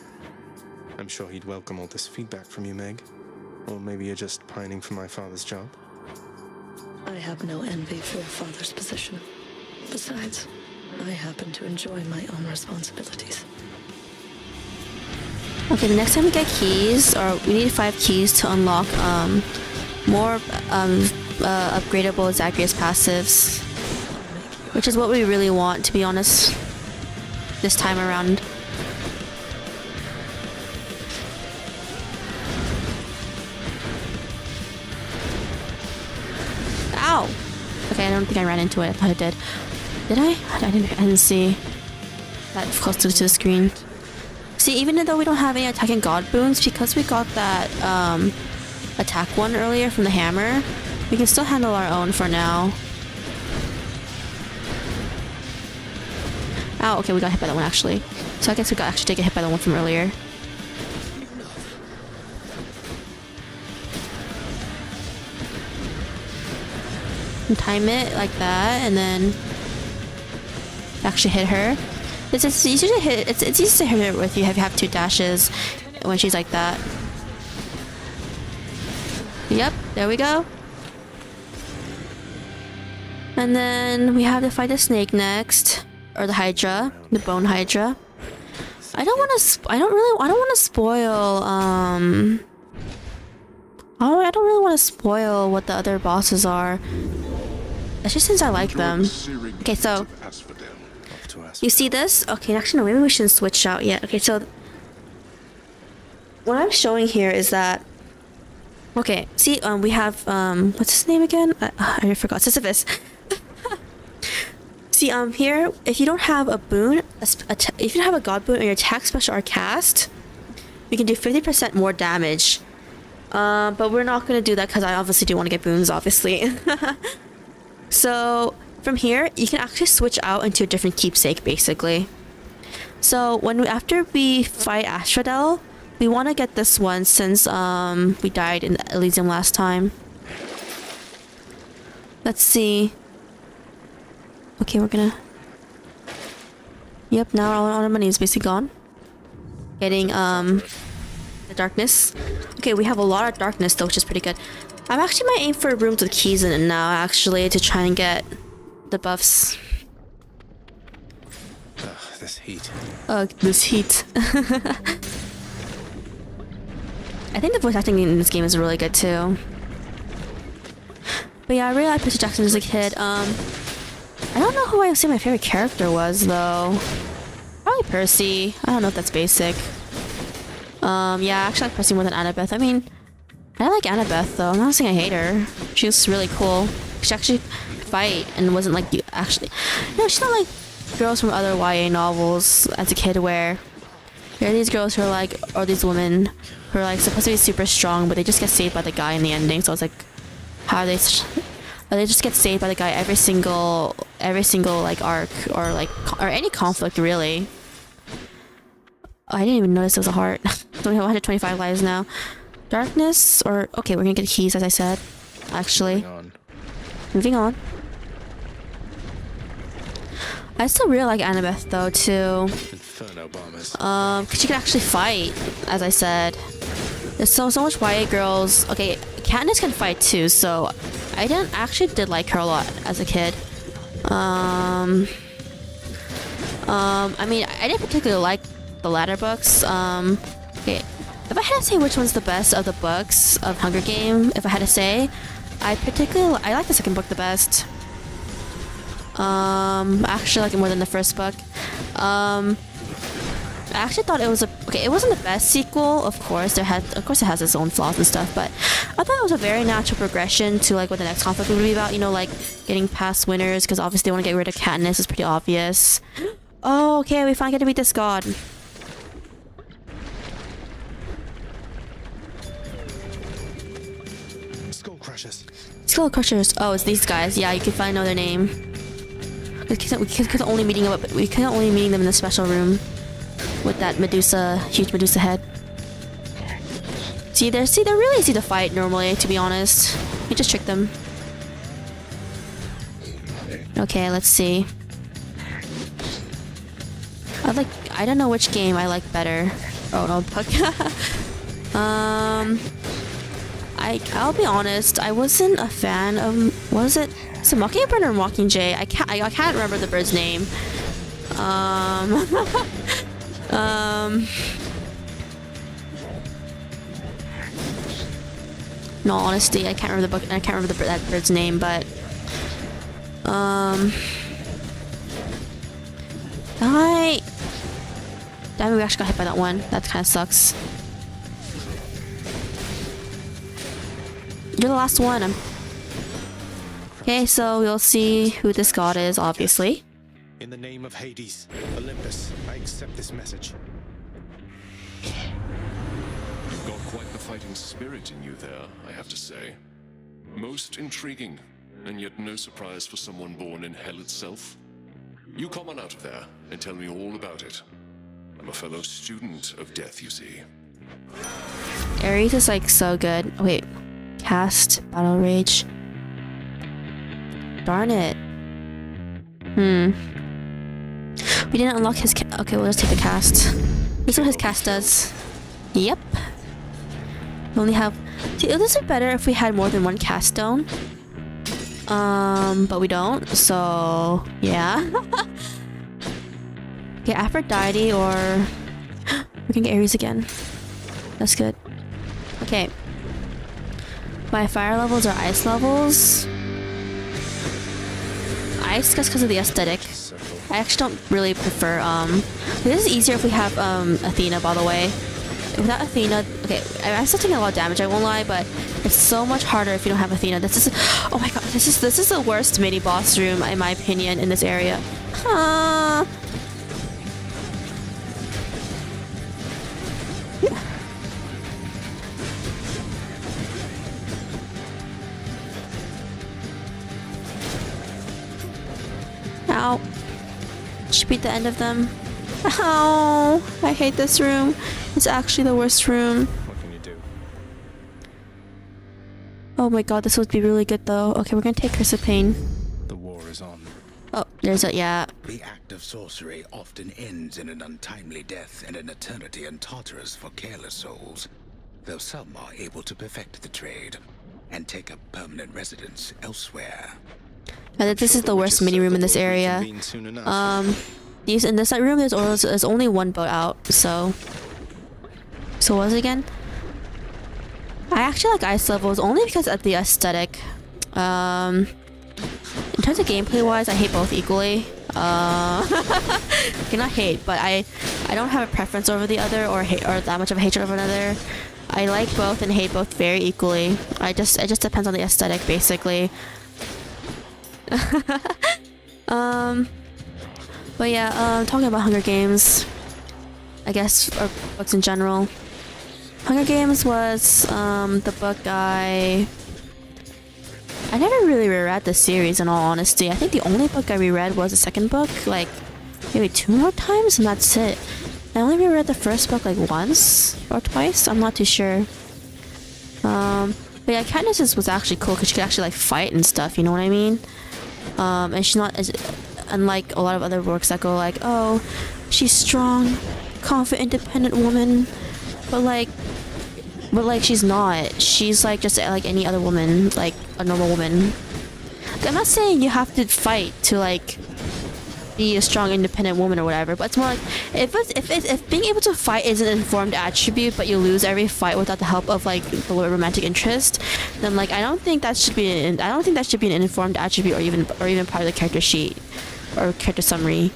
I'm sure he'd welcome all this feedback from you, Meg. Or maybe you're just pining for my father's job.
I have no envy for your father's position. Besides, I happen to enjoy my own responsibilities.
Okay, the next time we get keys, or we need 5 keys to unlock more upgradable Zagreus passives, which is what we really want, to be honest, this time around. Ow! Okay, I don't think I ran into it. I thought I did. Did I? I didn't see that close to the screen. See, even though we don't have any attacking god boons, because we got that attack one earlier from the hammer, we can still handle our own for now. Oh, okay, we got hit by that one actually. So I guess we got actually get hit by the one from earlier. And time it like that, and then actually hit her. It's easy to hit. It's easy to hit her with you if you have 2 dashes when she's like that. Yep, there we go. And then we have to fight the snake next, or the Hydra, the bone Hydra. I don't want to. I don't want to spoil. I don't really want to spoil what the other bosses are. Especially since I like them. Okay, so you see this? Okay, actually no, maybe we shouldn't switch out yet. Okay, so what I'm showing here is that, okay, see, we have what's his name again? I already forgot. Sisyphus. See, here, if you don't have a boon, if you don't have a god boon on your attack, special, or cast, we can do 50% more damage. But we're not gonna do that because I obviously do want to get boons, obviously. So from here, you can actually switch out into a different keepsake, basically. So after we fight Asphodel, we want to get this one since we died in Elysium last time. Let's see. Okay, we're gonna. Yep, now all our money is basically gone. Getting the darkness. Okay, we have a lot of darkness though, which is pretty good. I'm actually might aim for rooms with keys in it now, actually, to try and get the buffs.
Ugh, this heat.
Ugh, this heat. I think the voice acting in this game is really good too. But yeah, I really like Percy Jackson as a kid. I don't know who I would say my favorite character was though. Probably Percy. I don't know if that's basic. Yeah, I actually like Percy more than Annabeth. I mean, I like Annabeth though. I'm not saying I hate her. She was really cool. She actually fight and wasn't like you actually. No, she's not like girls from other YA novels as a kid where there are these girls who are like, or these women who are like supposed to be super strong, but they just get saved by the guy in the ending. So it's like, how are they? They just get saved by the guy every single like arc or any conflict really. Oh, I didn't even notice it was a heart. We have 125 lives now. Darkness, or okay, we're gonna get keys as I said. Actually, moving on. I still really like Annabeth though too.
Inferno bombers.
Cause she can actually fight, as I said. There's so much YA girls. Okay, Katniss can fight too, so I did like her a lot as a kid. I mean, I didn't particularly like the latter books. Okay, if I had to say which one's the best of the books of Hunger Game, if I had to say, I like the second book the best. I actually like it more than the first book. I actually thought it was it wasn't the best sequel, of course. It has its own flaws and stuff, but I thought it was a very natural progression to like what the next conflict would be about. You know, like getting past winners, because obviously they want to get rid of Katniss. It's pretty obvious. Oh, okay, we finally get to meet this god.
Skull Crushers.
Skull Crushers. Oh, it's these guys. Yeah, you can finally know their name. We can only meeting them in the special room with that huge Medusa head. They're really easy to fight normally, to be honest. You just trick them. Okay, let's see. I don't know which game I like better. Oh no, I'll be honest, I wasn't a fan of, what is it? Is it Mockingbird or Mockingjay? I can't remember the bird's name. No, honestly, I can't remember that bird's name, but damn, we actually got hit by that one. That kind of sucks. You're the last one. Okay, so we'll see who this god is, obviously.
In the name of Hades, Olympus, I accept this message.
You've got quite the fighting spirit in you there, I have to say. Most intriguing, and yet no surprise for someone born in hell itself. You come on out of there and tell me all about it. I'm a fellow student of death, you see.
Ares is like so good. Wait, cast battle rage. Darn it. We didn't unlock his okay, we'll just take the cast. This is what his cast does. Yep. We only have... See, it would be better if we had more than one cast stone. But we don't, so... Yeah. Okay, Aphrodite or... We can get Ares again. That's good. Okay. My fire levels are ice levels. Ice just because of the aesthetic. I actually don't really prefer, this is easier if we have, Athena, by the way. Without Athena, okay, I'm still taking a lot of damage, I won't lie, but it's so much harder if you don't have Athena. This is, oh my god, this is the worst mini-boss room, in my opinion, in this area. Ow. Should beat the end of them. Ow! I hate this room. It's actually the worst room.
What can you do?
Oh my god, this would be really good though. Okay, we're gonna take Curse of Pain.
The war is on.
Oh, there's a, yeah.
The act of sorcery often ends in an untimely death and an eternity in Tartarus for careless souls, though some are able to perfect the trade and take up permanent residence elsewhere.
This is the worst mini room in this area. In this room, there's only one boat out. So what was it again? I actually like ice levels only because of the aesthetic. In terms of gameplay wise, I hate both equally. Cannot hate, but I don't have a preference over the other or that much of a hatred over another. I like both and hate both very equally. It just depends on the aesthetic, basically. But yeah, talking about Hunger Games, I guess, or books in general. Hunger Games was the book I never really reread the series, in all honesty. I think the only book I reread was the second book, like maybe 2 more times, and that's it. I only reread the first book like once or twice. I'm not too sure. But yeah, Katniss was actually cool because she could actually like fight and stuff. You know what I mean? And she's not as unlike a lot of other works that go like, oh, she's strong, confident, independent woman, but like she's not. She's like just like any other woman, like a normal woman. I'm not saying you have to fight to like be a strong, independent woman or whatever, but it's more like if being able to fight is an informed attribute, but you lose every fight without the help of like the romantic interest, then like I don't think that should be an informed attribute or even part of the character sheet or character summary.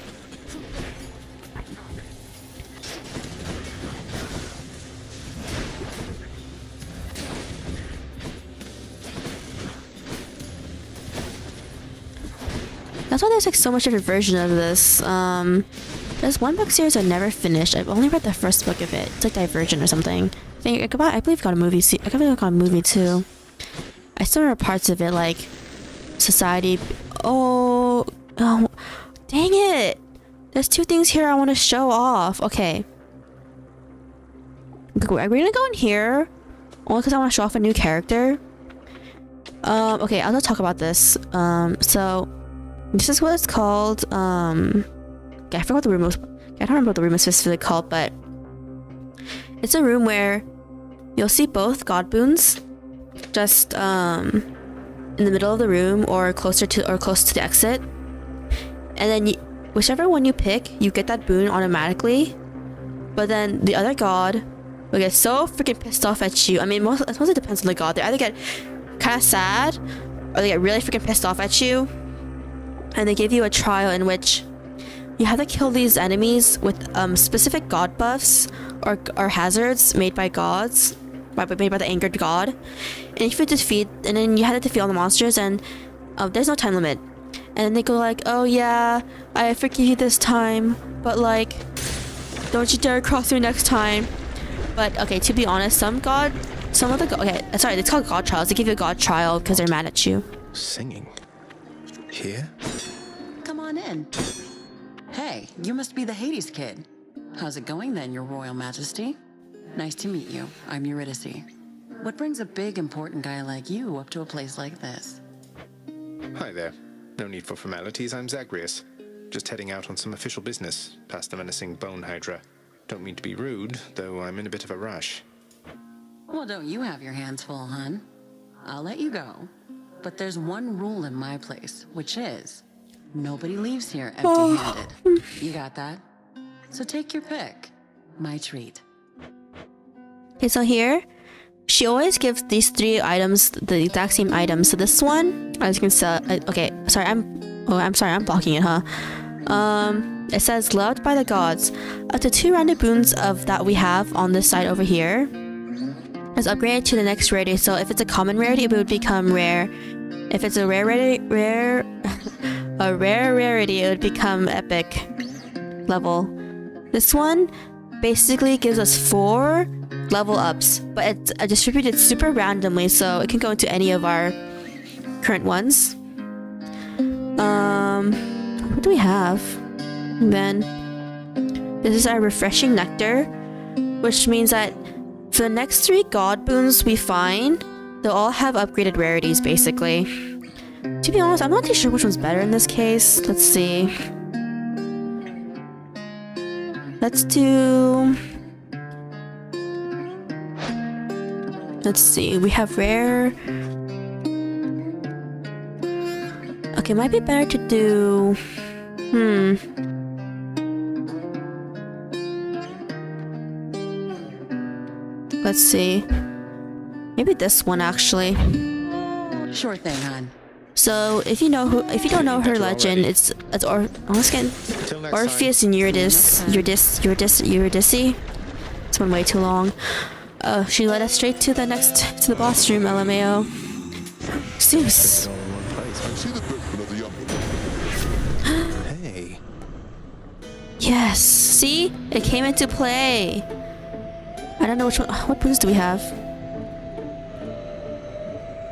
That's why there's like so much different version of this. There's one book series I never finished. I've only read the first book of it. It's like Divergent or something. I believe it got a movie. I believe it got a movie too. I still remember parts of it, like Society. Oh, dang it! There's two things here I want to show off. Okay. Are we gonna go in here? Only because I want to show off a new character. Okay, I'll just talk about this. So this is what it's called. I forgot what the room was. I don't remember what the room is specifically called, but it's a room where you'll see both god boons just in the middle of the room or close to the exit, and then whichever one you pick, you get that boon automatically. But then the other god will get so freaking pissed off at you. I mean, it mostly depends on the god. They either get kind of sad or they get really freaking pissed off at you, and they give you a trial in which you have to kill these enemies with specific god buffs or hazards made by gods, made by the angered god. And if you defeat, and then you have to defeat all the monsters, and there's no time limit. And then they go like, "Oh yeah, I forgive you this time, but like, don't you dare cross me next time." But okay, to be honest, it's called god trials. They give you a god trial because they're mad at you.
Singing? Here?
Come on in. Hey, you must be the Hades kid. How's it going then, your royal majesty? Nice to meet you. I'm Eurydice. What brings a big, important guy like you up to a place like this?
Hi there. No need for formalities, I'm Zagreus. Just heading out on some official business, past the menacing bone hydra. Don't mean to be rude, though I'm in a bit of a rush.
Well, don't you have your hands full, hun? I'll let you go. But there's one rule in my place, which is nobody leaves here empty-handed. You got that? So take your pick. My treat.
Okay, so here, she always gives these three items the exact same items. So this one, as you can see, okay, sorry, I'm blocking it, huh? It says loved by the gods. Up to 2 random boons of that we have on this side over here is upgraded to the next rarity. So if it's a common rarity, it would become rare. If it's a rare rarity, it would become epic level. This one basically gives us 4 level ups, but it's distributed super randomly, so it can go into any of our current ones. What do we have? And then this is our refreshing nectar, which means that for the next 3 god boons we find, they'll all have upgraded rarities basically. To be honest, I'm not too sure which one's better in this case. Let's see. Let's see, we have rare. Okay, might be better to do... Let's see. Maybe this one actually.
Sure thing, hon.
So if you don't know her legend, it's Orpheus and Eurydice. It's been way too long. She led us straight to the boss room, LMAO. Zeus.
Hey.
Yes. See? It came into play. I don't know which one. What boons do we have?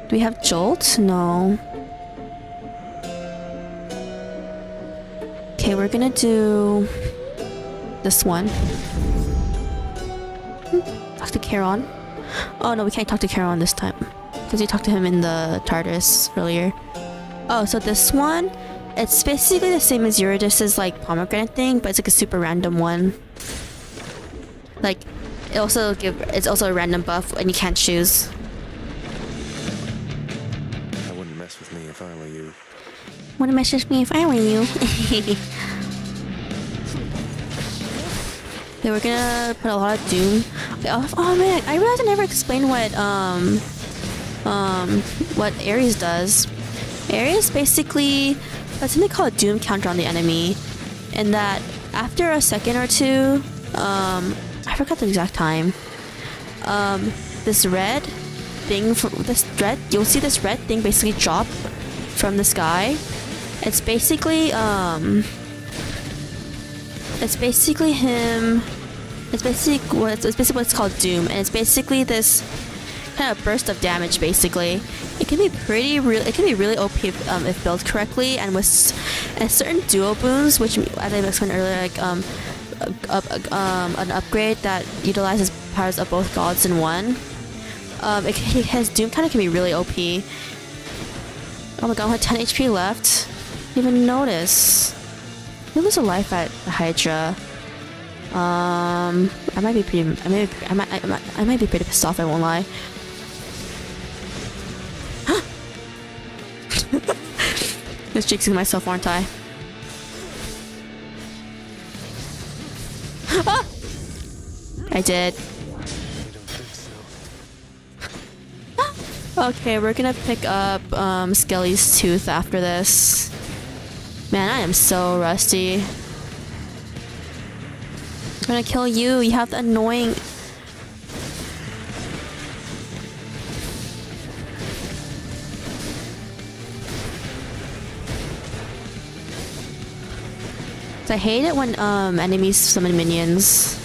Do we have Jolt? No. Okay, we're gonna do this one. Talk to Charon. Oh no, we can't talk to Charon this time because we talked to him in the TARDIS earlier. Oh, so this one, it's basically the same as Eurydice's like pomegranate thing, but it's like a super random one. Like, it's also a random buff and you can't choose.
I wouldn't mess with me if I were you.
Wouldn't mess with me if I were you. Okay, we're gonna put a lot of Doom. Oh man, I realized I never explained what Ares does. Ares basically puts something called a Doom counter on the enemy, and that after a second or two, I forgot the exact time. This red thing you'll see this red thing basically drop from the sky, It's basically him. It's basically what's called Doom, and it's basically this kind of burst of damage. Basically, it can be really OP if built correctly, and with certain duo boons, which as I explained earlier, like an upgrade that utilizes powers of both gods in one. His Doom kind of can be really OP. Oh my god, I have 10 HP left. Didn't even notice. I lose a life at the Hydra. I might be pretty pissed off, I won't lie. Just jinxing myself, aren't I? Ah! I did. Okay, we're gonna pick up Skelly's tooth after this. Man, I am so rusty. I'm gonna kill you. You have the annoying... I hate it when enemies summon minions.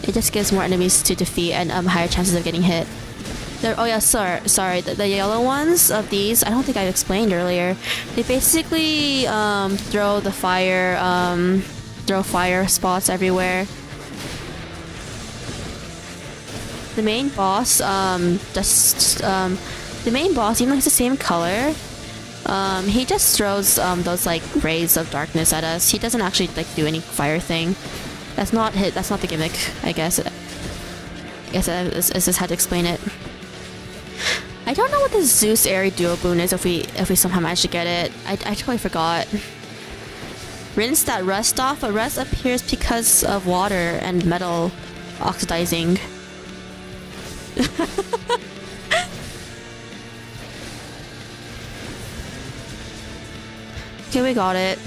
It just gives more enemies to defeat and higher chances of getting hit. Oh yeah, sorry. The yellow ones of these, I don't think I explained earlier. They basically throw fire spots everywhere. The main boss, even though he's the same color, he just throws those like rays of darkness at us. He doesn't actually like do any fire thing. That's not the gimmick, I guess. I just had to explain it. I don't know what the Zeus Aerie duo boon is if we somehow manage to get it. I totally forgot. Rinse that rust off, but rust appears because of water and metal oxidizing. Okay, we got it.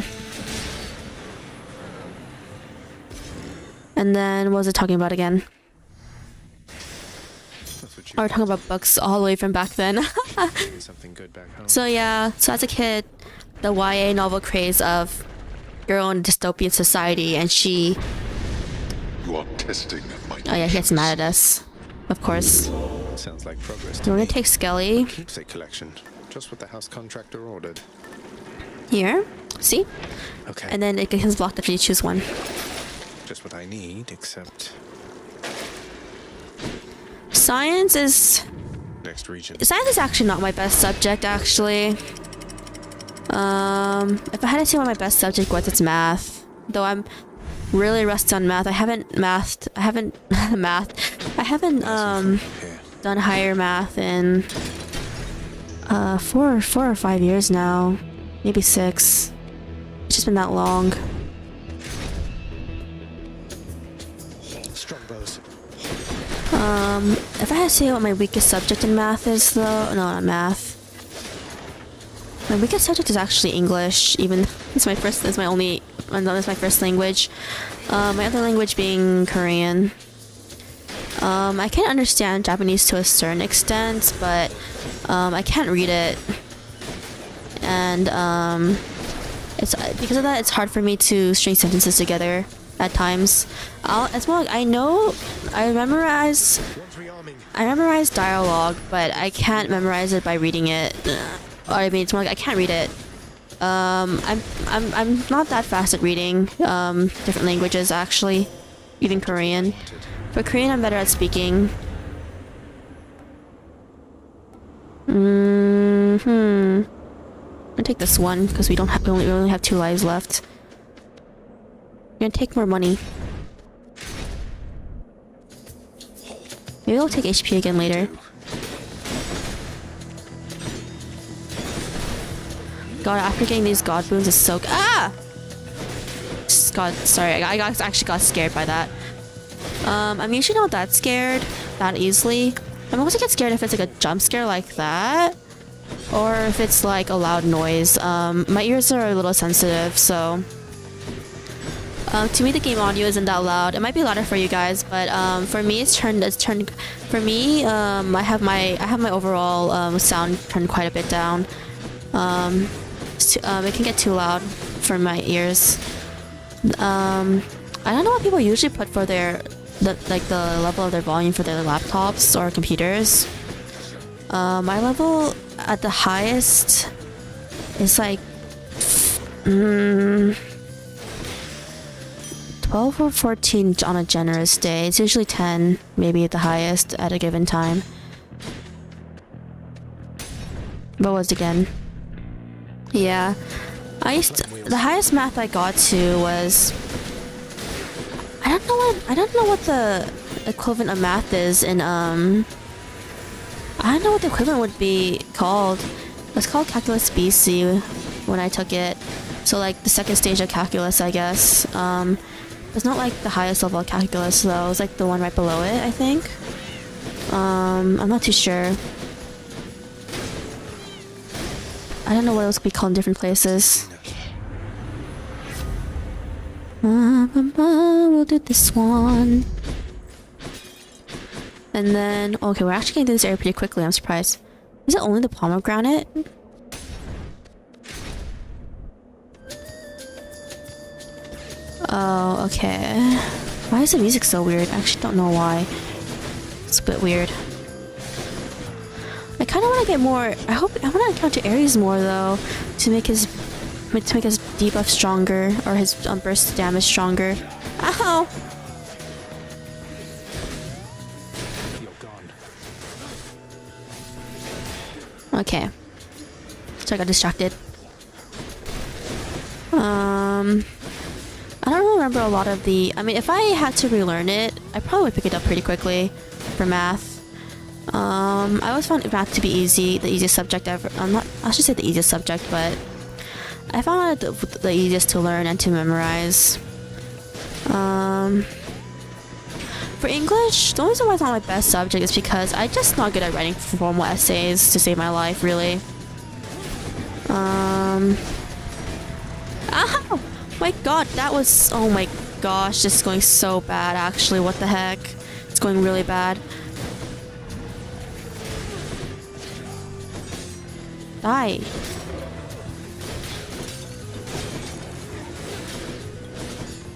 And then what was it talking about again? Oh, we're talking about books all the way from back then. So yeah, so as a kid, the YA novel craze of girl in a dystopian society, and she...
You are testing my...
Oh yeah, he gets mad at us. Of course.
Sounds like progress.
We're gonna take Skelly.
Keepsake collection. Just what the house contractor ordered.
Here. See?
Okay.
And then it becomes blocked after you choose one.
Just what I need, except...
Science is...
Next region.
Science is actually not my best subject, actually. If I had to say what my best subject was, it's math. Though I'm really rusty on math. I haven't done higher math in 4 or 5 years now. Maybe 6. It's just been that long.
Strongbows.
If I had to say what my weakest subject in math is, though, no, not math. My weakest subject is actually English, even it's my first language. My other language being Korean. I can understand Japanese to a certain extent, but I can't read it, and it's because of that. It's hard for me to string sentences together at times. I memorize dialogue, but I can't memorize it by reading it. Or I mean, it's more like I can't read it. I'm not that fast at reading different languages, actually, even Korean. For Korean, I'm better at speaking. I'm gonna take this one because we only have 2 lives left. We're gonna take more money. Maybe I'll take HP again later. God, after getting these god boons is so God, sorry, I actually got scared by that. I'm usually not that scared that easily. I'm mostly get scared if it's like a jump scare like that, or if it's like a loud noise. My ears are a little sensitive, so to me the game audio isn't that loud. It might be louder for you guys, but for me it's turned. For me, I have my overall sound turned quite a bit down. It can get too loud for my ears. I don't know what people usually put for the level of their volume for their laptops or computers. My level at the highest is like 12 or 14 on a generous day. It's usually 10, maybe at the highest at a given time. What was it again? Yeah, the highest math I got to was, I don't know what the equivalent of math is in I don't know what the equivalent would be called. It's called Calculus BC when I took it. So like the second stage of calculus, I guess. It's not like the highest level of calculus though. It's like the one right below it, I think. I'm not too sure. I don't know what else could be called in different places. We'll do this one. And then, okay, we're actually getting through this area pretty quickly, I'm surprised. Is it only the pomegranate? Oh, okay. Why is the music so weird? I actually don't know why. It's a bit weird. I kind of want to get more. I want to encounter Ares more though, to make his debuff stronger or his burst damage stronger. Ow! Okay. So I got distracted. I don't really remember a lot of the. I mean, if I had to relearn it, I probably would pick it up pretty quickly for math. I always found math to be easy, the easiest subject ever. I should say the easiest subject, but I found it the easiest to learn and to memorize. For English, the only reason why it's not my best subject is because I'm just not good at writing formal essays to save my life, really. Ow! My god, that was. Oh my gosh, this is going so bad, actually. What the heck? It's going really bad. Die.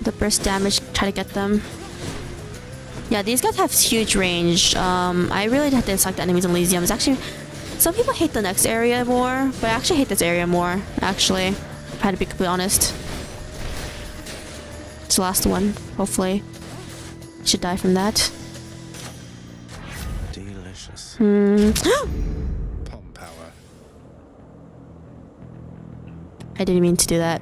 The burst damage, try to get them. Yeah, these guys have huge range. I really have to select the enemies in Elysium. It's actually, some people hate the next area more, but I actually hate this area more, actually. If I had to be completely honest. It's the last one, hopefully. Should die from that.
Delicious.
I didn't mean to do that.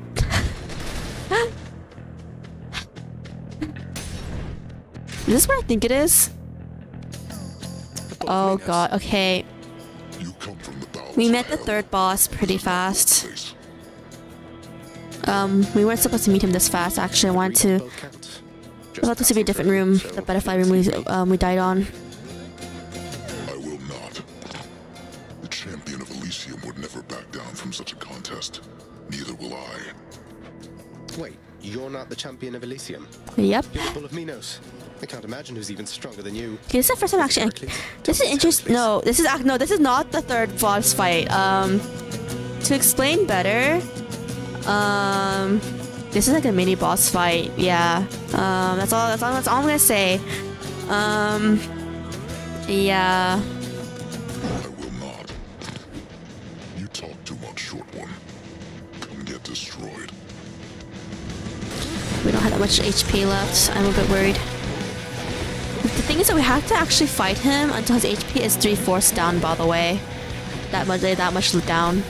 Is this what I think it is? Oh god, okay. We met the third boss pretty fast. We weren't supposed to meet him this fast, actually. I thought this would be a different room, the butterfly room we died on.
I will not. The champion of Elysium would never back down from such a contest. Neither will I.
Wait, you're not the champion of Elysium?
Yep.
You're the Bull of Minos. I can't imagine who's even stronger than you.
Okay, this is the first time actually. This is interesting. No, this is not the third boss fight. To explain better, this is like a mini boss fight. Yeah. That's all I'm gonna say. Yeah.
I will not. You talk too much, short one. Come get destroyed.
We don't have that much HP left. I'm a bit worried. The thing is that we have to actually fight him until his HP is 3/4 down, by the way. That much down.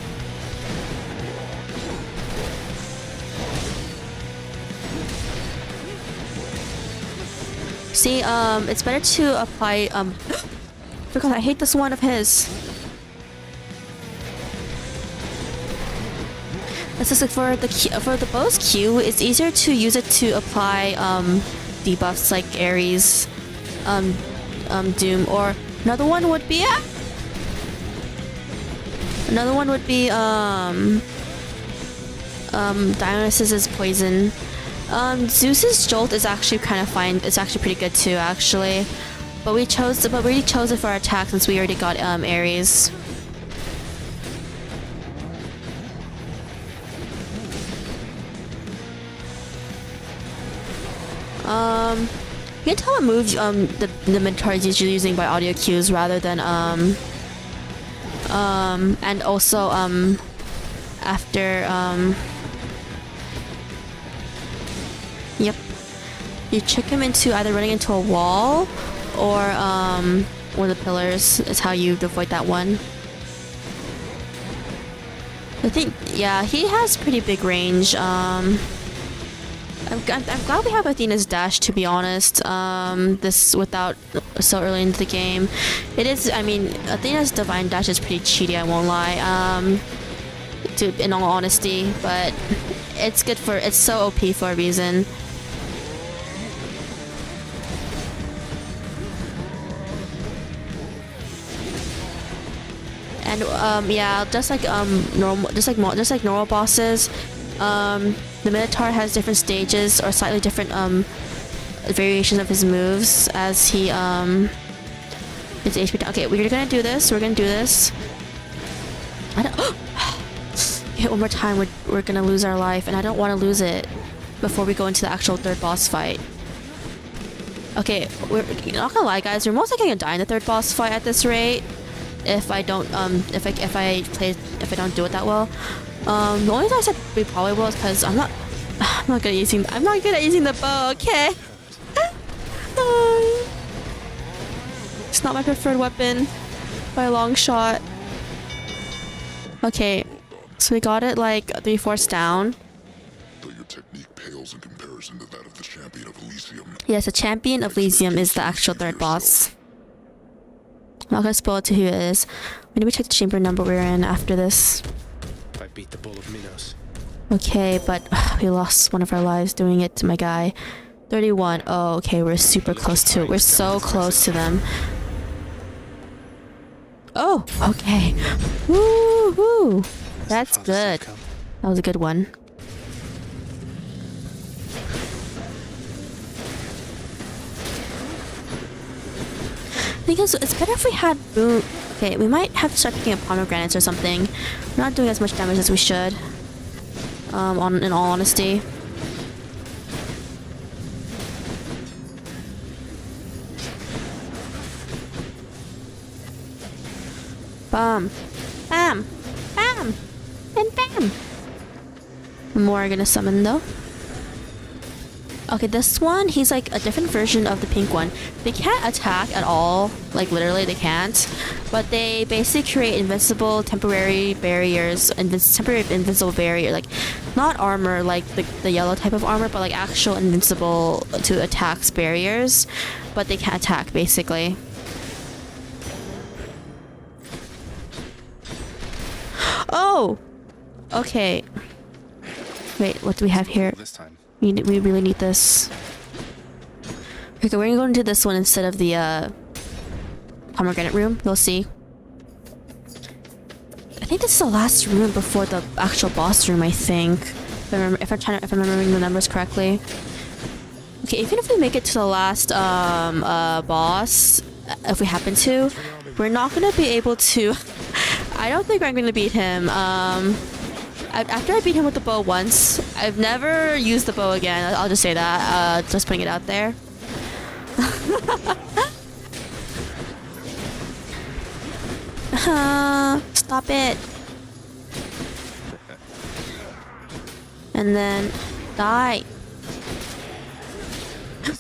See, it's better to apply, because I hate this one of his. This is like for the bow's Q, it's easier to use it to apply, debuffs like Ares, Doom, or another one would be Dionysus's poison. Zeus's jolt is actually kind of fine. It's actually pretty good too, actually. But we already chose it for our attack since we already got Ares. You can tell what moves the Minotaur is usually using by audio cues rather than and also after yep, you trick him into either running into a wall or the pillars is how you avoid that one. I think, yeah, he has pretty big range. I'm glad we have Athena's dash, to be honest. This without so early into the game. It is, I mean, Athena's divine dash is pretty cheaty, I won't lie. In all honesty, but it's good for, it's so OP for a reason. And yeah, just like normal bosses, the Minotaur has different stages or slightly different variations of his moves as he his HP. Okay, we're gonna do this. We're gonna do this. I don't. Hit one more time. We're gonna lose our life, and I don't want to lose it before we go into the actual third boss fight. Okay, we're not gonna lie, guys. We're most likely gonna die in the third boss fight at this rate. If I don't if I don't do it that well. The only reason I said we probably will is because I'm not good at using the bow. Okay. It's not my preferred weapon by a long shot. Okay, so we got it like 3/4 down.
Though your technique pales in comparison to that of the champion of Elysium.
Yes, the champion of Elysium is the actual third boss. I'm not gonna spoil it to who it is. Maybe we check the chamber number we're in after this.
I beat the bull of Minos.
Okay, but we lost one of our lives doing it to my guy. 31. Oh, okay, we're super close to it. We're so close to them. Oh, okay. Woo-hoo. That's good. That was a good one. Because it's better if we had boom. Okay, we might have to start picking up pomegranates or something. We're not doing as much damage as we should. In all honesty. Bam, bam, bam, and bam. More are gonna summon though. Okay, this one, he's like a different version of the pink one. They can't attack at all, like literally they can't. But they basically create invincible temporary barriers, temporary invincible barrier, like not armor like the yellow type of armor, but like actual invincible to attacks barriers. But they can't attack basically. Oh! Okay. Wait, what do we have here?
This time.
We really need this. Okay, we're gonna go into this one instead of the pomegranate room. You'll see. I think this is the last room before the actual boss room. I think, if I'm remembering the numbers correctly. Okay, even if we make it to the last boss, if we happen to, we're not gonna be able to. I don't think I'm gonna beat him. After I beat him with the bow once, I've never used the bow again. I'll just say that. Just putting it out there. Stop it. And then die.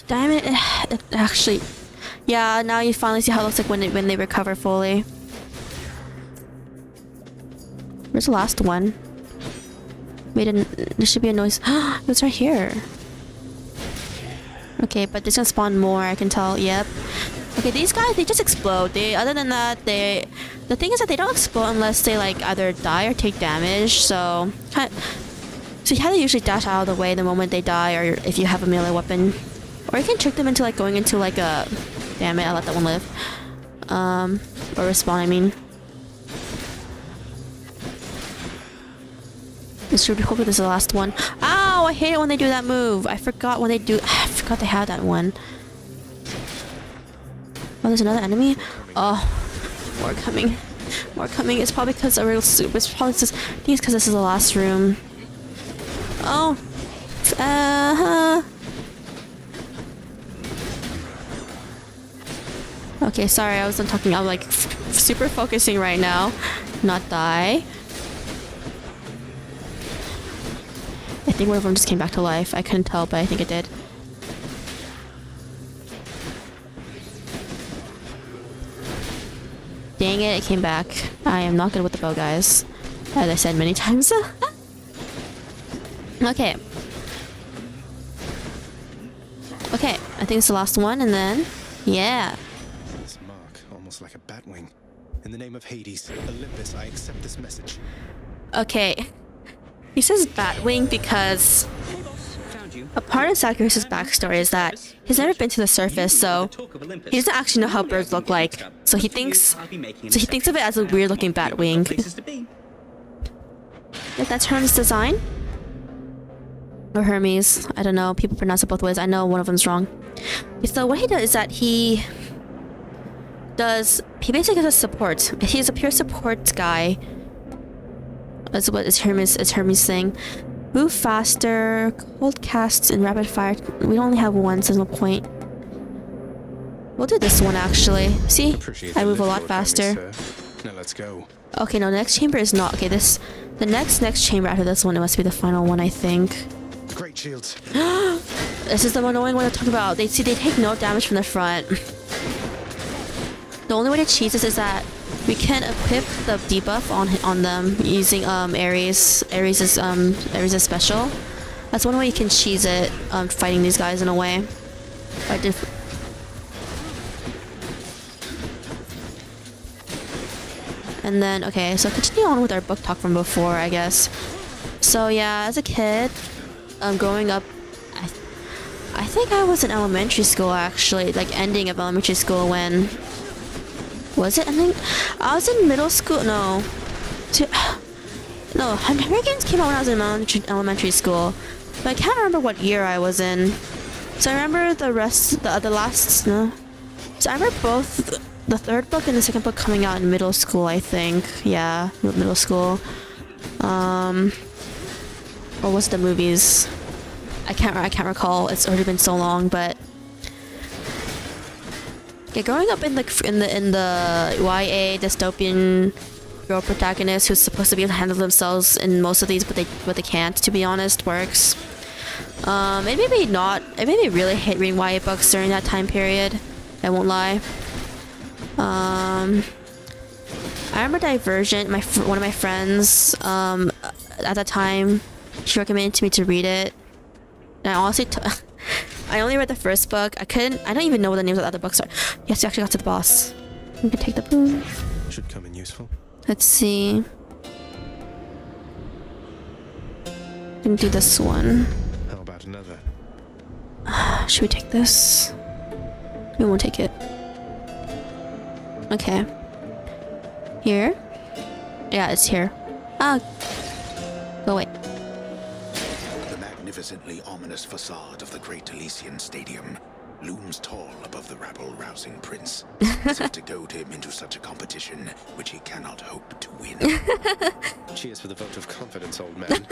Damn it. It actually, yeah. Now you finally see how it looks like when they recover fully. Where's the last one? There should be a noise. It's right here. Okay, but there's gonna spawn more, I can tell. Yep. Okay, these guys, they just explode. Other than that, the thing is that they don't explode unless they like either die or take damage. So you have to usually dash out of the way the moment they die, or if you have a melee weapon, or you can trick them into like going into like a. Damn it! I let that one live. Or respawn. I mean. Hopefully this is the last one. Ow! I hate it when they do that move. I forgot when they do. I forgot they had that one. Oh, there's another enemy. Oh, more coming. More coming. It's probably because a real soup. It's probably just. I think it's because this is the last room. Oh. Okay, sorry, I wasn't talking. I'm like super focusing right now. Not die. I think one of them just came back to life. I couldn't tell, but I think it did. Dang it, it came back. I am not good with the bow, guys. As I said many times. Okay. Okay, I think it's the last one, and then... Yeah.
This mark, almost like a bat wing. In the name of Hades, Olympus, I accept this message.
Okay. He says Batwing because a part of Zagreus' backstory is that he's never been to the surface, so he doesn't actually know how birds look like. So he thinks of it as a weird looking Batwing. That's Hermes' design? Or Hermes. I don't know. People pronounce it both ways. I know one of them's wrong. So what he does is that he basically does support. He's a pure support guy. That's what is Hermes thing. Move faster, cold casts, and rapid fire. We only have one, so there's no point. We'll do this one actually. See? I move a lot faster.
Now let's go.
Okay, no, the next chamber is not. Okay, the next chamber after this one, it must be the final one, I think.
Great shields.
This is the annoying one to talk about. They take no damage from the front. The only way to cheese this is that we can equip the debuff on them using Ares' special. That's one way you can cheese it, fighting these guys in a way. And then, okay, so continue on with our book talk from before, I guess. So yeah, as a kid, growing up, I think I was in elementary school actually, like ending of elementary school when... Was it ending? I was in middle school, no. No, Hunger Games came out when I was in elementary school. But I can't remember what year I was in. So I remember the last, no. So I remember both the third book and the second book coming out in middle school, I think. Yeah, middle school. Or was it the movies? I can't recall. It's already been so long, but yeah, growing up in the YA dystopian girl protagonist who's supposed to be able to handle themselves in most of these, but they can't. To be honest, works. It made me really hate reading YA books during that time period. I won't lie. I remember Divergent. One of my friends at that time, she recommended to me to read it. And I honestly, I only read the first book. I don't even know what the names of the other books are. Yes, we actually got to the boss. We can take the boon.
Should come in useful.
Let's see. We can do this one.
How about another?
Should we take this? We won't take it. Okay. Here? Yeah, it's here. Ah. Go away.
The magnificently ominous facade of the Great Elysian Stadium looms tall above the rabble-rousing prince, as if to goad him into such a competition which he cannot hope to win.
Cheers for the vote of confidence, old man.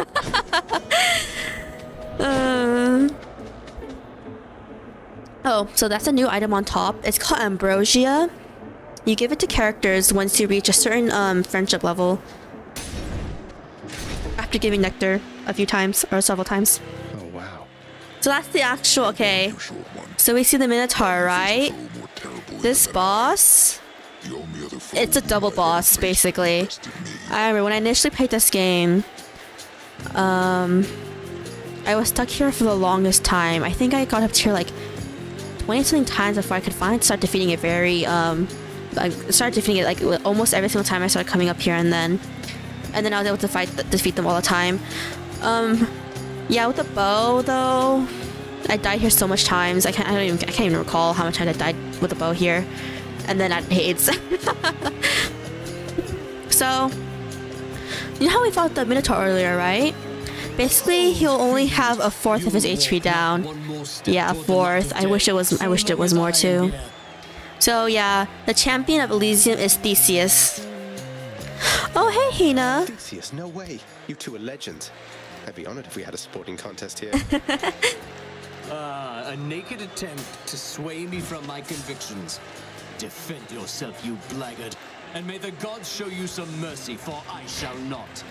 Oh, so that's a new item on top. It's called Ambrosia. You give it to characters once you reach a certain friendship level. After giving nectar a few times or several times.
Oh wow.
So that's the actual, okay. So we see the Minotaur, right? This boss, it's a double boss basically. I remember when I initially played this game, I was stuck here for the longest time. I think I got up to like 20-something times before I could finally start defeating it I started defeating it like almost every single time I started coming up here, and then I was able to defeat them all the time. Yeah, with the bow though, I died here so much times. I can't even recall how much times I died with the bow here, and then at Hades. So, you know how we fought the Minotaur earlier, right? Basically, he'll only have a fourth of his HP down. Yeah, a fourth. I wished it was more too. So yeah, the champion of Elysium is Theseus. Oh hey, Hina.
Theseus, no way. You two are legends. I'd be honored if we had a sporting contest here.
A naked attempt to sway me from my convictions. Defend yourself, you blackguard, and may the gods show you some mercy, for I shall not.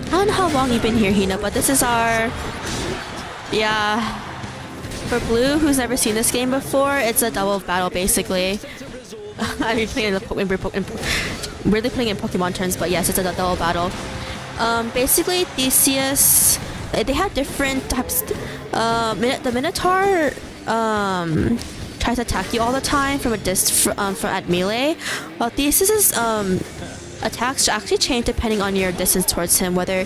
I don't know how long you've been here, Hina, but this is our... Yeah. For Blue, who's never seen this game before, it's a double battle, basically. I've been playing really playing in Pokemon terms, but yes, it's a double battle. Basically, Theseus... They have different types... the Minotaur... tries to attack you all the time from at melee, while Theseus's attacks actually change depending on your distance towards him, whether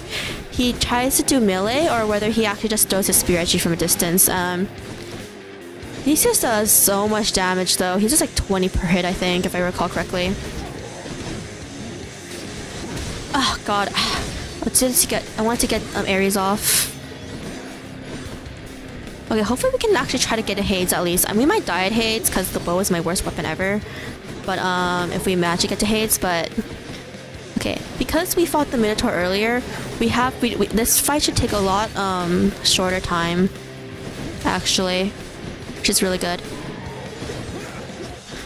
he tries to do melee or whether he actually just throws his spear at you from a distance. Theseus does so much damage though. He's just like 20 per hit, I think, if I recall correctly. Oh god. I want to get Ares off. Okay, hopefully we can actually try to get a Hades at least. I mean, we might die at Hades because the bow is my worst weapon ever. But if we magically get to Hades, but... Okay, because we fought the Minotaur earlier, this fight should take a lot shorter time, actually, which is really good.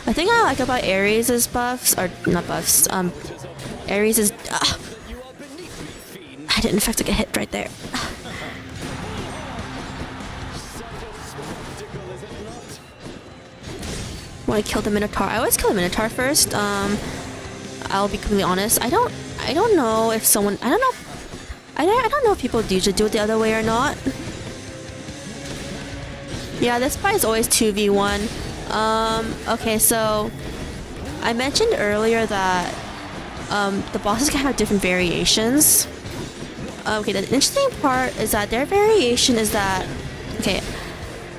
I think I like about Ares' buffs, or not buffs, Ares is... I didn't expect to get hit right there. Want to kill the Minotaur. I always kill the Minotaur first. I'll be completely honest. I don't know if someone... I don't know if people usually do it the other way or not. Yeah, this fight is always 2v1. Okay, so... I mentioned earlier that the bosses can have different variations. Okay, the interesting part is that their variation is that... Okay,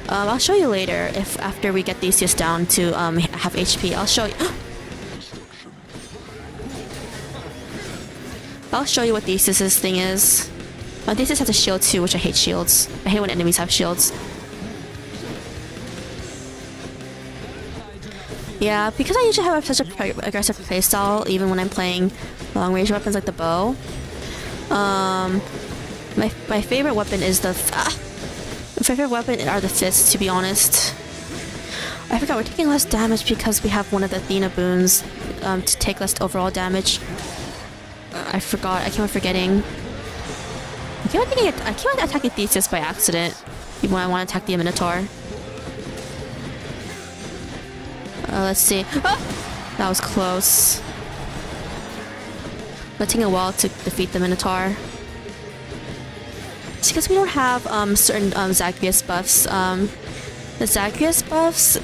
I'll show you later if after we get Theseus down to half HP. I'll show you... I'll show you what Theseus' thing is. Theseus has a shield too, which I hate shields. I hate when enemies have shields. Yeah, because I usually have such a aggressive playstyle, even when I'm playing long-range weapons like the bow. My favorite weapon is the... My favorite weapon are the fists, to be honest. I forgot, we're taking less damage because we have one of the Athena boons to take less overall damage. I forgot, I keep on forgetting. I keep on attacking Theseus by accident, even when I want to attack the Minotaur. Let's see. Oh! That was close. It's taking a while to defeat the Minotaur. It's because we don't have certain Zagreus buffs. The Zagreus buffs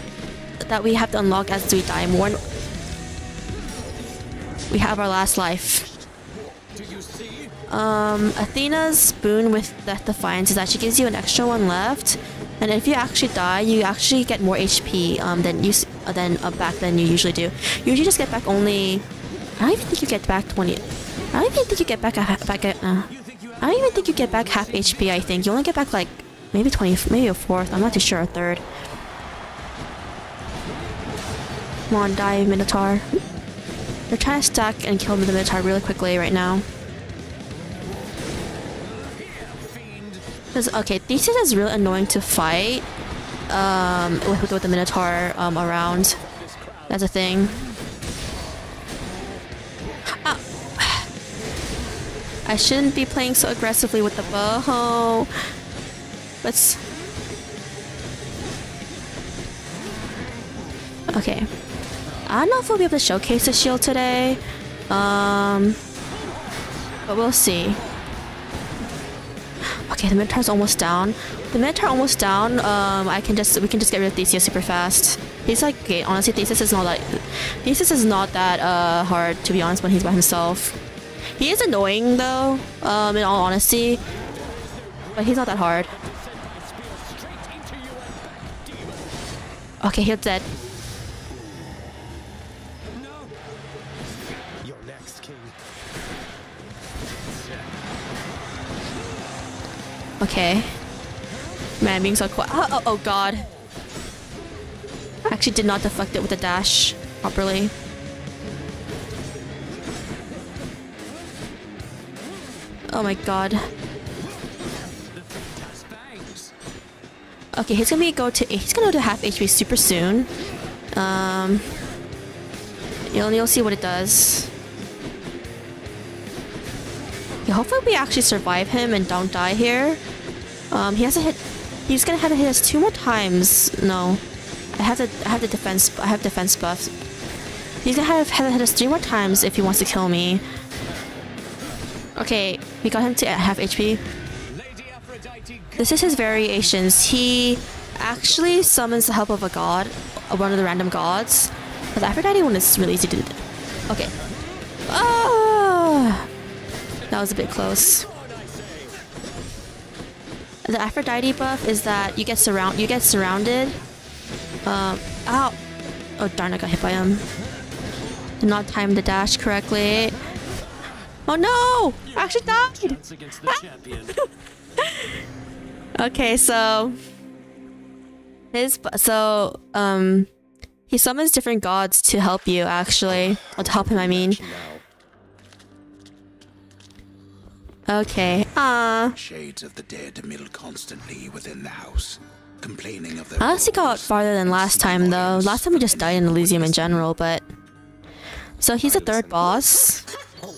that we have to unlock as we die more. We have our last life. Athena's boon with Death Defiance is that she gives you an extra one left, and if you actually die, you actually get more HP back than you usually do. You usually just get back only... I don't even think you get back 20... I don't even think you get back I don't even think you get back half HP, I think. You only get back like maybe 20, maybe a fourth. I'm not too sure, a third. Come on, die, Minotaur. They're trying to stack and kill the Minotaur really quickly right now. Okay, Theseus is really annoying to fight with the Minotaur around. That's a thing. Ah. I shouldn't be playing so aggressively with the bow. Let's... Okay. I don't know if we'll be able to showcase the shield today. But we'll see. Okay, the Minotaur's almost down. The Minotaur almost down. We can just get rid of Theseus super fast. He's like, okay, honestly, Theseus is not that hard, to be honest, when he's by himself. He is annoying though, in all honesty, but he's not that hard. Okay, he's dead. Okay. Man, being so quiet. Oh god. I actually did not deflect it with the dash properly. Oh my god. Okay, he's gonna go to half HP super soon. You'll see what it does. Yeah, hopefully we actually survive him and don't die here. He has to hit. He's gonna have to hit us 2 more times. No, I have the defense. I have defense buffs. He's gonna have to hit us 3 more times if he wants to kill me. Okay, we got him to half HP. This is his variations. He actually summons the help of a god, one of the random gods. But the Aphrodite one is really easy to do. Okay. Ah, that was a bit close. The Aphrodite buff is that you get surrounded. Ow! Oh darn! I got hit by him. Did not time the dash correctly. Oh no! I actually died! Okay, so he summons different gods to help you actually. Or to help him, I mean. Okay.
Shades of the dead mill constantly within the house, complaining of their
I honestly got farther than last time though. Last time we just died in Elysium in general, but so he's a 3rd boss.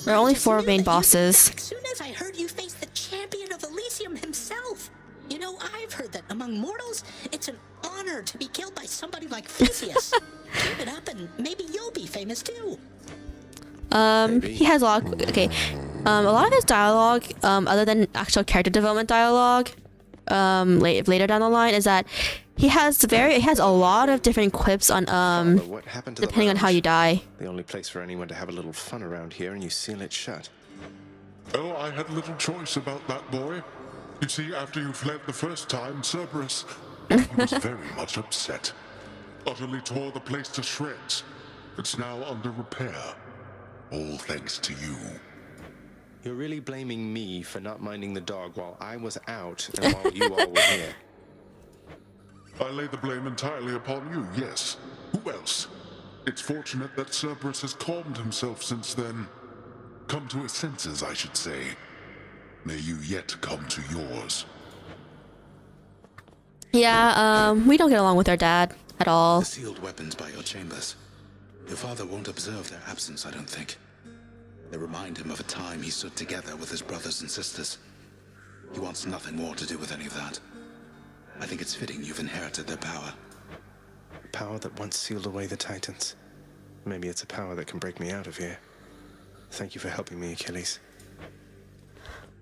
There are only 4 main bosses.
As soon as I heard you face the champion of Elysium himself. You know, I've heard that among mortals, it's an honor to be killed by somebody like Theseus. Keep it up and maybe you'll be famous too.
He has a lot. Okay, a lot of his dialogue, other than actual character development dialogue, later down the line, is that he has a lot of different quips on
What happened to
depending on how you die.
The only place for anyone to have a little fun around here, and you seal it shut.
Oh, I had little choice about that, boy. You see, after you fled the first time, Cerberus was very much upset. Utterly tore the place to shreds. It's now under repair. All thanks to you.
You're really blaming me for not minding the dog while I was out and while you all were here.
I lay the blame entirely upon you, yes. Who else? It's fortunate that Cerberus has calmed himself since then. Come to his senses, I should say. May you yet come to yours.
Yeah, we don't get along with our dad at all.
The sealed weapons by your chambers. Your father won't observe their absence, I don't think. They remind him of a time he stood together with his brothers and sisters. He wants nothing more to do with any of that. I think it's fitting you've inherited their power.
A power that once sealed away the Titans. Maybe it's a power that can break me out of here. Thank you for helping me, Achilles.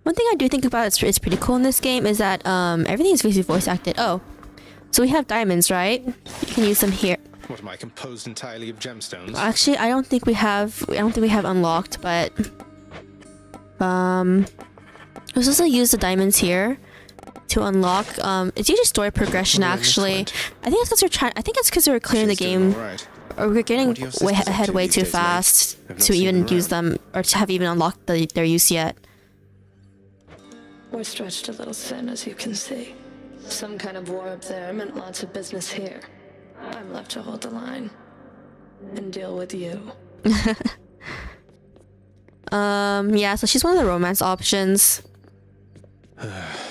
One thing I do think about is pretty cool in this game is that everything is basically voice acted. Oh, so we have diamonds, right? You can use them here.
What am I, composed entirely of gemstones?
Actually, I don't think we have unlocked, but let's also use the diamonds here to unlock. It's usually story progression actually. I think it's because we're trying. I think it's because we're clearing the game, or we're getting ahead way too fast to even use them or to have even unlocked their use yet.
We're stretched a little thin, as you can see. Some kind of war up there meant lots of business here. I'm left to hold the line and deal with you.
Yeah, so she's one of the romance options.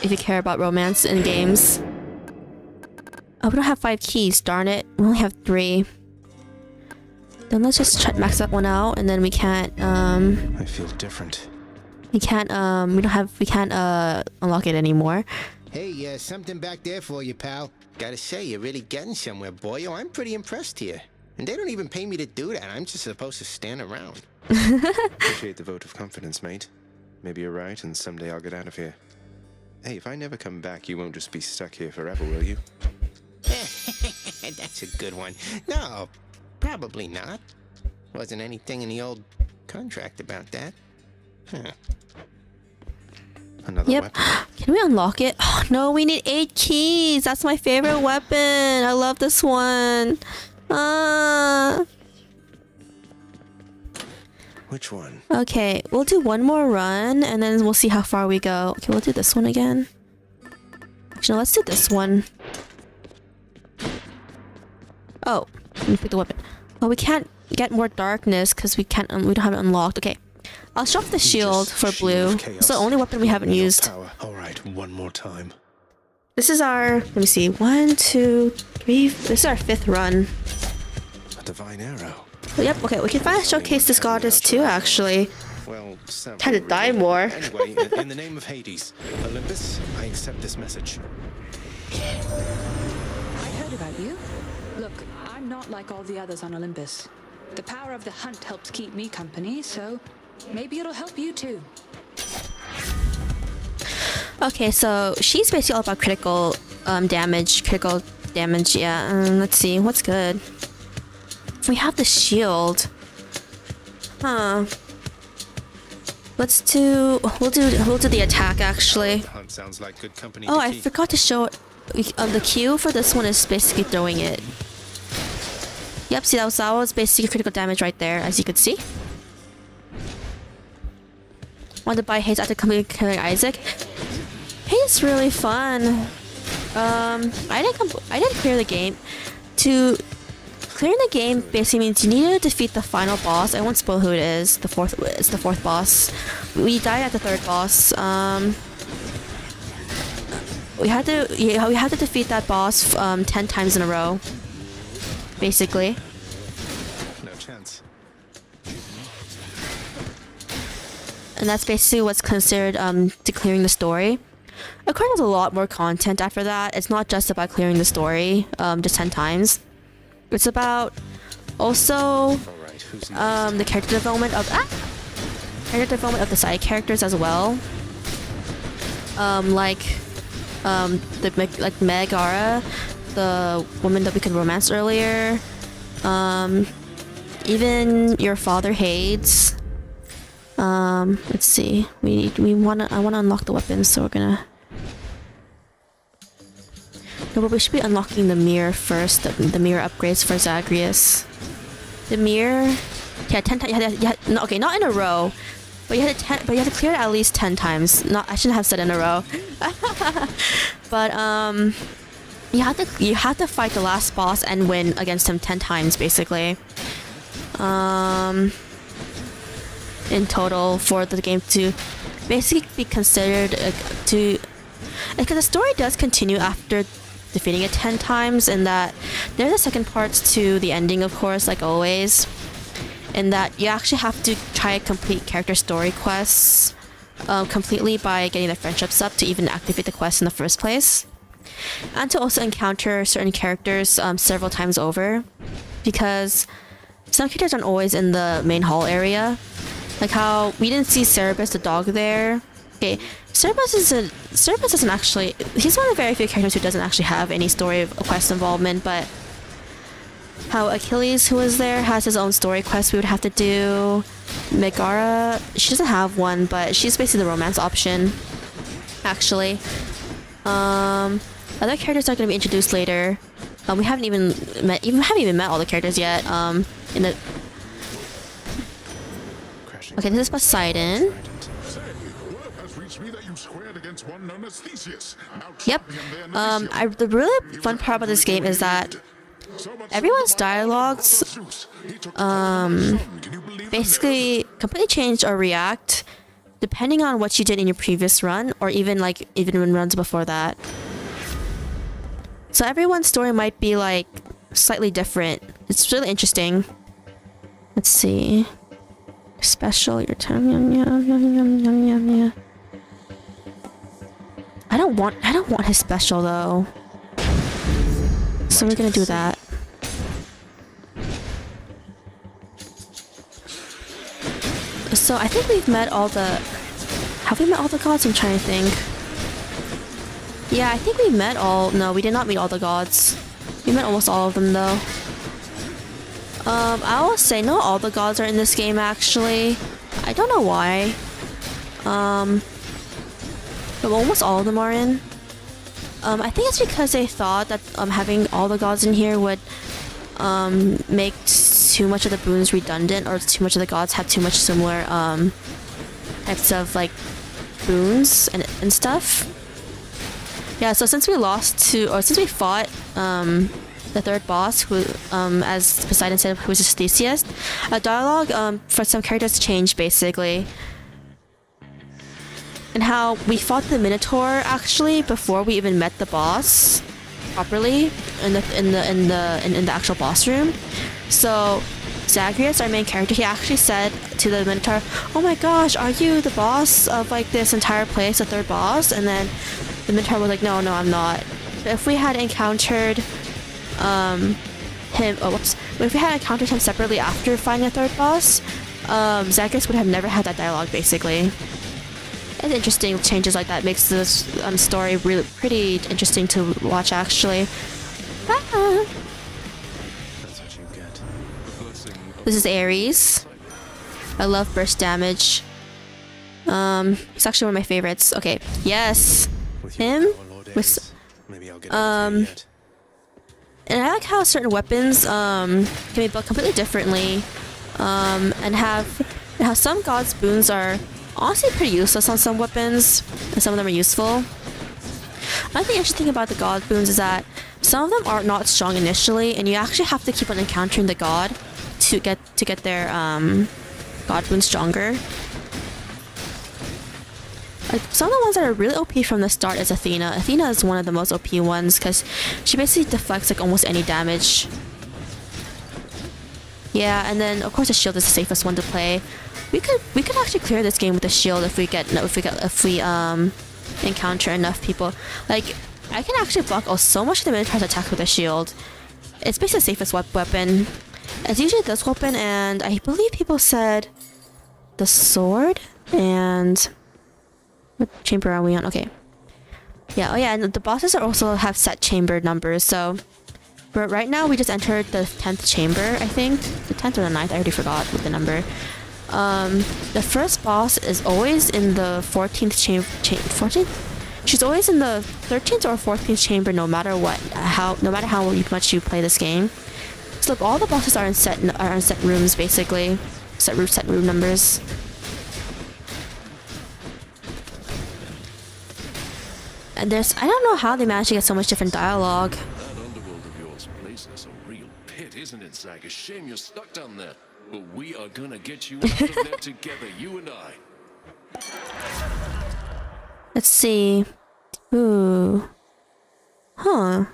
If you care about romance in games. Oh, we don't have 5 keys, darn it. We only have 3. Then let's just max that one out, and then we can't,
I feel different.
we can't unlock it anymore.
Hey, something back there for you, pal. Gotta say, you're really getting somewhere, boy. Oh, I'm pretty impressed here. And they don't even pay me to do that. I'm just supposed to stand around.
Appreciate the vote of confidence, mate. Maybe you're right, and someday I'll get out of here. Hey, if I never come back, you won't just be stuck here forever, will you?
That's a good one. No, probably not. Wasn't anything in the old contract about that. Huh.
Another
Yep.
weapon.
Can we unlock it? Oh, no, we need 8 keys. That's my favorite weapon. I love this one.
Which one?
Okay, we'll do one more run and then we'll see how far we go. Okay, we'll do this one again. Actually, no, let's do this one. Oh, let me pick the weapon. Oh, we can't get more darkness because we don't have it unlocked. Okay, I'll show off the shield for blue. It's the only weapon we haven't used.
All right, one more time.
This is our, let me see, 1, 2, 3, this is our 5th run.
divine arrow.
Yep, okay, we can finally showcase this goddess too, actually.
Well,
Time to die more.
Anyway, in the name of Hades, Olympus, I accept this message.
I heard about you. Look, I'm not like all the others on Olympus. The power of the hunt helps keep me company, so maybe it'll help you too.
Okay, so she's basically all about critical damage, yeah. Let's see, what's good? We have the shield. Huh. We'll do the attack actually.
Hunt sounds like good company.
Oh, I forgot to show the Q for this one is basically throwing it. Yep, see that was basically critical damage right there, as you could see. Want to buy Haze after completely killing Isaac? Haze is really fun. I didn't clear the game. To clearing the game basically means you need to defeat the final boss. I won't spoil who it is. It's the fourth boss. We died at the third boss. We had to defeat that boss 10 times in a row. Basically.
No chance.
And that's basically what's considered to clearing the story. Of course, there's a lot more content after that. It's not just about clearing the story just 10 times. It's about also the character development of the side characters as well. Like Megara, the woman that we could romance earlier. Even your father Hades. Let's see. I wanna unlock the weapons, so we're gonna. No, but we should be unlocking the mirror first. The mirror upgrades for Zagreus. The mirror. Yeah, 10 times. No, okay, not in a row. But you had to clear it at least 10 times. I shouldn't have said in a row. But you have to fight the last boss and win against him 10 times basically. In total for the game to basically be considered because the story does continue after defeating it 10 times, and that there's a second part to the ending, of course, like always, and that you actually have to try to complete character story quests completely by getting the friendships up to even activate the quest in the first place, and to also encounter certain characters several times over, because some characters aren't always in the main hall area. Like how we didn't see Cerberus the dog there. Okay, Cerberus doesn't actually. He's one of the very few characters who doesn't actually have any story of quest involvement. But how Achilles, who was there, has his own story quest we would have to do. Megara, she doesn't have one, but she's basically the romance option. Actually, other characters are going to be introduced later. We haven't even met all the characters yet. In the Okay, this is Poseidon. Yep. The really fun part about this game is that everyone's dialogues basically completely change or react depending on what you did in your previous run, or even in runs before that. So everyone's story might be like slightly different. It's really interesting. Let's see. Special your turn. Yeah. I don't want his special though. So we're gonna do that. So I think we've met all the. Have we met all the gods? I'm trying to think. Yeah, I think we met all. No, we did not meet all the gods. We met almost all of them though. I will say not all the gods are in this game actually. I don't know why. But almost all of them are in. I think it's because they thought that having all the gods in here would make too much of the boons redundant, or too much of the gods have too much similar types of like boons and stuff. Yeah, so since we fought the third boss, who, as Poseidon said, who was just Theseus, dialogue for some characters changed basically, and how we fought the Minotaur actually before we even met the boss properly in the actual boss room. So Zagreus, our main character, he actually said to the Minotaur, "Oh my gosh, are you the boss of like this entire place, the third boss?" And then the Minotaur was like, "No, I'm not." But if we had encountered if we had encountered him separately after finding a third boss, Zagreus would have never had that dialogue, basically. It's interesting, changes like that makes this story really pretty interesting to watch, actually. Ah. This is Ares. I love burst damage. It's actually one of my favorites. Okay, yes, him with and I like how certain weapons can be built completely differently, and how some gods' boons are honestly pretty useless on some weapons, and some of them are useful. Another thing interesting about the god boons is that some of them are not strong initially, and you actually have to keep on encountering the god to get their god boons stronger. Like some of the ones that are really OP from the start is Athena. Athena is one of the most OP ones because she basically deflects like almost any damage. Yeah, and then of course the shield is the safest one to play. We could actually clear this game with the shield if we encounter enough people. Like I can actually block so much of the Minotaur's attacks with a shield. It's basically the safest weapon. It's usually this weapon, and I believe people said the sword and what chamber are we on? Okay. Yeah, oh yeah, and the bosses also have set chamber numbers, so but right now we just entered the 10th chamber, I think. The 10th or the 9th, I already forgot what the number. The first boss is always in the 14th chamber. 14th? She's always in the 13th or 14th chamber, no matter what, no matter how much you play this game. So look, all the bosses are in set rooms, basically. Set room numbers. And I don't know how they managed to get so much different dialogue.
That underworld of yours places a real pit, isn't it, Zag? A shame you're stuck down there. But we are gonna get you out of there together, you and I.
Let's see. Ooh. Huh.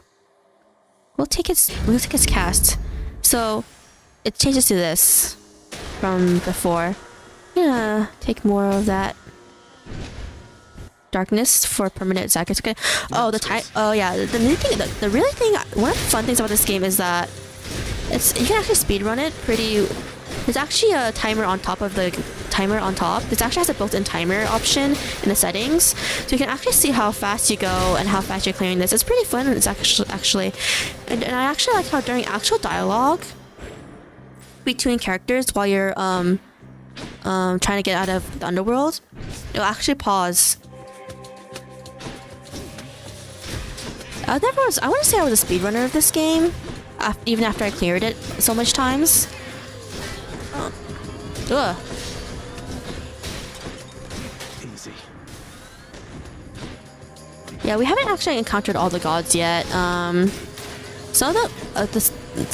We'll take its cast. So it changes to this from before. Yeah, take more of that. Darkness for permanent Zagreus. Okay. Oh, the really thing. One of the fun things about this game is that you can actually speedrun it pretty. There's actually a timer on top of the timer on top. This actually has a built-in timer option in the settings, so you can actually see how fast you go and how fast you're clearing this. It's pretty fun. It's actually, and I actually like how during actual dialogue between characters while you're trying to get out of the underworld, it'll actually pause. I want to say I was a speedrunner of this game, even after I cleared it so much times. Ugh.
Easy.
Yeah, we haven't actually encountered all the gods yet. Some of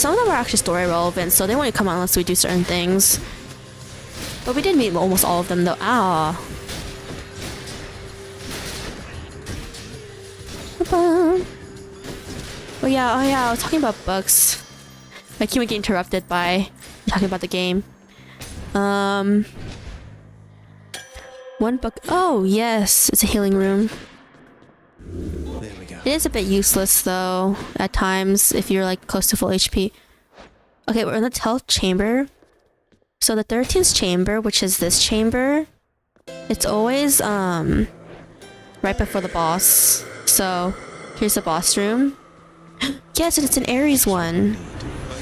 them are actually story relevant, so they won't come out unless we do certain things. But we did meet almost all of them, though. Ah. Oh yeah, I was talking about bugs. I keep getting interrupted by talking about the game. One bug. Oh yes, it's a healing room.
There we go.
It is a bit useless though at times if you're like close to full HP. Okay, we're in the 12th chamber. So the 13th chamber, which is this chamber, it's always right before the boss. So here's the boss room. Yes, it's an Ares one.
I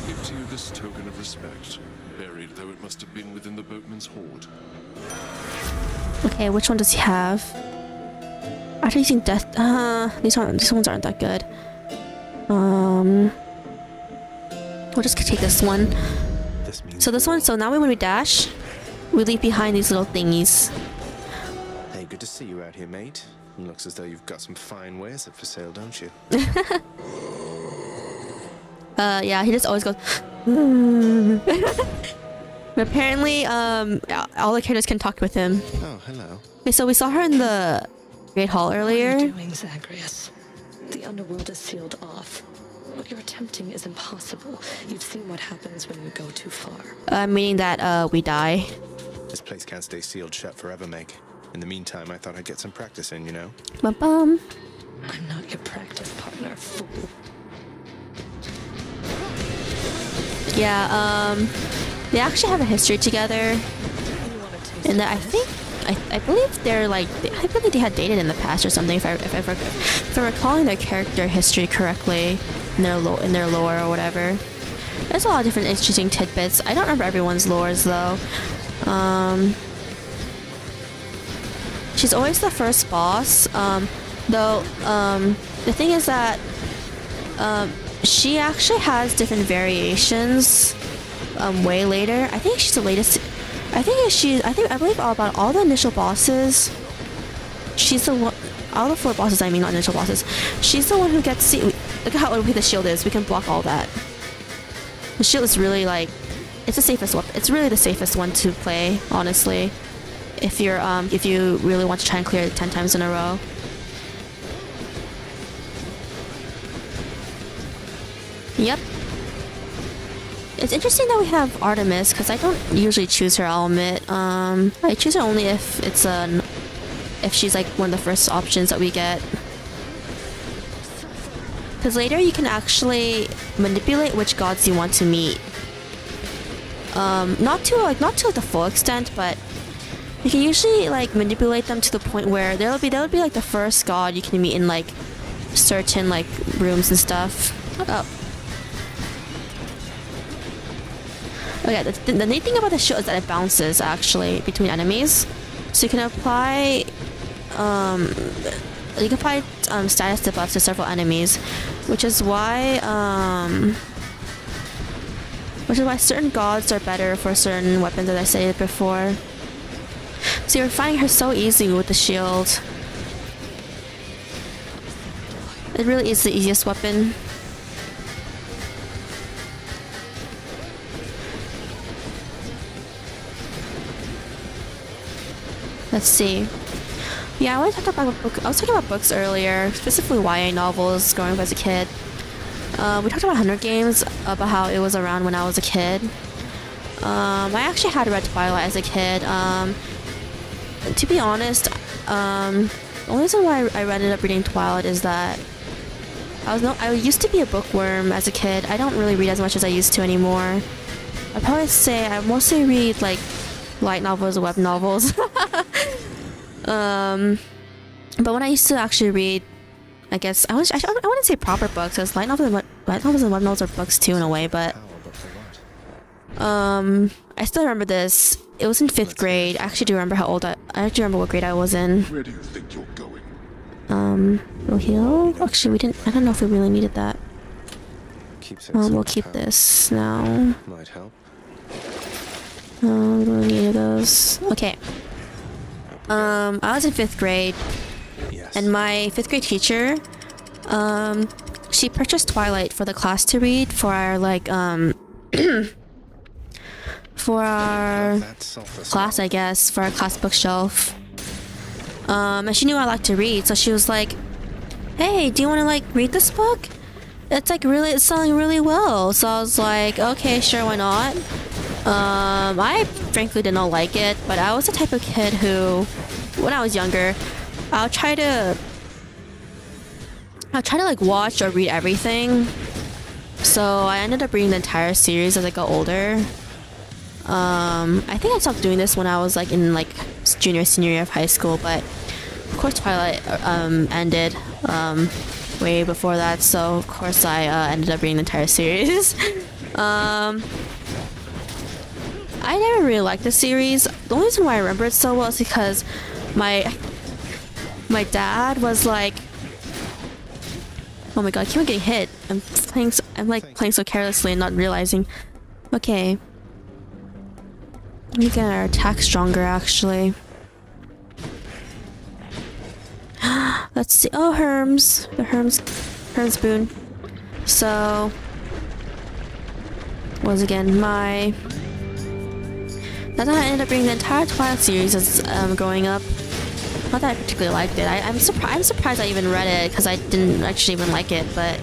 give to you this token of respect, buried though it must have been within the boatman's hoard.
Okay, which one does he have? After using death, these ones aren't that good. We'll just take this one. So now when we dash, we leave behind these little thingies.
Hey, good to see you out here, mate. Looks as though you've got some fine wares up for sale, don't you?
Yeah, he just always goes. But apparently, all the characters can talk with him.
Oh, hello.
Okay, so we saw her in the Great Hall earlier.
What are you doing, Zagreus? The underworld is sealed off. What you're attempting is impossible. You've seen what happens when you go too far.
Meaning that we die.
This place can't stay sealed shut forever, Meg. In the meantime, I thought I'd get some practice in, you know?
Bum.
I'm not your practice partner, fool.
Yeah, they actually have a history together. And I think, I believe they're like, I believe they had dated in the past or something, if I'm recalling their character history correctly in their lore or whatever. There's a lot of different interesting tidbits. I don't remember everyone's lores though. She's always the first boss, though, the thing is that, she actually has different variations, way later. I think she's the latest. I believe about all the initial bosses, she's the one, all the 4 bosses, I mean, not initial bosses, she's the one who gets, see, look at how OP the shield is, we can block all that. The shield is really like, it's the safest weapon, it's really the safest one to play, honestly, if you really want to try and clear it 10 times in a row. Yep. It's interesting that we have Artemis, because I don't usually choose her element. I choose her only if if she's like one of the first options that we get. Because later you can actually manipulate which gods you want to meet. Not to the full extent, but you can usually like manipulate them to the point where they'll be like the first god you can meet in like certain like rooms and stuff. Oh. Okay, the neat thing about the shield is that it bounces actually between enemies, so you can apply status debuffs to several enemies, which is why certain gods are better for certain weapons, as I stated before. So you're finding her so easy with the shield. It really is the easiest weapon. Let's see. Yeah, I was talking about books earlier, specifically YA novels growing up as a kid. We talked about Hunger Games, about how it was around when I was a kid. I actually had read Twilight as a kid. To be honest, the only reason why I ended up reading Twilight is that I used to be a bookworm as a kid. I don't really read as much as I used to anymore. I'd probably say I mostly read like light novels, web novels. But when I used to actually read, I guess I wouldn't say proper books, because light novels and web novels are books too in a way. But I still remember this. It was in 5th grade. I actually do remember I actually remember what grade I was in.
Where do you think you're going?
We'll heal. Actually, we didn't. I don't know if we really needed that. We'll keep this now.
Might help.
We don't need those. Okay. I was in 5th grade, and my 5th grade teacher, she purchased Twilight for the class to read for our like for our class, I guess, for our class bookshelf. And she knew I liked to read, so she was like, "Hey, do you want to like read this book? It's selling really well." So I was like, "Okay, sure, why not?" I frankly did not like it, but I was the type of kid who, when I was younger, I'll try to like watch or read everything. So I ended up reading the entire series as I got older. I think I stopped doing this when I was like in like senior year of high school, but of course Twilight ended way before that, so of course I ended up reading the entire series. I never really liked the series. The only reason why I remember it so well is because my dad was like, oh my god, I keep on getting hit. I'm playing so carelessly and not realizing. Okay. Let me get our attack stronger actually. Let's see. Oh, Herms. The Herms boon. So was again my. That's how I ended up reading the entire Twilight series as growing up. Not that I particularly liked it. I'm surprised I even read it, because I didn't actually even like it, but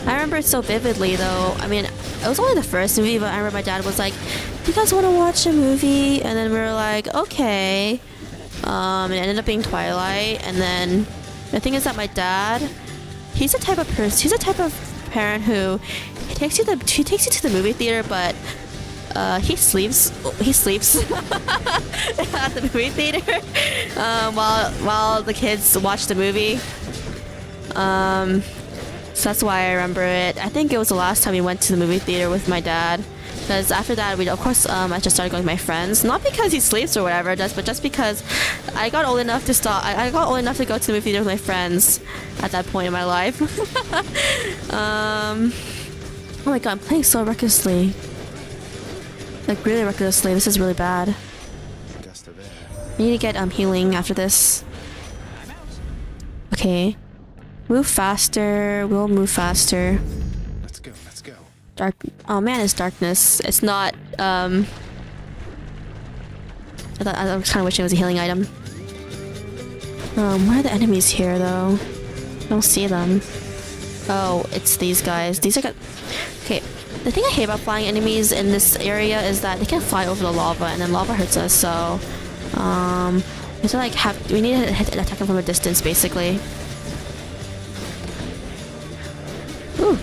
I remember it so vividly though. I mean, it was only the first movie, but I remember my dad was like, "Do you guys want to watch a movie?" And then we were like, "Okay." And it ended up being Twilight. And then the thing is that my dad, he's the type of parent who he takes you to the movie theater, but he sleeps at the movie theater while the kids watch the movie. So that's why I remember it. I think it was the last time we went to the movie theater with my dad. Because after that, I just started going with my friends. Not because he sleeps or whatever, but just because I got old enough to stop. I got old enough to go to the movie theater with my friends at that point in my life. Oh my god, I'm playing so recklessly. Like really recklessly. This is really bad. I need to get healing after this. Okay. Move faster. We'll move faster.
Let's go.
Dark. Oh man, it's darkness. It's not. I was kind of wishing it was a healing item. Where are the enemies here though? I don't see them. Oh, it's these guys. These are good. Okay. The thing I hate about flying enemies in this area is that they can fly over the lava, and then lava hurts us. So, we need to attack them from a distance, basically. Ooh.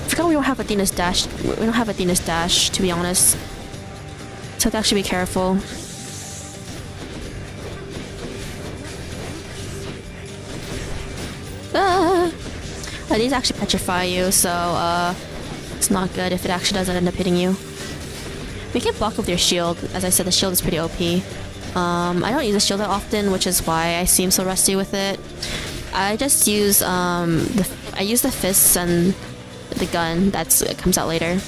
I forgot we don't have Athena's dash. We don't have Athena's dash, to be honest. So I have to actually be careful. Ah! These actually petrify you, so it's not good if it actually doesn't end up hitting you. We can block with your shield. As I said, the shield is pretty OP. I don't use the shield that often, which is why I seem so rusty with it. I just use I use the fists and the gun that comes out later.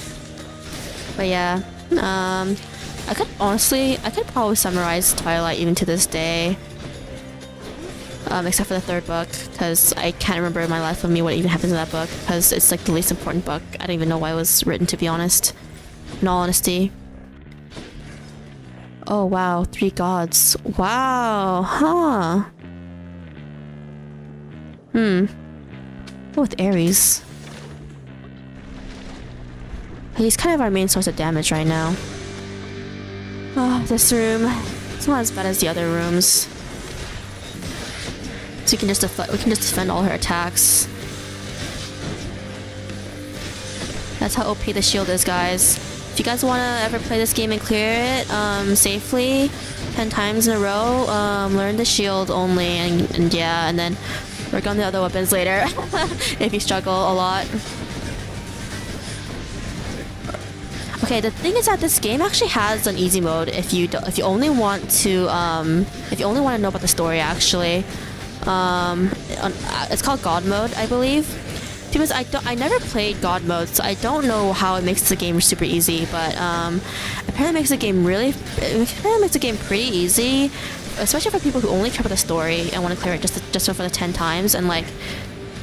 But yeah, I could probably summarize Twilight even to this day. Except for the third book, because I can't remember in my life of me what even happens in that book, because it's like the least important book. I don't even know why it was written, to be honest. In all honesty. Oh wow, 3 gods. Wow, huh. With Ares. He's kind of our main source of damage right now. Oh, this room. It's not as bad as the other rooms. So we can just defend all her attacks. That's how OP the shield is, guys. If you guys want to ever play this game and clear it safely 10 times in a row, learn the shield only, and yeah, and then work on the other weapons later if you struggle a lot. Okay, the thing is that this game actually has an easy mode if you only want to know about the story. Actually, it's called God mode, I believe. Because I never played God mode, so I don't know how it makes the game super easy. But apparently it makes the game pretty easy, especially for people who only care about the story and want to clear it just for the 10 times and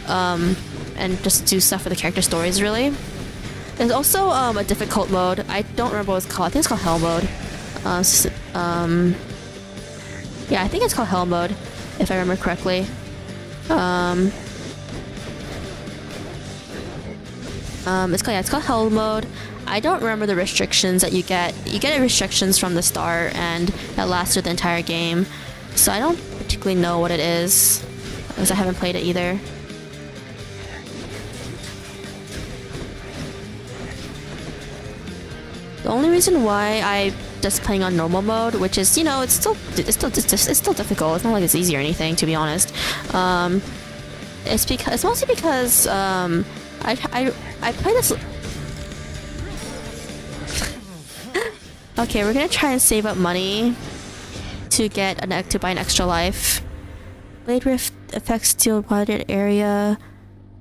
and just do stuff for the character stories. Really, there's also a difficult mode. I don't remember what it's called. I think it's called Hell mode. Yeah, I think it's called Hell mode, if I remember correctly. It's called Hell mode. I don't remember the restrictions that you get. You get restrictions from the start, and that lasts through the entire game. So I don't particularly know what it is, because I haven't played it either. The only reason why I just playing on normal mode, which is, you know, it's still difficult. It's not like it's easy or anything, to be honest. It's mostly because I play this. Okay, we're gonna try and save up money to buy an extra life. Blade Rift affects steel bodied area.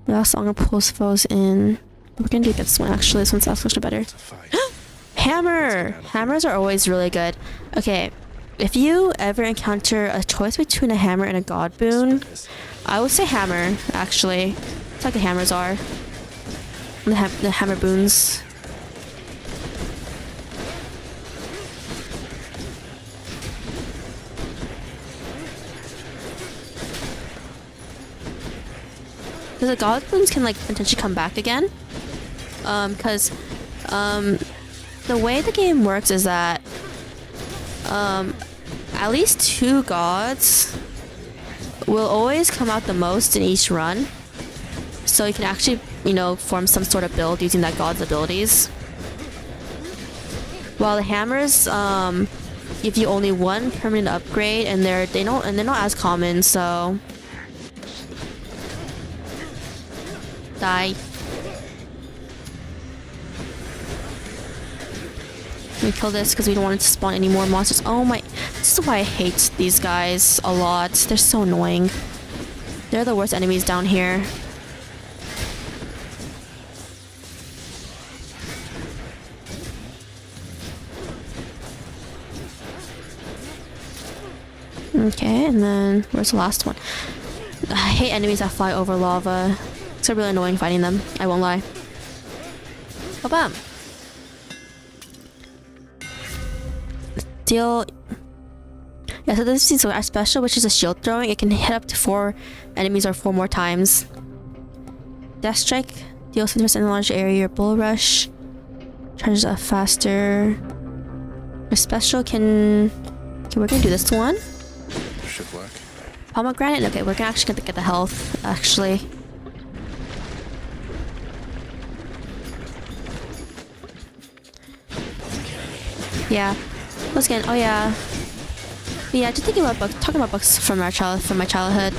The last longer pulls foes in. We're gonna do this one actually. This one's actually better. Hammer! Hammers are always really good. Okay, if you ever encounter a choice between a hammer and a god boon, I would say hammer, actually. It's like the hammers are. The hammer boons. because the god blooms can like potentially come back again. Because the way the game works is that at least 2 gods will always come out the most in each run. So you can actually, you know, form some sort of build using that god's abilities. While the hammers give you only 1 permanent upgrade, and they're not as common, so die. Let me kill this because we don't want it to spawn any more monsters. Oh my, this is why I hate these guys a lot. They're so annoying. They're the worst enemies down here. Okay, and then where's the last one? I hate enemies that fly over lava. It's really annoying fighting them, I won't lie. Oh, bam! Deal. Yeah, so this is our special, which is a shield throwing. It can hit up to 4 enemies or 4 more times. Death Strike deals 50% in a large area. Bull Rush charges up faster. Our special can. Okay, we're gonna do this one.
Should work.
Pomegranate? Okay, we're gonna actually get the health, actually. Yeah. Once again, oh yeah. But yeah, just thinking about books, talking about books from my childhood.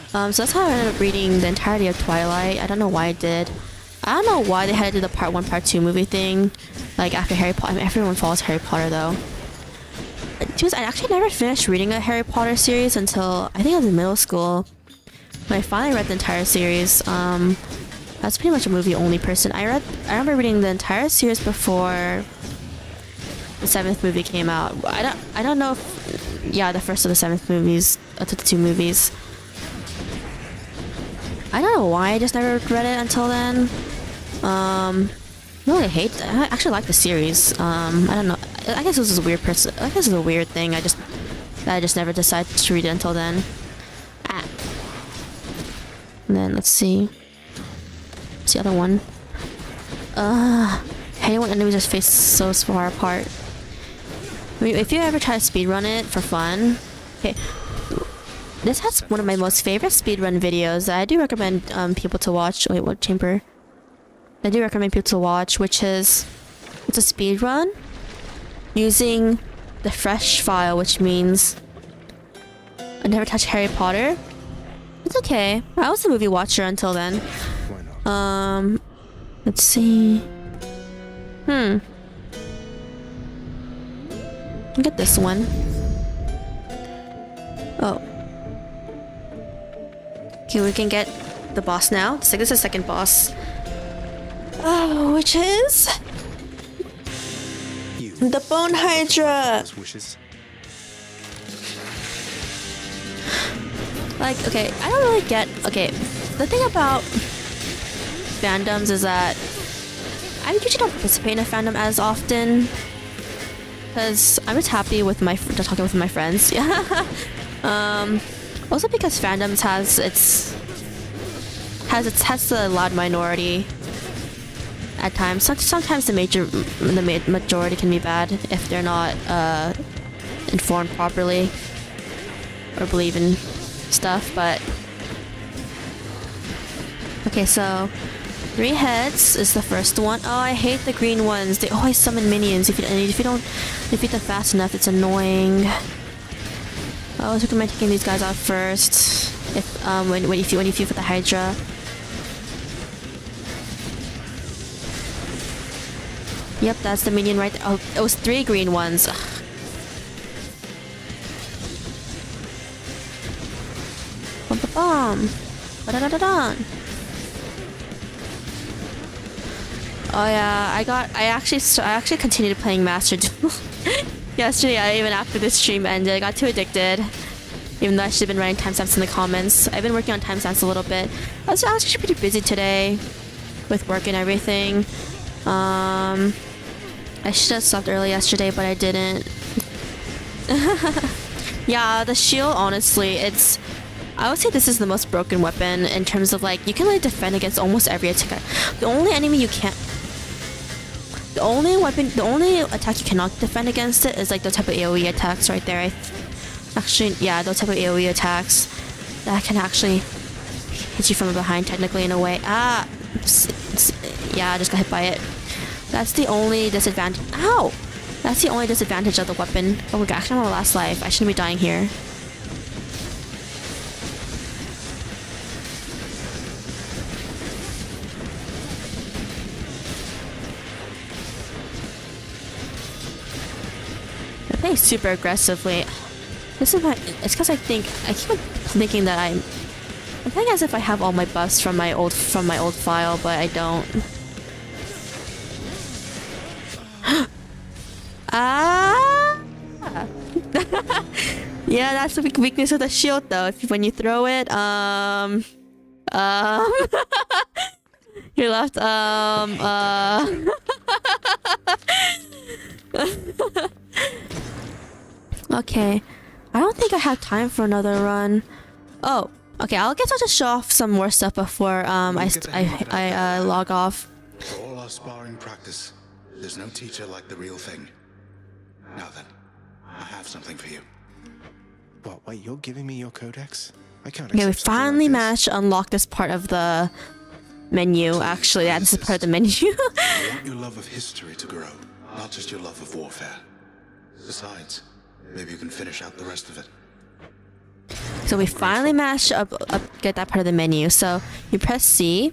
So that's how I ended up reading the entirety of Twilight. I don't know why I did. I don't know why they had to do the part 1, part 2 movie thing. Like after Harry Potter. I mean, everyone follows Harry Potter though. I actually never finished reading a Harry Potter series until I think I was in middle school. When I finally read the entire series. That's pretty much a movie only person. I remember reading the entire series before the 7th movie came out. I don't know if, yeah, the first of the 7th movies, to the 2 movies. I don't know why I just never read it until then. I actually like the series. I don't know. I guess this is a weird person. I guess this is a weird thing. I just never decided to read it until then. Ah. And then let's see. What's the other one? I hate when enemies just face so far apart. I mean, if you ever try to speedrun it for fun, okay. This has one of my most favorite speedrun videos that I do recommend people to watch. Wait, what chamber? I do recommend people to watch, which is it's a speedrun using the fresh file, which means I never touched Harry Potter. It's okay. I was a movie watcher until then. Let's see. Look at this one. Oh. Okay, we can get the boss now. This is the second boss. Oh, which is the Bone Hydra. Like, okay, I don't really get. Okay, the thing about fandoms is that I usually don't participate in a fandom as often because I'm just happy with talking with my friends. Yeah. Also because fandoms has the loud minority at times. Sometimes the majority can be bad if they're not informed properly or believe in stuff. But okay, so 3 heads is the first one. Oh, I hate the green ones. They always summon minions. If you don't defeat them fast enough, it's annoying. I always recommend taking these guys out first. If when you feud with the Hydra. Yep, that's the minion right there. Oh, it was 3 green ones. Ugh. Bum. Ba-da-da-da-da. Oh yeah, I actually continued playing Master Duel. Yesterday, even after the stream ended, I got too addicted. Even though I should have been writing timestamps in the comments. I've been working on timestamps a little bit. I was actually pretty busy today with work and everything. I should have slept early yesterday, but I didn't. Yeah, the shield, honestly, I would say this is the most broken weapon in terms of like you can like defend against almost every attack. The only enemy you can't, the only attack you cannot defend against it is like the type of AOE attacks right there. Actually, yeah, those type of AOE attacks that can actually hit you from behind technically in a way. Yeah, I just got hit by it. That's the only disadvantage. Ow! That's the only disadvantage of the weapon. Oh my gosh, I'm on my last life. I shouldn't be dying here. I'm playing super aggressively. This is my. It's because I keep thinking that I'm playing as if I have all my buffs from my old file, but I don't. Yeah, that's the weakness of the shield, though. When you throw it, you're left, Okay, I don't think I have time for another run. Oh, okay. I'll just show off some more stuff before I log off.
For all our sparring practice, there's no teacher like the real thing. Now then, I have something for you.
What? Wait, you're giving me your codex? I can't.
Okay, we finally managed to unlock this part of the menu. Actually, yeah, this is part of the menu.
I want your love of history to grow, not just your love of warfare. Besides, maybe you can finish out the rest of it.
So we finally managed to get that part of the menu. So you press C.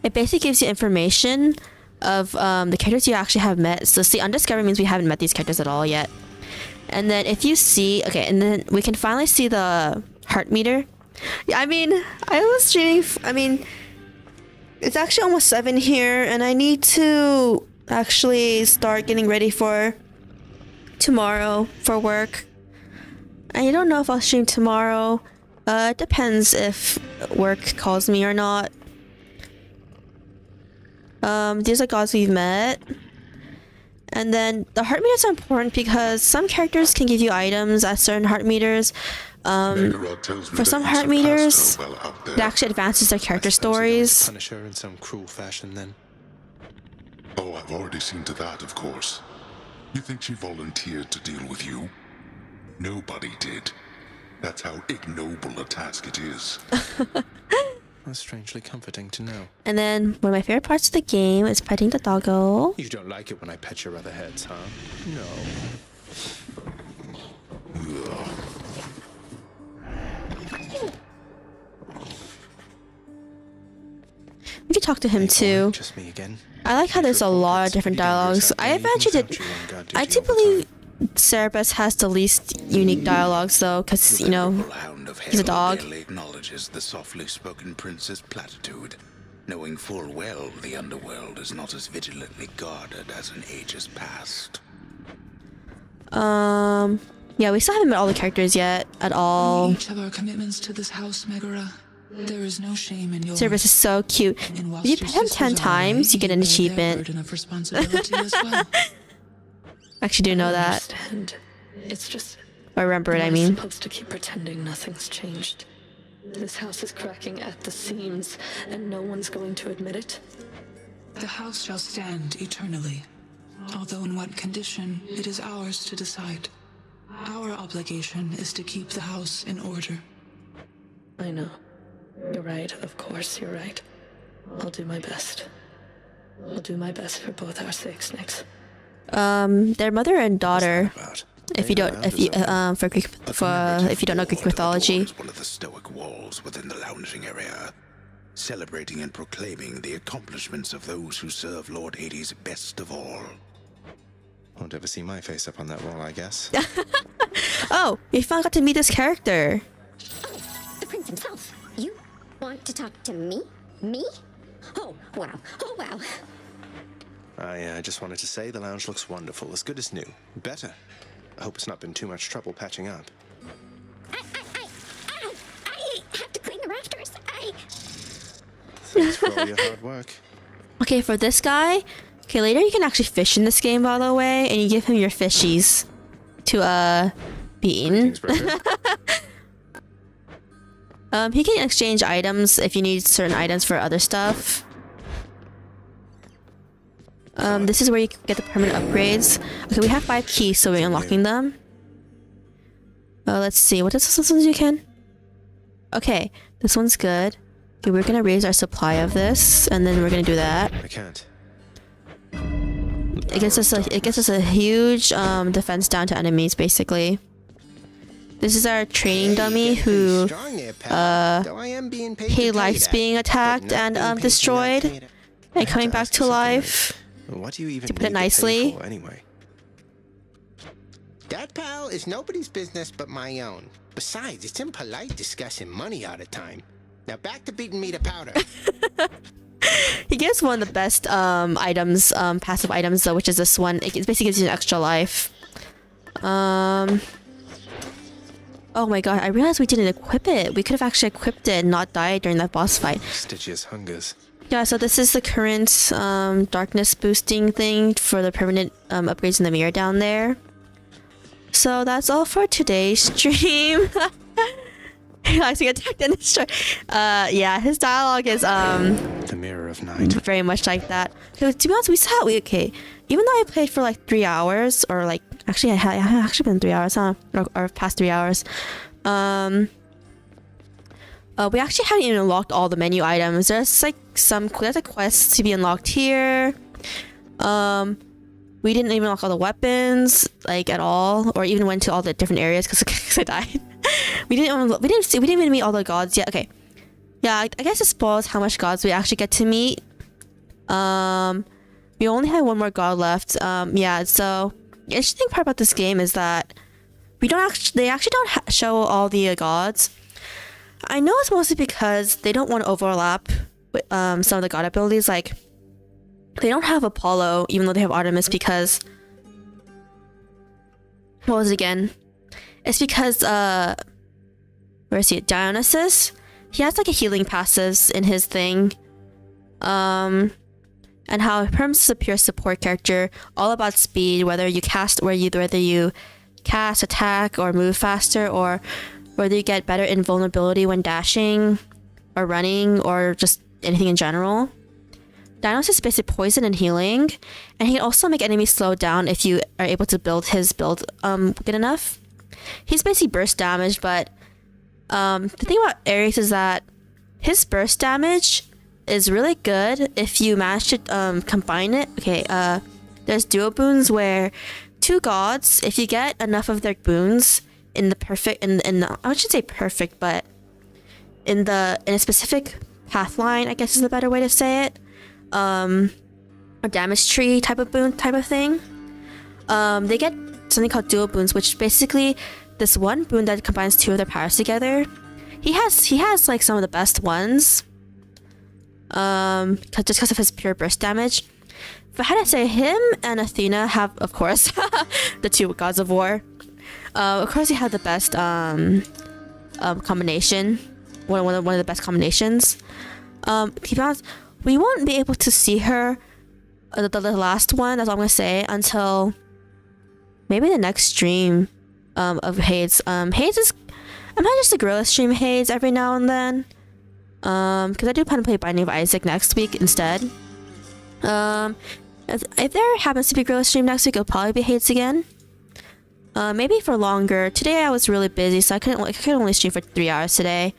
It basically gives you information of the characters you actually have met. So see, undiscovered means we haven't met these characters at all yet. And then if you see, okay, and then we can finally see the heart meter. Yeah, I mean, I was streaming, it's actually almost 7 here, and I need to actually start getting ready for tomorrow for work. I don't know if I'll stream tomorrow. It depends if work calls me or not. These are gods we've met. And then the heart meters are important because some characters can give you items at certain heart meters. For some heart meters, it actually advances their character stories.
Punish her in some cruel fashion, then.
Oh, I've already seen to that, of course. You think she volunteered to deal with you? Nobody did. That's how ignoble a task it is.
That's strangely comforting to know.
And then one of my favorite parts of the game is petting the doggo.
You don't like it when I pet your other heads, huh? No.
We can talk to him too.
Just me again.
I like how there's a lot of different dialogues. I do believe Cerebus has the least unique dialogues though, because you know he's a dog.
Acknowledges the softly spoken prince's platitude, knowing full well the underworld is not as vigilantly guarded as in ages past.
Yeah, we still haven't met all the characters yet at all.
We each have our commitments to this house, Megara. There is no shame in yours.
Cerebus is so cute. If you pet him 10 times, you get an achievement. I actually do know that.
It's just.
I remember it, I mean.
I'm supposed to keep pretending nothing's changed. This house is cracking at the seams, and no one's going to admit it.
The house shall stand eternally. Although in what condition, it is ours to decide. Our obligation is to keep the house in order.
I know. You're right, of course, you're right. I'll do my best. I'll do my best for both our sakes, Nix.
They're mother and daughter. If you don't know Greek mythology.
One of the stoic walls within the lounging area, celebrating and proclaiming the accomplishments of those who serve Lord Hades best of all.
Won't ever see my face up on that wall, I guess.
Oh, we finally got to meet this character.
Oh, the prince himself. You want to talk to me? Me? Oh, wow. Oh, wow.
I just wanted to say the lounge looks wonderful, as good as new. Better. I hope it's not been too much trouble patching up.
I have to clean the rafters.
Thanks for all your hard work.
Okay, for this guy, okay, later you can actually fish in this game, by the way, and you give him your fishies to, be eaten. He can exchange items if you need certain items for other stuff. This is where you get the permanent upgrades. Okay, we have 5 keys, so we're unlocking them. Let's see, what is this one you can? Okay, this one's good. Okay, we're gonna raise our supply of this, and then we're gonna do that.
I can't.
It gets us a huge defense down to enemies, basically. This is our training dummy who he likes being attacked and destroyed and coming back to life.
What do you even
to put it nicely.
Anyway? That, pal, is nobody's business but my own. Besides, it's impolite discussing money all the time. Now back to beating me to powder.
He gives one of the best items, passive items though, which is this one. It basically gives you an extra life. Oh my god, I realized we didn't equip it. We could have actually equipped it and not died during that boss fight.
Stitch's hungers.
Yeah, so this is the current darkness boosting thing for the permanent upgrades in the mirror down there. So that's all for today's stream. He likes being attacked and destroyed. Yeah, his dialogue is
the mirror of night.
Very much like that. To be honest, okay. Even though I played for like 3 hours, or like actually I have actually been 3 hours, huh? Or past 3 hours. We actually haven't even unlocked all the menu items. There's like there's a quest to be unlocked here. We didn't even unlock all the weapons like at all, or even went to all the different areas because I died. We didn't even meet all the gods yet. Okay, yeah, I guess it spoils how much gods we actually get to meet. We only have one more god left. Yeah, so the interesting part about this game is that they actually don't show all the gods. I know it's mostly because they don't want to overlap with some of the god abilities. Like, they don't have Apollo, even though they have Artemis, because... What was it again? It's because, where is he? Dionysus? He has, like, a healing passives in his thing. And how Hermes is a pure support character, all about speed, whether you cast, attack, or move faster, or whether you get better invulnerability when dashing, or running, or just anything in general. Dionysus is basically poison and healing, and he can also make enemies slow down if you are able to build his build good enough. He's basically burst damage, but the thing about Ares is that his burst damage is really good if you manage to combine it. Okay, there's duo boons where 2 gods, if you get enough of their boons in the perfect, I should say perfect, but in a specific path line, I guess is a better way to say it. A damage tree type of boon type of thing. They get something called dual boons, which basically this one boon that combines 2 of their powers together. He has like some of the best ones. Just because of his pure burst damage. But how to say, him and Athena have, of course, the 2 gods of war. Of course, he had the best combination. One of the best combinations. To be honest, we won't be able to see her, the last one, that's all I'm going to say, until maybe the next stream of Hades. Hades is... I might just Guerilla stream Hades every now and then. Because I do plan to play Binding of Isaac next week instead. If there happens to be Guerilla stream next week, it'll probably be Hades again. Maybe for longer. Today I was really busy, so I could only stream for 3 hours today.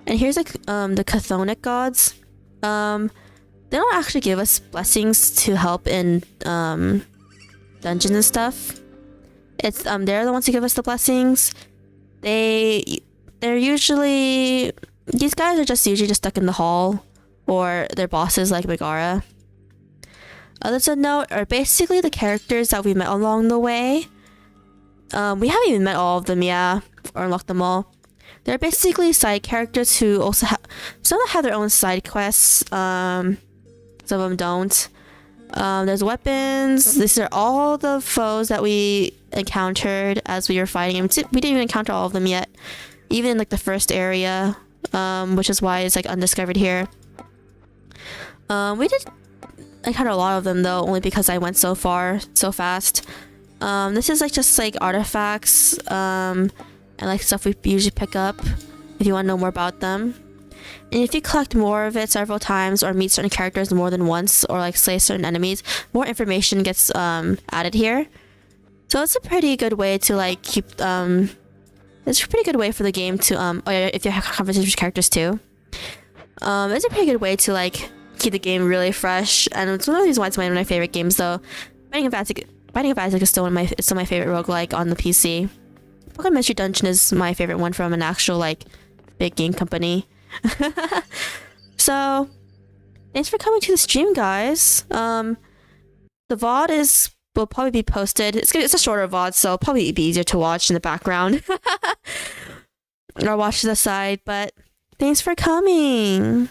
And here's like the Chthonic gods. They don't actually give us blessings to help in dungeons and stuff. It's they're the ones who give us the blessings. They're usually, these guys are just usually just stuck in the hall, or their bosses like Megara. Others to note are basically the characters that we met along the way. We haven't even met all of them, yeah, or unlocked them all. They're basically side characters who also have... Some of them have their own side quests. Some of them don't. There's weapons. These are all the foes that we encountered as we were fighting them. We didn't even encounter all of them yet. Even in like the first area. Which is why it's like undiscovered here. We did encounter a lot of them though, only because I went so far, so fast. This is like just like artifacts. and like stuff we usually pick up if you want to know more about them. And if you collect more of it several times or meet certain characters more than once or like slay certain enemies, more information gets added here. So it's a pretty good way to like keep it's a pretty good way for the game to oh yeah, if you have conversations with characters too. It's a pretty good way to like keep the game really fresh, and it's one of the reasons why it's one of my favorite games though. Binding of Isaac is still my favorite roguelike on the PC. Pokemon Mystery Dungeon is my favorite one from an actual like big game company. So thanks for coming to the stream, guys. The VOD will probably be posted. It's a shorter VOD, so it'll probably be easier to watch in the background or watch to the side, but thanks for coming.